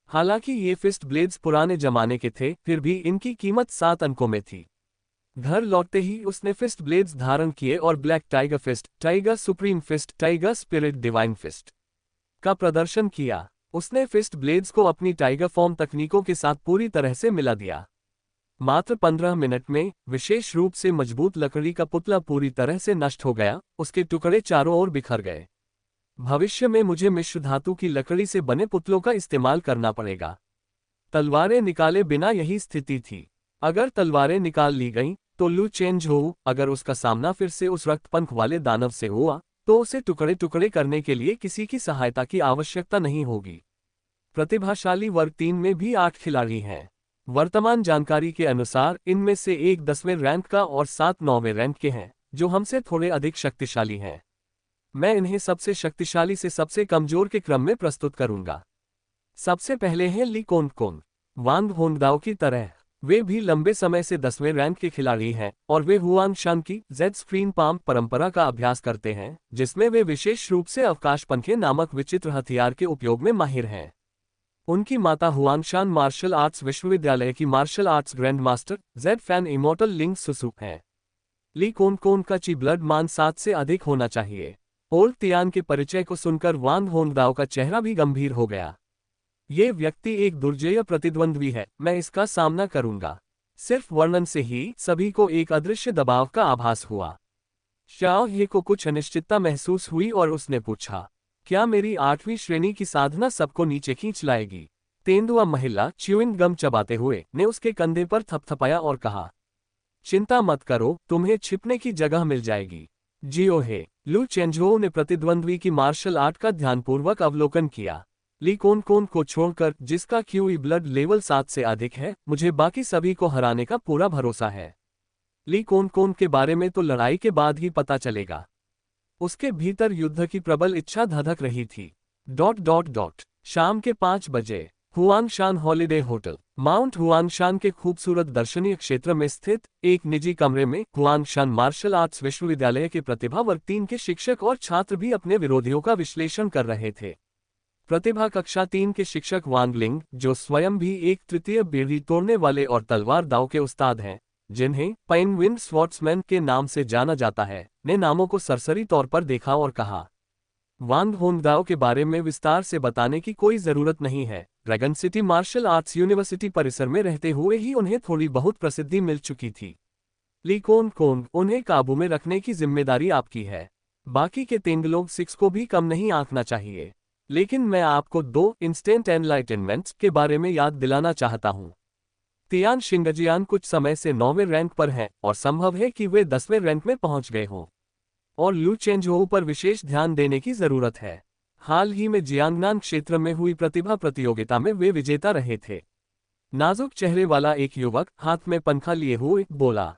हालांकि ये फिस्ट ब्लेड्स पुराने जमाने के थे, फिर भी इनकी कीमत 7 अंकों में थी। घर लौटते ही उसने फिस्ट ब्लेड्स धारण किए और black tiger fist, tiger supreme fist, tiger spirit divine fist का प्रदर्शन किया। उसने फिस्ट ब्लेड्स को अपनी टाइगर फॉर्म तकनीकों के साथ पूरी तरह से मिला दिया। मात्र 15 मिनट में विशेष रूप से मजबूत लकड़ी का पुतला पूरी तरह से नष्ट हो गया, उसके टुकड़े चारों ओर बिखर गए। भविष्य में मुझे मिश्र धातु की लकड़ी से बने पुतलों का इस्तेमाल करना पड़ेगा। तलवारें निकाले बिना यही स्थिति थी। अगर तलवारें निकाल ली गईं, तो लू चेंझोऊ, अगर उसका सामना फिर से उस रक्तपंख वाले दानव से हुआ, तो उसे टुकड़े टुकड़े करने के लिए किसी की सहायता की आवश्यकता नहीं होगी। प्रतिभाशाली वर्ग 3 में भी 8 खिलाड़ी हैं। वर्तमान जानकारी के अनुसार इनमें से एक 10वें रैंक का और 7 9वें रैंक के हैं, जो हमसे थोड़े अधिक शक्तिशाली हैं। मैं इन्हें सबसे शक्तिशाली से सबसे कमजोर के क्रम में प्रस्तुत करूंगा। सबसे पहले हैं ली कोन, वांग होंगदाओ की तरह। वे भी लंबे समय से 10वें रैंक के खिलाड़ी हैं और वे हुआंग शान की जेड स्क्रीन पाम परंपरा का अभ्यास करते हैं, जिसमें वे विशेष रूप से अवकाश पंखे नामक विचित्र हथियार के उपयोग में माहिर हैं। उनकी माता हुआंगशान मार्शल आर्ट्स विश्वविद्यालय की martial arts grand master jade fan immortal Ling Susu है। ली कोन का ची ब्लड मान 7 से अधिक होना चाहिए। ओल्ड तियान के परिचय को सुनकर वांग होंगदाओ का चेहरा भी गंभीर हो गया। ये व्यक्ति एक दुर्जेय प्रतिद्वंद्वी है, मैं इसका सामना करूंगा। सिर्फ वर्णन से ही सभी को एक अदृश्य दबाव का आभास हुआ। शाओ हे को कुछ अनिश्चितता महसूस हुई और उसने पूछा, क्या मेरी 8वीं श्रेणी की साधना सबको नीचे खींच लाएगी? तेंदुआ महिला च्यूइंग गम चबाते हुए ने उसके कंधे पर थपथपाया और कहा, चिंता मत करो, तुम्हें छिपने की जगह मिल जाएगी। जियो हे। लू चेंझोउ ने प्रतिद्वंद्वी की मार्शल आर्ट का ध्यानपूर्वक अवलोकन किया। ली कोन कोन को छोड़कर, जिसका क्यूई ब्लड लेवल 7 से अधिक है, मुझे बाकी सभी को हराने का पूरा भरोसा है। ली कोन कोन के बारे में तो लड़ाई के बाद ही पता चलेगा। उसके भीतर युद्ध की प्रबल इच्छा धधक रही थी। शाम के 5 बजे Huangshan holiday hotel, mount Huangshan के खूबसूरत दर्शनीय क्षेत्र में स्थित एक निजी कमरे में हुआंगशान मार्शल आर्ट्स विश्वविद्यालय के प्रतिभा वर्ग 3 के शिक्षक और छात्र भी अपने विरोधियों का विश्लेषण कर रहे थे। प्रतिभा कक्षा 3 के शिक्षक वांगलिंग, जो स्वयं भी एक तृतीय बेड़ी तोड़ने वाले और तलवार दाव के उस्ताद हैं, जिन्हें पेंगुइन स्वॉर्ड्समैन के नाम से जाना जाता है, ने नामों को सरसरी तौर पर देखा और कहा, वांग होंगदाओ के बारे में विस्तार से बताने की कोई जरूरत नहीं है। Dragon city martial arts university परिसर में रहते हुए ही उन्हें थोड़ी बहुत प्रसिद्धि मिल चुकी थी। ली कोन कोन, उन्हें काबू में रखने की जिम्मेदारी आपकी है। बाकी के तेंगलोग 6 को भी कम नहीं आंकना चाहिए। लेकिन मैं आपको 2 इंस्टेंट एनलाइटनमेंट्स के बारे में याद दिलाना चाहता हूं। तियान शिंगजियान कुछ समय से 9वें रैंक पर हैं और संभव है कि वे 10वें रैंक में पहुंच गए हों। और लू चेंझोउ पर विशेष ध्यान देने की जरूरत है। हाल ही में जियांगनान क्षेत्र में हुई प्रतिभा प्रतियोगिता में वे विजेता रहे थे। नाजुक चेहरे वाला एक युवक हाथ में पंखा लिए हुए बोला,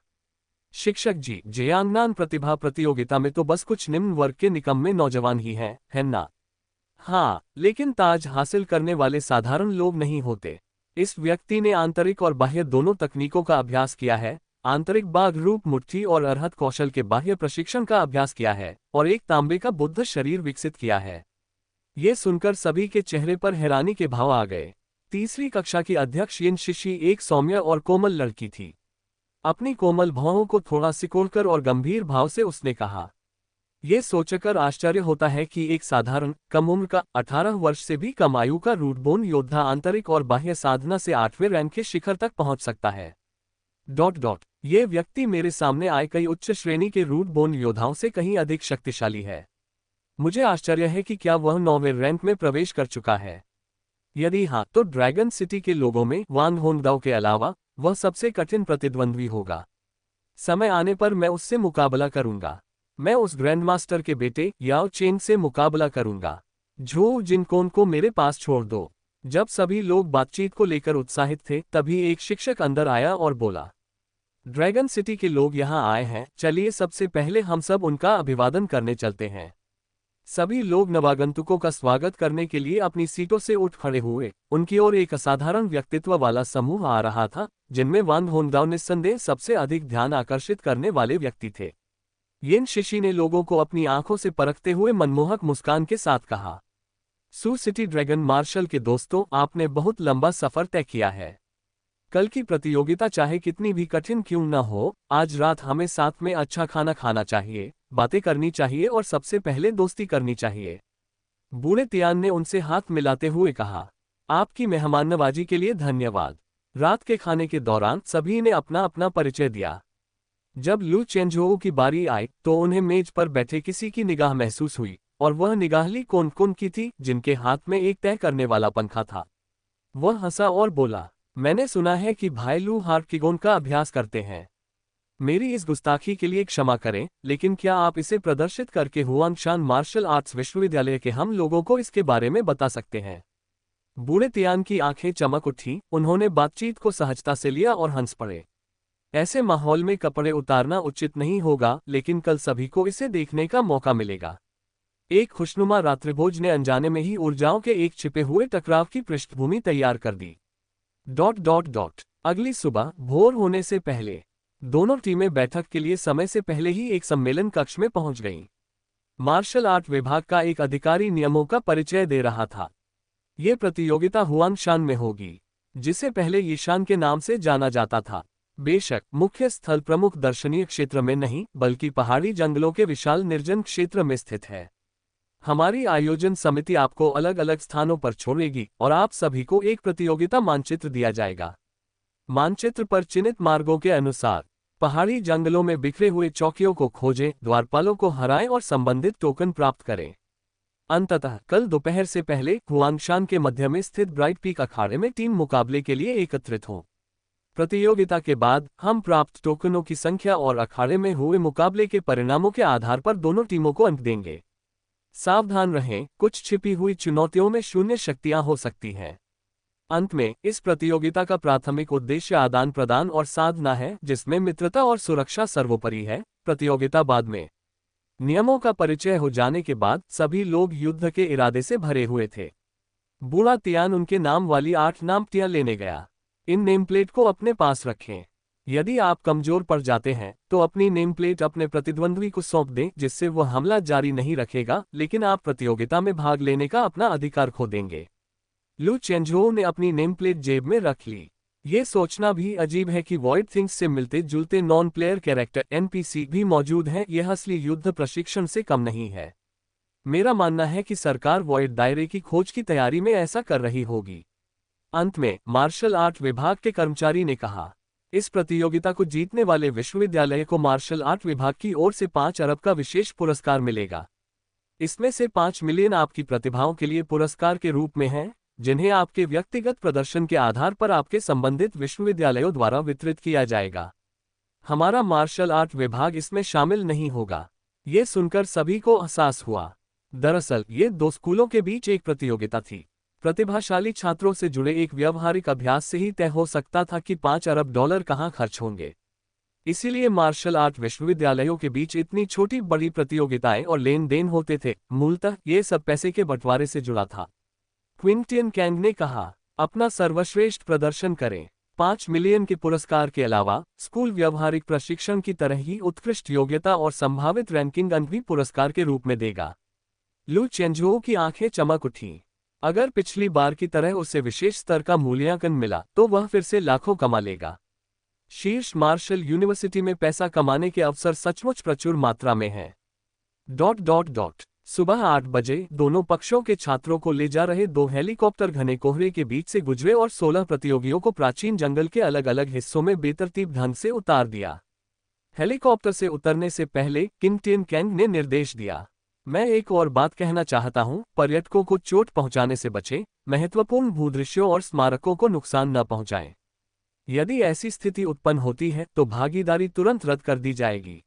शिक्षक जी, जियांगनान प्रतिभा प्रतियोगिता में तो बस कुछ निम्न वर्ग के निकम्मे नौजवान ही हैं, है ना? हाँ, लेकिन ताज हासिल करने वाले साधारण लोग नहीं होते। इस व्यक्ति ने आंतरिक और बाह्य दोनों तकनीकों का अभ्यास किया है, आंतरिक बाघ रूप मुट्ठी और अर्हत कौशल के बाह्य प्रशिक्षण का अभ्यास किया है, और एक तांबे का बुद्ध शरीर विकसित किया है। ये सुनकर सभी के चेहरे पर हैरानी के भाव आ गए। तीसरी कक्षा की अध्यक्ष यिन शिशी एक सौम्य और कोमल लड़की थी। अपनी कोमल भौहों को थोड़ा सिकोड़कर और गंभीर भाव से उसने कहा, ये सोचकर आश्चर्य होता है कि एक साधारण, कम उम्र का, 18 वर्ष से भी कम आयु का रूटबोन योद्धा आंतरिक और बाह्य साधना से 8वें रैंक के शिखर तक पहुंच सकता है। ये व्यक्ति मेरे सामने आए कई उच्च श्रेणी के रूटबोन योद्धाओं से कहीं अधिक शक्तिशाली है। मुझे आश्चर्य है कि क्या वह 9वें रैंक में प्रवेश कर चुका है। यदि हाँ, तो ड्रैगन सिटी के लोगों में वांग होंगदाओ के अलावा वह सबसे कठिन प्रतिद्वंद्वी होगा। समय आने पर मैं उससे मुकाबला करूंगा। मैं उस ग्रैंडमास्टर के बेटे याओ चेंग से मुकाबला करूंगा। झो जिनकोन को मेरे पास छोड़ दो। जब सभी लोग बातचीत को लेकर उत्साहित थे, तभी एक शिक्षक अंदर आया और बोला, ड्रैगन सिटी के लोग यहाँ आए हैं, चलिए सबसे पहले हम सब उनका अभिवादन करने चलते हैं। सभी लोग नवागंतुकों का स्वागत करने के लिए अपनी सीटों से उठ खड़े हुए। उनकी ओर एक असाधारण व्यक्तित्व वाला समूह आ रहा था, जिनमें वांग होंगदाओ निस्संदेह सबसे अधिक ध्यान आकर्षित करने वाले व्यक्ति थे। यिन शिशी ने लोगों को अपनी आंखों से परखते हुए मनमोहक मुस्कान के साथ कहा, सू सिटी ड्रैगन मार्शल के दोस्तों, आपने बहुत लंबा सफर तय किया है। कल की प्रतियोगिता चाहे कितनी भी कठिन क्यों न हो, आज रात हमें साथ में अच्छा खाना खाना चाहिए, बातें करनी चाहिए और सबसे पहले दोस्ती करनी चाहिए। बूढ़े तियान ने उनसे हाथ मिलाते हुए कहा, आपकी मेहमाननवाजी के लिए धन्यवाद। रात के खाने के दौरान सभी ने अपना अपना परिचय दिया। जब लू चेंझोउ की बारी आई तो उन्हें मेज पर बैठे किसी की निगाह महसूस हुई, और वह निगाह ली कोन कोन की थी, जिनके हाथ में एक तय करने वाला पंखा था। वह हंसा और बोला, मैंने सुना है कि भाई लू हार्किगोन का अभ्यास करते हैं। मेरी इस गुस्ताखी के लिए क्षमा करें, लेकिन क्या आप इसे प्रदर्शित करके हुआंगशान मार्शल आर्ट्स विश्वविद्यालय के हम लोगों को इसके बारे में बता सकते हैं? बूढ़े तियान की आंखें चमक उठी, उन्होंने बातचीत को सहजता से लिया और हंस पड़े। ऐसे माहौल में कपड़े उतारना उचित नहीं होगा, लेकिन कल सभी को इसे देखने का मौका मिलेगा। एक खुशनुमा रात्रिभोज ने अनजाने में ही ऊर्जाओं के एक छिपे हुए टकराव की पृष्ठभूमि तैयार कर दी। अगली सुबह भोर होने से पहले दोनों टीमें बैठक के लिए समय से पहले ही एक सम्मेलन कक्ष में पहुंच गईं। मार्शल आर्ट विभाग का एक अधिकारी नियमों का परिचय दे रहा था। ये प्रतियोगिता हुआंगशान में होगी, जिसे पहले यीशान के नाम से जाना जाता था। बेशक मुख्य स्थल प्रमुख दर्शनीय क्षेत्र में नहीं, बल्कि पहाड़ी जंगलों के विशाल निर्जन क्षेत्र में स्थित है। हमारी आयोजन समिति आपको अलग अलग स्थानों पर छोड़ेगी और आप सभी को एक प्रतियोगिता मानचित्र दिया जाएगा। मानचित्र पर चिन्हित मार्गों के अनुसार पहाड़ी जंगलों में बिखरे हुए चौकियों को खोजें, द्वारपालों को हराएं और संबंधित टोकन प्राप्त करें। अंततः कल दोपहर से पहले हुआंगशान के मध्य में स्थित ब्राइट पीक अखाड़े में टीम मुकाबले के लिए एकत्रित हों। प्रतियोगिता के बाद हम प्राप्त टोकनों की संख्या और अखाड़े में हुए मुकाबले के परिणामों के आधार पर दोनों टीमों को अंक देंगे। सावधान रहें, कुछ छिपी हुई चुनौतियों में शून्य शक्तियां हो सकती हैं। अंत में इस प्रतियोगिता का प्राथमिक उद्देश्य आदान प्रदान और साधना है, जिसमें मित्रता और सुरक्षा सर्वोपरि है। प्रतियोगिता बाद में नियमों का परिचय हो जाने के बाद सभी लोग युद्ध के इरादे से भरे हुए थे। बूढ़ा तियान उनके नाम वाली 8 नामटियां लेने गया। इन नेमप्लेट को अपने पास रखें। यदि आप कमजोर पड़ जाते हैं तो अपनी नेमप्लेट अपने प्रतिद्वंद्वी को सौंप दें, जिससे वह हमला जारी नहीं रखेगा, लेकिन आप प्रतियोगिता में भाग लेने का अपना अधिकार खो देंगे। लू चेंझोउ ने अपनी नेमप्लेट जेब में रख ली। ये सोचना भी अजीब है कि वॉइड थिंग्स से मिलते जुलते नॉन प्लेयर कैरेक्टर एनपीसी भी मौजूद हैं। यह असली युद्ध प्रशिक्षण से कम नहीं है। मेरा मानना है कि सरकार वॉइड दायरे की खोज की तैयारी में ऐसा कर रही होगी। अंत में मार्शल आर्ट विभाग के कर्मचारी ने कहा, इस प्रतियोगिता को जीतने वाले विश्वविद्यालय को मार्शल आर्ट विभाग की ओर से 5 अरब का विशेष पुरस्कार मिलेगा। इसमें से 5 मिलियन आपकी प्रतिभाओं के लिए पुरस्कार के रूप में हैं, जिन्हें आपके व्यक्तिगत प्रदर्शन के आधार पर आपके संबंधित विश्वविद्यालयों द्वारा वितरित किया जाएगा। हमारा मार्शल आर्ट विभाग इसमें शामिल नहीं होगा। ये सुनकर सभी को एहसास हुआ। दरअसल ये 2 स्कूलों के बीच एक प्रतियोगिता थी। प्रतिभाशाली छात्रों से जुड़े एक व्यावहारिक अभ्यास से ही तय हो सकता था कि 5 अरब डॉलर कहाँ खर्च होंगे। इसीलिए मार्शल आर्ट विश्वविद्यालयों के बीच इतनी छोटी बड़ी प्रतियोगिताएं और लेन देन होते थे। मूलतः ये सब पैसे के बंटवारे से जुड़ा था। क्विंटियन कैंग ने कहा, अपना सर्वश्रेष्ठ प्रदर्शन करें। 5 मिलियन के पुरस्कार के अलावा स्कूल व्यावहारिक प्रशिक्षण की तरह ही उत्कृष्ट योग्यता और संभावित रैंकिंग अंक भी पुरस्कार के रूप में देगा। लू चेंझोउ की आंखें चमक उठीं। अगर पिछली बार की तरह उसे विशेष स्तर का मूल्यांकन मिला तो वह फिर से लाखों कमा लेगा। शीर्ष मार्शल यूनिवर्सिटी में पैसा कमाने के अवसर सचमुच प्रचुर मात्रा में हैं। सुबह 8 बजे दोनों पक्षों के छात्रों को ले जा रहे 2 हेलीकॉप्टर घने कोहरे के बीच से गुजरे और 16 प्रतियोगियों को प्राचीन जंगल के अलग अलग हिस्सों में बेतरतीब ढंग से उतार दिया। हेलीकॉप्टर से उतरने से पहले क्विंटियन कैंग ने निर्देश दिया, मैं एक और बात कहना चाहता हूं, पर्यटकों को चोट पहुंचाने से बचें, महत्वपूर्ण भूदृश्यों और स्मारकों को नुकसान न पहुंचाएं। यदि ऐसी स्थिति उत्पन्न होती है तो भागीदारी तुरंत रद्द कर दी जाएगी।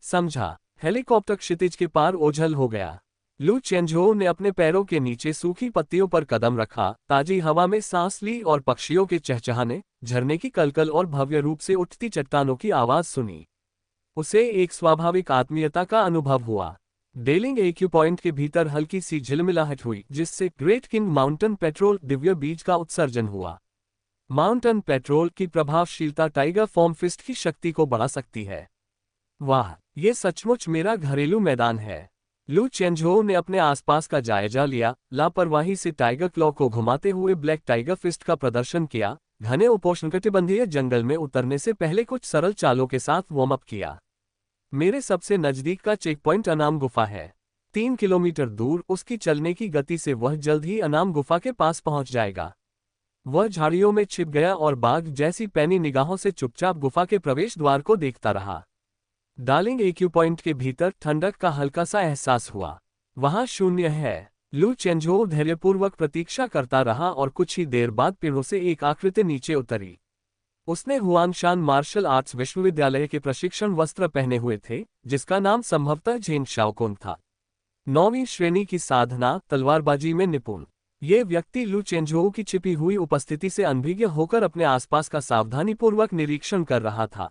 समझा? हेलीकॉप्टर क्षितिज के पार ओझल हो गया। लू चेंझोउ ने अपने पैरों के नीचे सूखी पत्तियों पर कदम रखा, ताजी हवा में सांस ली और पक्षियों के चहचहाने, झरने की कलकल और भव्य रूप से उठती चट्टानों की आवाज सुनी। उसे एक स्वाभाविक आत्मीयता का अनुभव हुआ। डेलिंग एक्यू पॉइंट के भीतर हल्की सी झिलमिलाहट हुई, जिससे great king mountain petrol Divya बीज का उत्सर्जन हुआ। माउंटेन पेट्रोल की प्रभावशीलता टाइगर फॉर्म फिस्ट की शक्ति को बढ़ा सकती है। वाह, ये सचमुच मेरा घरेलू मैदान है। लू चेंझोउ ने अपने आसपास का जायजा लिया, लापरवाही से टाइगर क्लॉ को घुमाते हुए ब्लैक टाइगर फिस्ट का प्रदर्शन किया, घने उपोष्णकटिबंधीय जंगल में उतरने से पहले कुछ सरल चालों के साथ वार्म अप किया। मेरे सबसे नजदीक का चेक पॉइंट अनाम गुफा है। 3 किलोमीटर दूर उसकी चलने की गति से वह जल्द ही अनाम गुफा के पास पहुंच जाएगा। वह झाड़ियों में छिप गया और बाघ जैसी पैनी निगाहों से चुपचाप गुफा के प्रवेश द्वार को देखता रहा। डार्लिंग एक्यू पॉइंट के भीतर ठंडक का हल्का सा एहसास हुआ। वहां शून्य है। लू चेंझोउ धैर्यपूर्वक प्रतीक्षा करता रहा और कुछ ही देर बाद पेड़ों से एक आकृति नीचे उतरी। उसने हुआंगशान मार्शल आर्ट्स विश्वविद्यालय के प्रशिक्षण वस्त्र पहने हुए थे, जिसका नाम संभवतः झेन शाओकोंग था। 9वीं श्रेणी की साधना, तलवारबाजी में निपुण। ये व्यक्ति लू चेंझोउ की छिपी हुई उपस्थिति से अनभिज्ञ होकर अपने आसपास का सावधानीपूर्वक निरीक्षण कर रहा था।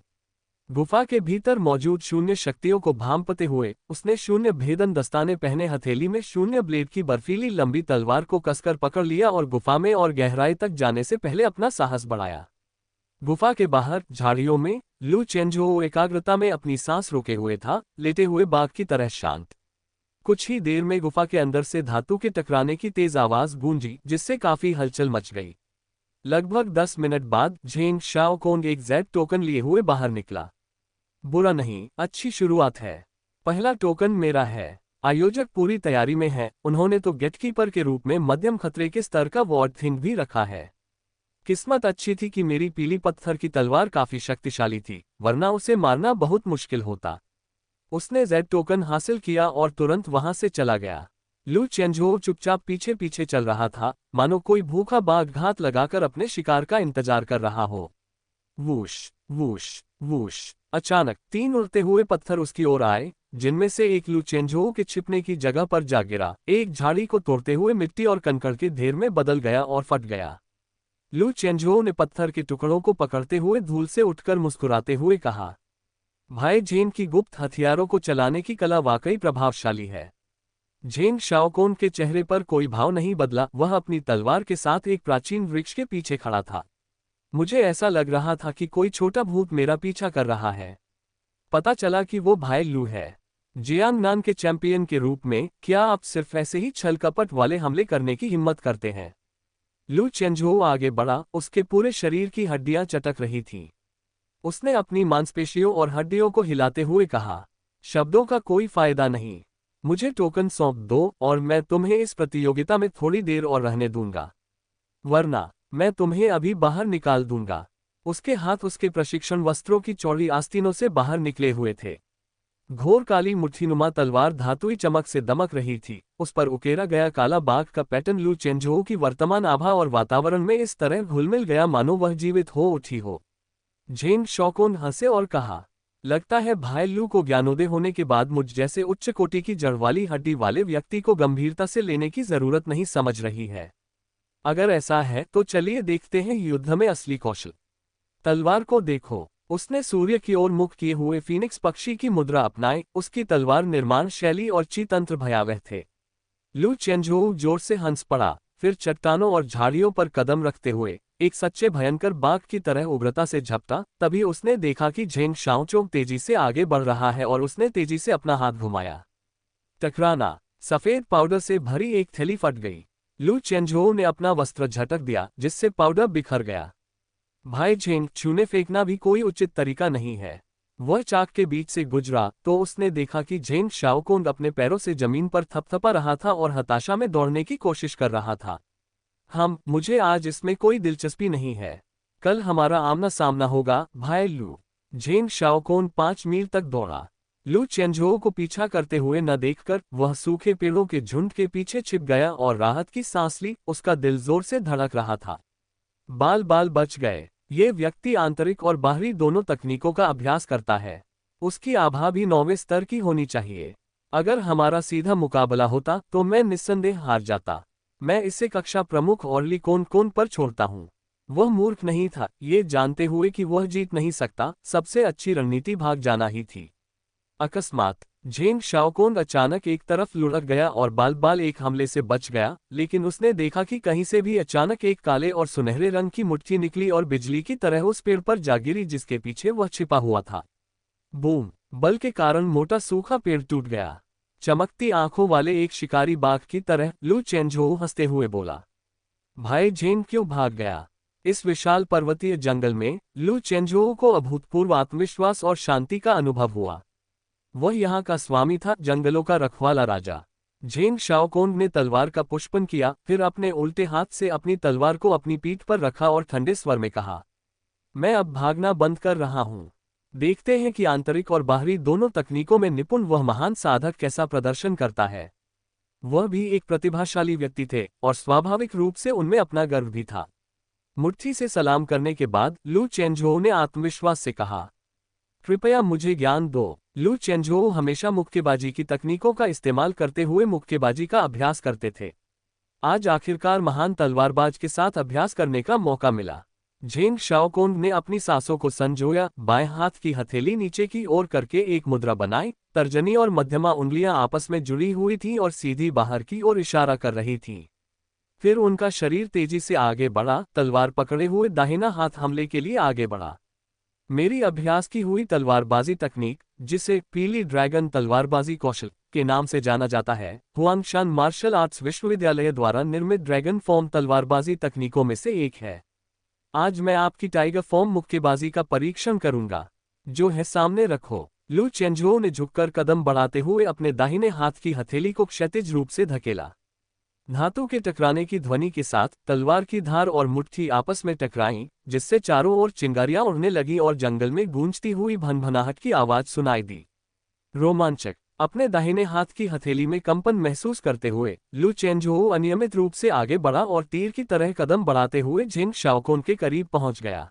गुफा के भीतर मौजूद शून्य शक्तियों को भांपते हुए उसने शून्य भेदन दस्ताने पहने हथेली में शून्य ब्लेड की बर्फीली लंबी तलवार को कसकर पकड़ लिया और गुफा में और गहराई तक जाने से पहले अपना साहस बढ़ाया। गुफा के बाहर झाड़ियों में लू चेंझोउ एकाग्रता में अपनी सांस रोके हुए था, लेटे हुए बाघ की तरह शांत। कुछ ही देर में गुफा के अंदर से धातु के टकराने की तेज आवाज गूंजी, जिससे काफी हलचल मच गई। लगभग 10 मिनट बाद झेंग शाओकोंग एक जेड टोकन लिए हुए बाहर निकला। बुरा नहीं, अच्छी शुरुआत है। पहला टोकन मेरा है। आयोजक पूरी तैयारी में है। उन्होंने तो गेटकीपर के रूप में मध्यम खतरे के स्तर का वॉर्ड थिंग भी रखा है। किस्मत अच्छी थी कि मेरी पीली पत्थर की तलवार काफी शक्तिशाली थी, वरना उसे मारना बहुत मुश्किल होता। उसने जेड टोकन हासिल किया और तुरंत वहां से चला गया। लू चेंझोउ चुपचाप पीछे पीछे चल रहा था, मानो कोई भूखा बाघ घात लगाकर अपने शिकार का इंतजार कर रहा हो। Whoosh whoosh whoosh. अचानक 3 उड़ते हुए पत्थर उसकी ओर आए, जिनमें से एक लू चेंझोउ के छिपने की जगह पर जा गिरा, एक झाड़ी को तोड़ते हुए मिट्टी और कंकड़ के ढेर में बदल गया और फट गया। लू चेंझोउ ने पत्थर के टुकड़ों को पकड़ते हुए धूल से उठकर मुस्कुराते हुए कहा, भाई झेन की गुप्त हथियारों को चलाने की कला वाकई प्रभावशाली है। झेन शाओकोन के चेहरे पर कोई भाव नहीं बदला, वह अपनी तलवार के साथ एक प्राचीन वृक्ष के पीछे खड़ा था। मुझे ऐसा लग रहा था कि कोई छोटा भूत मेरा पीछा कर रहा है। पता चला कि वो भाई लू है। जियांगनान के चैंपियन के रूप में क्या आप सिर्फ ऐसे ही छल कपट वाले हमले करने की हिम्मत करते हैं? लू चेंझोउ आगे बढ़ा, उसके पूरे शरीर की हड्डियां चटक रही थीं। उसने अपनी मांसपेशियों और हड्डियों को हिलाते हुए कहा, शब्दों का कोई फायदा नहीं। मुझे टोकन सौंप दो और मैं तुम्हें इस प्रतियोगिता में थोड़ी देर और रहने दूंगा, वरना मैं तुम्हें अभी बाहर निकाल दूंगा। उसके हाथ उसके प्रशिक्षण वस्त्रों की चौड़ी आस्तीनों से बाहर निकले हुए थे। घोर काली मुट्ठीनुमा तलवार धातुई चमक से दमक रही थी, उस पर उकेरा गया काला बाघ का पैटर्न लू चेंझोउ की वर्तमान आभा और वातावरण में इस तरह घुलमिल गया मानो वह जीवित हो उठी हो। झेन शाओकोन हंसे और कहा, लगता है भाई लू को ज्ञानोदय होने के बाद मुझ जैसे उच्च कोटि की जड़ वाली हड्डी वाले व्यक्ति को गंभीरता से लेने की जरूरत नहीं समझ रही है। अगर ऐसा है तो चलिए देखते हैं युद्ध में असली कौशल। तलवार को देखो। उसने सूर्य की ओर मुख किए हुए फीनिक्स पक्षी की मुद्रा अपनाई, उसकी तलवार निर्माण शैली और ची तंत्र भयावह थे। लू चेंझोउ जोर से हंस पड़ा, फिर चट्टानों और झाड़ियों पर कदम रखते हुए एक सच्चे भयंकर बाघ की तरह उग्रता से झपटा। तभी उसने देखा कि झेंग शाओचोंग तेजी से आगे बढ़ रहा है और उसने तेजी से अपना हाथ घुमाया। टकराना। सफेद पाउडर से भरी एक थैली फट गई। लू चेंझोउ ने अपना वस्त्र झटक दिया, जिससे पाउडर बिखर गया। भाई झेंग, छूने फेंकना भी कोई उचित तरीका नहीं है। वह चाक के बीच से गुजरा तो उसने देखा कि झेंग शाओकोन अपने पैरों से जमीन पर थपथपा रहा था और हताशा में दौड़ने की कोशिश कर रहा था। मुझे आज इसमें कोई दिलचस्पी नहीं है। कल हमारा आमना सामना होगा, भाई लू। झेंग शाओकोन 5 मील तक दौड़ा। लू चेंझोउ को पीछा करते हुए न देखकर वह सूखे पेड़ों के झुंड के पीछे छिप गया और राहत की सांस ली। उसका दिल जोर से धड़क रहा था। बाल बाल बच गए। ये व्यक्ति आंतरिक और बाहरी दोनों तकनीकों का अभ्यास करता है। उसकी आभा भी 9वें स्तर की होनी चाहिए। अगर हमारा सीधा मुकाबला होता तो मैं निस्संदेह हार जाता। मैं इसे कक्षा प्रमुख और ली कोन कोन पर छोड़ता हूँ। वह मूर्ख नहीं था, ये जानते हुए कि वह जीत नहीं सकता। सबसे अच्छी रणनीति भाग जाना ही थी। अकस्मात झेंग शाओकोन अचानक एक तरफ लुढ़क गया और बाल बाल एक हमले से बच गया, लेकिन उसने देखा कि कहीं से भी अचानक एक काले और सुनहरे रंग की मुट्ठी निकली और बिजली की तरह उस पेड़ पर जा गिरी जिसके पीछे वह छिपा हुआ था। बूम! बल के कारण मोटा सूखा पेड़ टूट गया। चमकती आंखों वाले एक शिकारी बाघ की तरह लू चेंझोउ हंसते हुए बोला, भाई झेंग क्यों भाग गया? इस विशाल पर्वतीय जंगल में लू चेंझोउ को अभूतपूर्व आत्मविश्वास और शांति का अनुभव हुआ। वह यहाँ का स्वामी था, जंगलों का रखवाला राजा। झेंग शाओकोन ने तलवार का पुष्पन किया, फिर अपने उल्टे हाथ से अपनी तलवार को अपनी पीठ पर रखा और ठंडे स्वर में कहा, मैं अब भागना बंद कर रहा हूँ। देखते हैं कि आंतरिक और बाहरी दोनों तकनीकों में निपुण वह महान साधक कैसा प्रदर्शन करता है। वह भी एक प्रतिभाशाली व्यक्ति थे और स्वाभाविक रूप से उनमें अपना गर्व भी था। मुट्ठी से सलाम करने के बाद लू चेंझोउ ने आत्मविश्वास से कहा, कृपया मुझे ज्ञान दो। लू चेंझोउ हमेशा मुक्केबाजी की तकनीकों का इस्तेमाल करते हुए मुक्केबाजी का अभ्यास करते थे। आज आखिरकार महान तलवारबाज के साथ अभ्यास करने का मौका मिला। झेंग शाओकोन ने अपनी सांसों को संजोया, बाएं हाथ की हथेली नीचे की ओर करके एक मुद्रा बनाई। तर्जनी और मध्यमा उंगलियां आपस में जुड़ी हुई थीं और सीधी बाहर की ओर इशारा कर रही थीं। फिर उनका शरीर तेजी से आगे बढ़ा, तलवार पकड़े हुए दाहिना हाथ हमले के लिए आगे बढ़ा। मेरी अभ्यास की हुई तलवारबाजी तकनीक, जिसे पीली ड्रैगन तलवारबाजी कौशल के नाम से जाना जाता है, हुआंगशान मार्शल आर्ट्स विश्वविद्यालय द्वारा निर्मित ड्रैगन फॉर्म तलवारबाजी तकनीकों में से एक है। आज मैं आपकी टाइगर फॉर्म मुक्केबाजी का परीक्षण करूंगा। जो है सामने रखो। लू चेंझोउ ने झुककर कदम बढ़ाते हुए अपने दाहिने हाथ की हथेली को क्षैतिज रूप से धकेला। धातु के टकराने की ध्वनि के साथ तलवार की धार और मुट्ठी आपस में टकराईं, जिससे चारों ओर चिंगारियां उड़ने लगी और जंगल में गूंजती हुई भनभनाहट की आवाज सुनाई दी। रोमांचक। अपने दाहिने हाथ की हथेली में कंपन महसूस करते हुए लू चेंजोऊ अनियमित रूप से आगे बढ़ा और तीर की तरह कदम बढ़ाते हुए झेंग शाओकोन के करीब पहुंच गया।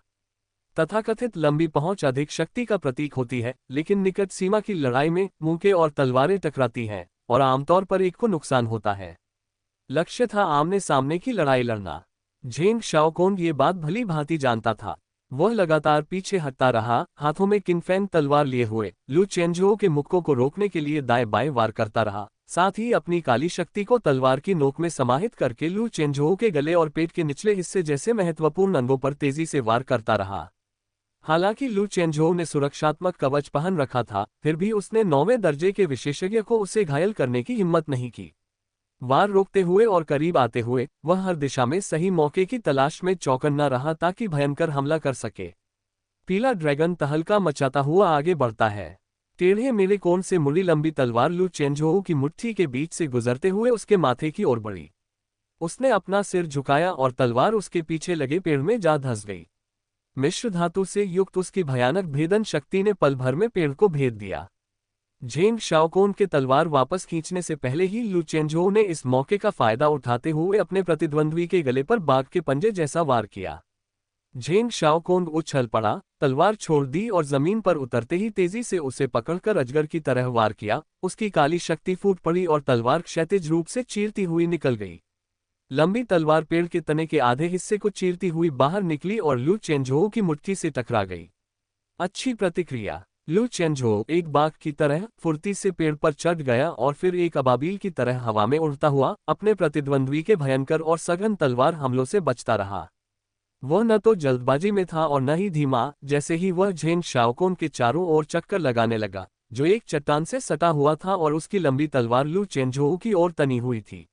तथाकथित लंबी पहुंच अधिक शक्ति का प्रतीक होती है, लेकिन निकट सीमा की लड़ाई में मूके और तलवारें टकराती हैं और आमतौर पर एक को नुकसान होता है। लक्ष्य था आमने सामने की लड़ाई लड़ना। झेंग शाओकोन ये बात भली भांति जानता था। वह लगातार पीछे हटता रहा, हाथों में किनफेंग तलवार लिए हुए लू चेंजोऊ के मुक्कों को रोकने के लिए दाएं बाएं वार करता रहा। साथ ही अपनी काली शक्ति को तलवार की नोक में समाहित करके लू चेंजोऊ के गले और पेट के निचले हिस्से जैसे महत्वपूर्ण अंगों पर तेजी से वार करता रहा। हालांकि लू चेंजोऊ ने सुरक्षात्मक कवच पहन रखा था, फिर भी उसने 9वें दर्जे के विशेषज्ञ को उसे घायल करने की हिम्मत नहीं की। वार रोकते हुए और करीब आते हुए वह हर दिशा में सही मौके की तलाश में चौकन्ना रहा ताकि भयंकर हमला कर सके। पीला ड्रैगन तहलका मचाता हुआ आगे बढ़ता है। टेढ़े मेढ़े कोण से मुड़ी लंबी तलवार लू चेंजोऊ की मुट्ठी के बीच से गुजरते हुए उसके माथे की ओर बढ़ी। उसने अपना सिर झुकाया और तलवार उसके पीछे लगे पेड़ में जा धंस गई। मिश्र धातु से युक्त उसकी भयानक भेदन शक्ति ने पल भर में पेड़ को भेद दिया। झेंग शाओकोन के तलवार वापस खींचने से पहले ही लू चेंजोऊ ने इस मौके का फायदा उठाते हुए अपने प्रतिद्वंद्वी के गले पर बाघ के पंजे जैसा वार किया। झेंग शाओकोन उछल पड़ा, तलवार छोड़ दी और जमीन पर उतरते ही तेजी से उसे पकड़कर अजगर की तरह वार किया। उसकी काली शक्ति फूट पड़ी और तलवार क्षैतिज रूप से चीरती हुई निकल गई। लंबी तलवार पेड़ के तने के आधे हिस्से को चीरती हुई बाहर निकली और लू चेंजोऊ की मुट्ठी से टकरा गई। अच्छी प्रतिक्रिया। लू चेंजोऊ एक बाघ की तरह फुर्ती से पेड़ पर चढ़ गया और फिर एक अबाबील की तरह हवा में उड़ता हुआ अपने प्रतिद्वंद्वी के भयंकर और सघन तलवार हमलों से बचता रहा। वह न तो जल्दबाजी में था और न ही धीमा। जैसे ही वह झेंग शाओकोन के चारों ओर चक्कर लगाने लगा, जो एक चट्टान से सटा हुआ था और उसकी लंबी तलवार लू चेंजोऊ की ओर तनी हुई थी।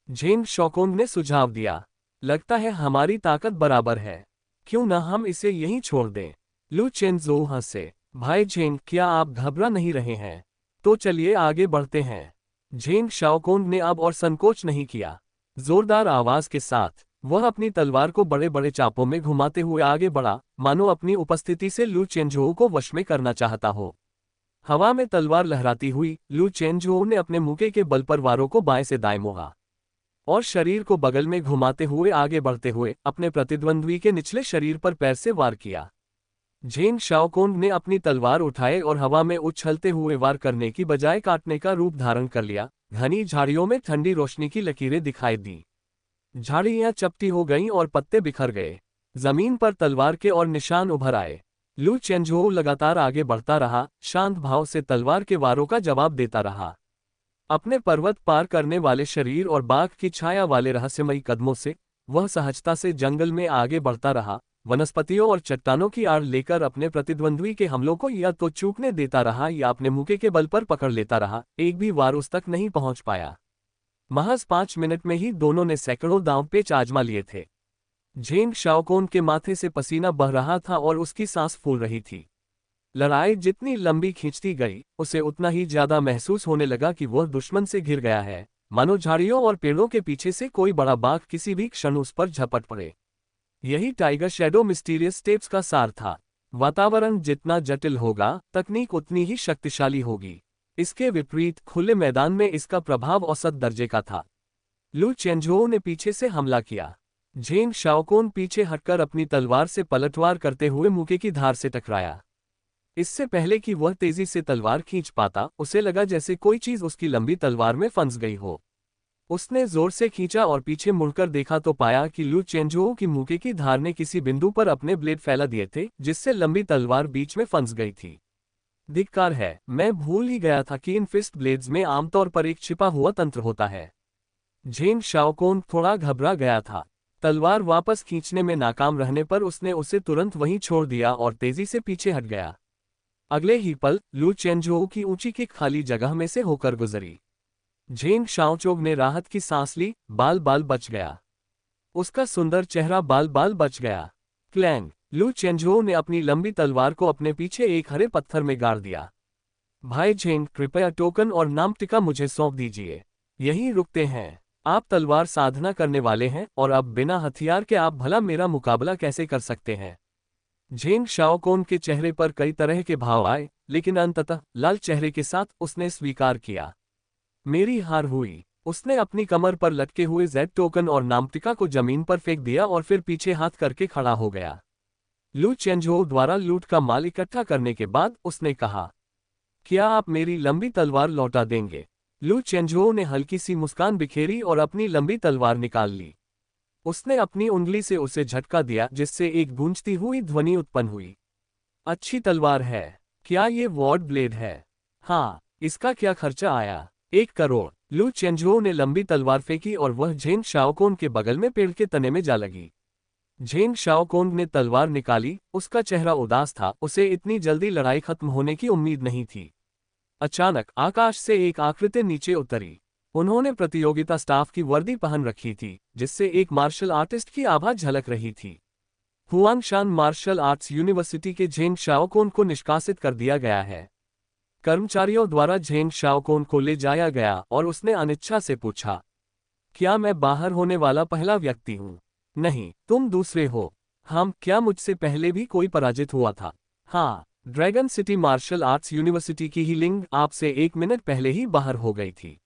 झेंग शाओकोन ने सुझाव दिया, लगता है हमारी ताकत बराबर है, क्यों न हम इसे यहीं छोड़ दें। लू चेंजोऊ हंसे, भाई झेंग, क्या आप घबरा नहीं रहे हैं? तो चलिए आगे बढ़ते हैं। झेंग शाओकोन ने अब और संकोच नहीं किया। जोरदार आवाज के साथ वह अपनी तलवार को बड़े बड़े चापों में घुमाते हुए आगे बढ़ा, मानो अपनी उपस्थिति से लू चेंजोऊ को वश में करना चाहता हो। हवा में तलवार लहराती हुई लू चेंजोऊ ने अपने मुके के बल पर वारों को बाएं से दाएं मोड़ा और शरीर को बगल में घुमाते हुए आगे बढ़ते हुए अपने प्रतिद्वंद्वी के निचले शरीर पर पैर से वार किया। झेंग शाओकोन ने अपनी तलवार उठाए और हवा में उछलते हुए वार करने की बजाय काटने का रूप धारण कर लिया। घनी झाड़ियों में ठंडी रोशनी की लकीरें दिखाई दी। झाड़ियां चपटी हो गईं और पत्ते बिखर गए। जमीन पर तलवार के और निशान उभर आए। लू चेंजोऊ लगातार आगे बढ़ता रहा, शांत भाव से तलवार के वारों का जवाब देता रहा। अपने पर्वत पार करने वाले शरीर और बाघ की छाया वाले रहस्यमयी कदमों से वह सहजता से जंगल में आगे बढ़ता रहा। वनस्पतियों और चट्टानों की आड़ लेकर अपने प्रतिद्वंद्वी के हमलों को या तो चूकने देता रहा या अपने मुके के बल पर पकड़ लेता रहा। एक भी वार उस तक नहीं पहुंच पाया। महज 5 मिनट में ही दोनों ने सैकड़ों दांवपेच आजमा लिए थे। झेंग शाओकोन के माथे से पसीना बह रहा था और उसकी सांस फूल रही थी। लड़ाई जितनी लंबी खींचती गई, उसे उतना ही ज्यादा महसूस होने लगा कि वह दुश्मन से घिर गया है, मानो झाड़ियों और पेड़ों के पीछे से कोई बड़ा बाघ किसी भी क्षण उस पर झपट पड़े। यही टाइगर शैडो मिस्टीरियस स्टेप्स का सार था। वातावरण जितना जटिल होगा, तकनीक उतनी ही शक्तिशाली होगी। इसके विपरीत खुले मैदान में इसका प्रभाव औसत दर्जे का था। लू चेंजोऊ ने पीछे से हमला किया। झेंग शाओकोन पीछे हटकर अपनी तलवार से पलटवार करते हुए मुके की धार से टकराया। इससे पहले कि वह तेजी से तलवार खींच पाता, उसे लगा जैसे कोई चीज उसकी लंबी तलवार में फंस गई हो। उसने जोर से खींचा और पीछे मुड़कर देखा तो पाया कि लू चेंजोऊ की मुके की धार ने किसी बिंदु पर अपने ब्लेड फैला दिए थे, जिससे लंबी तलवार बीच में फंस गई थी। धिक्कार है, मैं भूल ही गया था कि इन फिस्ट ब्लेड्स में आमतौर पर एक छिपा हुआ तंत्र होता है। झेंग शाओकोन थोड़ा घबरा गया था। तलवार वापस खींचने में नाकाम रहने पर उसने उसे तुरंत वहीं छोड़ दिया और तेजी से पीछे हट गया। अगले ही पल लू चेंजोऊ की ऊंची की खाली जगह में से होकर गुजरी। झेंग शाओचोग ने राहत की सांस ली, बाल बाल बच गया। उसका सुंदर चेहरा बाल बाल बच गया। क्लैंग। लू चेंजोऊ ने अपनी लंबी तलवार को अपने पीछे एक हरे पत्थर में गाड़ दिया। भाई झेंग, कृपया टोकन और नाम टिका मुझे सौंप दीजिए। यहीं रुकते हैं। आप तलवार साधना करने वाले हैं और अब बिना हथियार के आप भला मेरा मुकाबला कैसे कर सकते हैं? झेंग शाओकोन के चेहरे पर कई तरह के भाव आए, लेकिन अंततः लाल चेहरे के साथ उसने स्वीकार किया। मेरी हार हुई। उसने अपनी कमर पर लटके हुए जेड टोकन और नामटिका को जमीन पर फेंक दिया और फिर पीछे हाथ करके खड़ा हो गया। लू चेंजो द्वारा लूट का माल इकट्ठा करने के बाद उसने कहा, क्या आप मेरी लंबी तलवार लौटा देंगे? लू चेंजो ने हल्की सी मुस्कान बिखेरी और अपनी लंबी तलवार निकाल ली। उसने अपनी उंगली से उसे झटका दिया जिससे एक गूंजती हुई ध्वनि उत्पन्न हुई। अच्छी तलवार है। क्या ये वॉर्ड ब्लेड है? हाँ। इसका क्या खर्चा आया? 1 करोड़। लू चेंजो ने लंबी तलवार फेंकी और वह झेंग शाओकोन के बगल में पेड़ के तने में जा लगी। झेंग शाओकोन ने तलवार निकाली, उसका चेहरा उदास था, उसे इतनी जल्दी लड़ाई खत्म होने की उम्मीद नहीं थी। अचानक आकाश से एक आकृति नीचे उतरी। उन्होंने प्रतियोगिता स्टाफ की वर्दी पहन रखी थी, जिससे एक मार्शल आर्टिस्ट की आभा झलक रही थी। हुआंगशान मार्शल आर्ट्स यूनिवर्सिटी के झेंग शाओकोन को निष्कासित कर दिया गया है। कर्मचारियों द्वारा झेंग शाओकोन को ले जाया गया और उसने अनिच्छा से पूछा, क्या मैं बाहर होने वाला पहला व्यक्ति हूँ? नहीं, तुम दूसरे हो। क्या मुझसे पहले भी कोई पराजित हुआ था? हाँ, dragon city martial arts university की ही लिंग आपसे 1 मिनट पहले ही बाहर हो गई थी।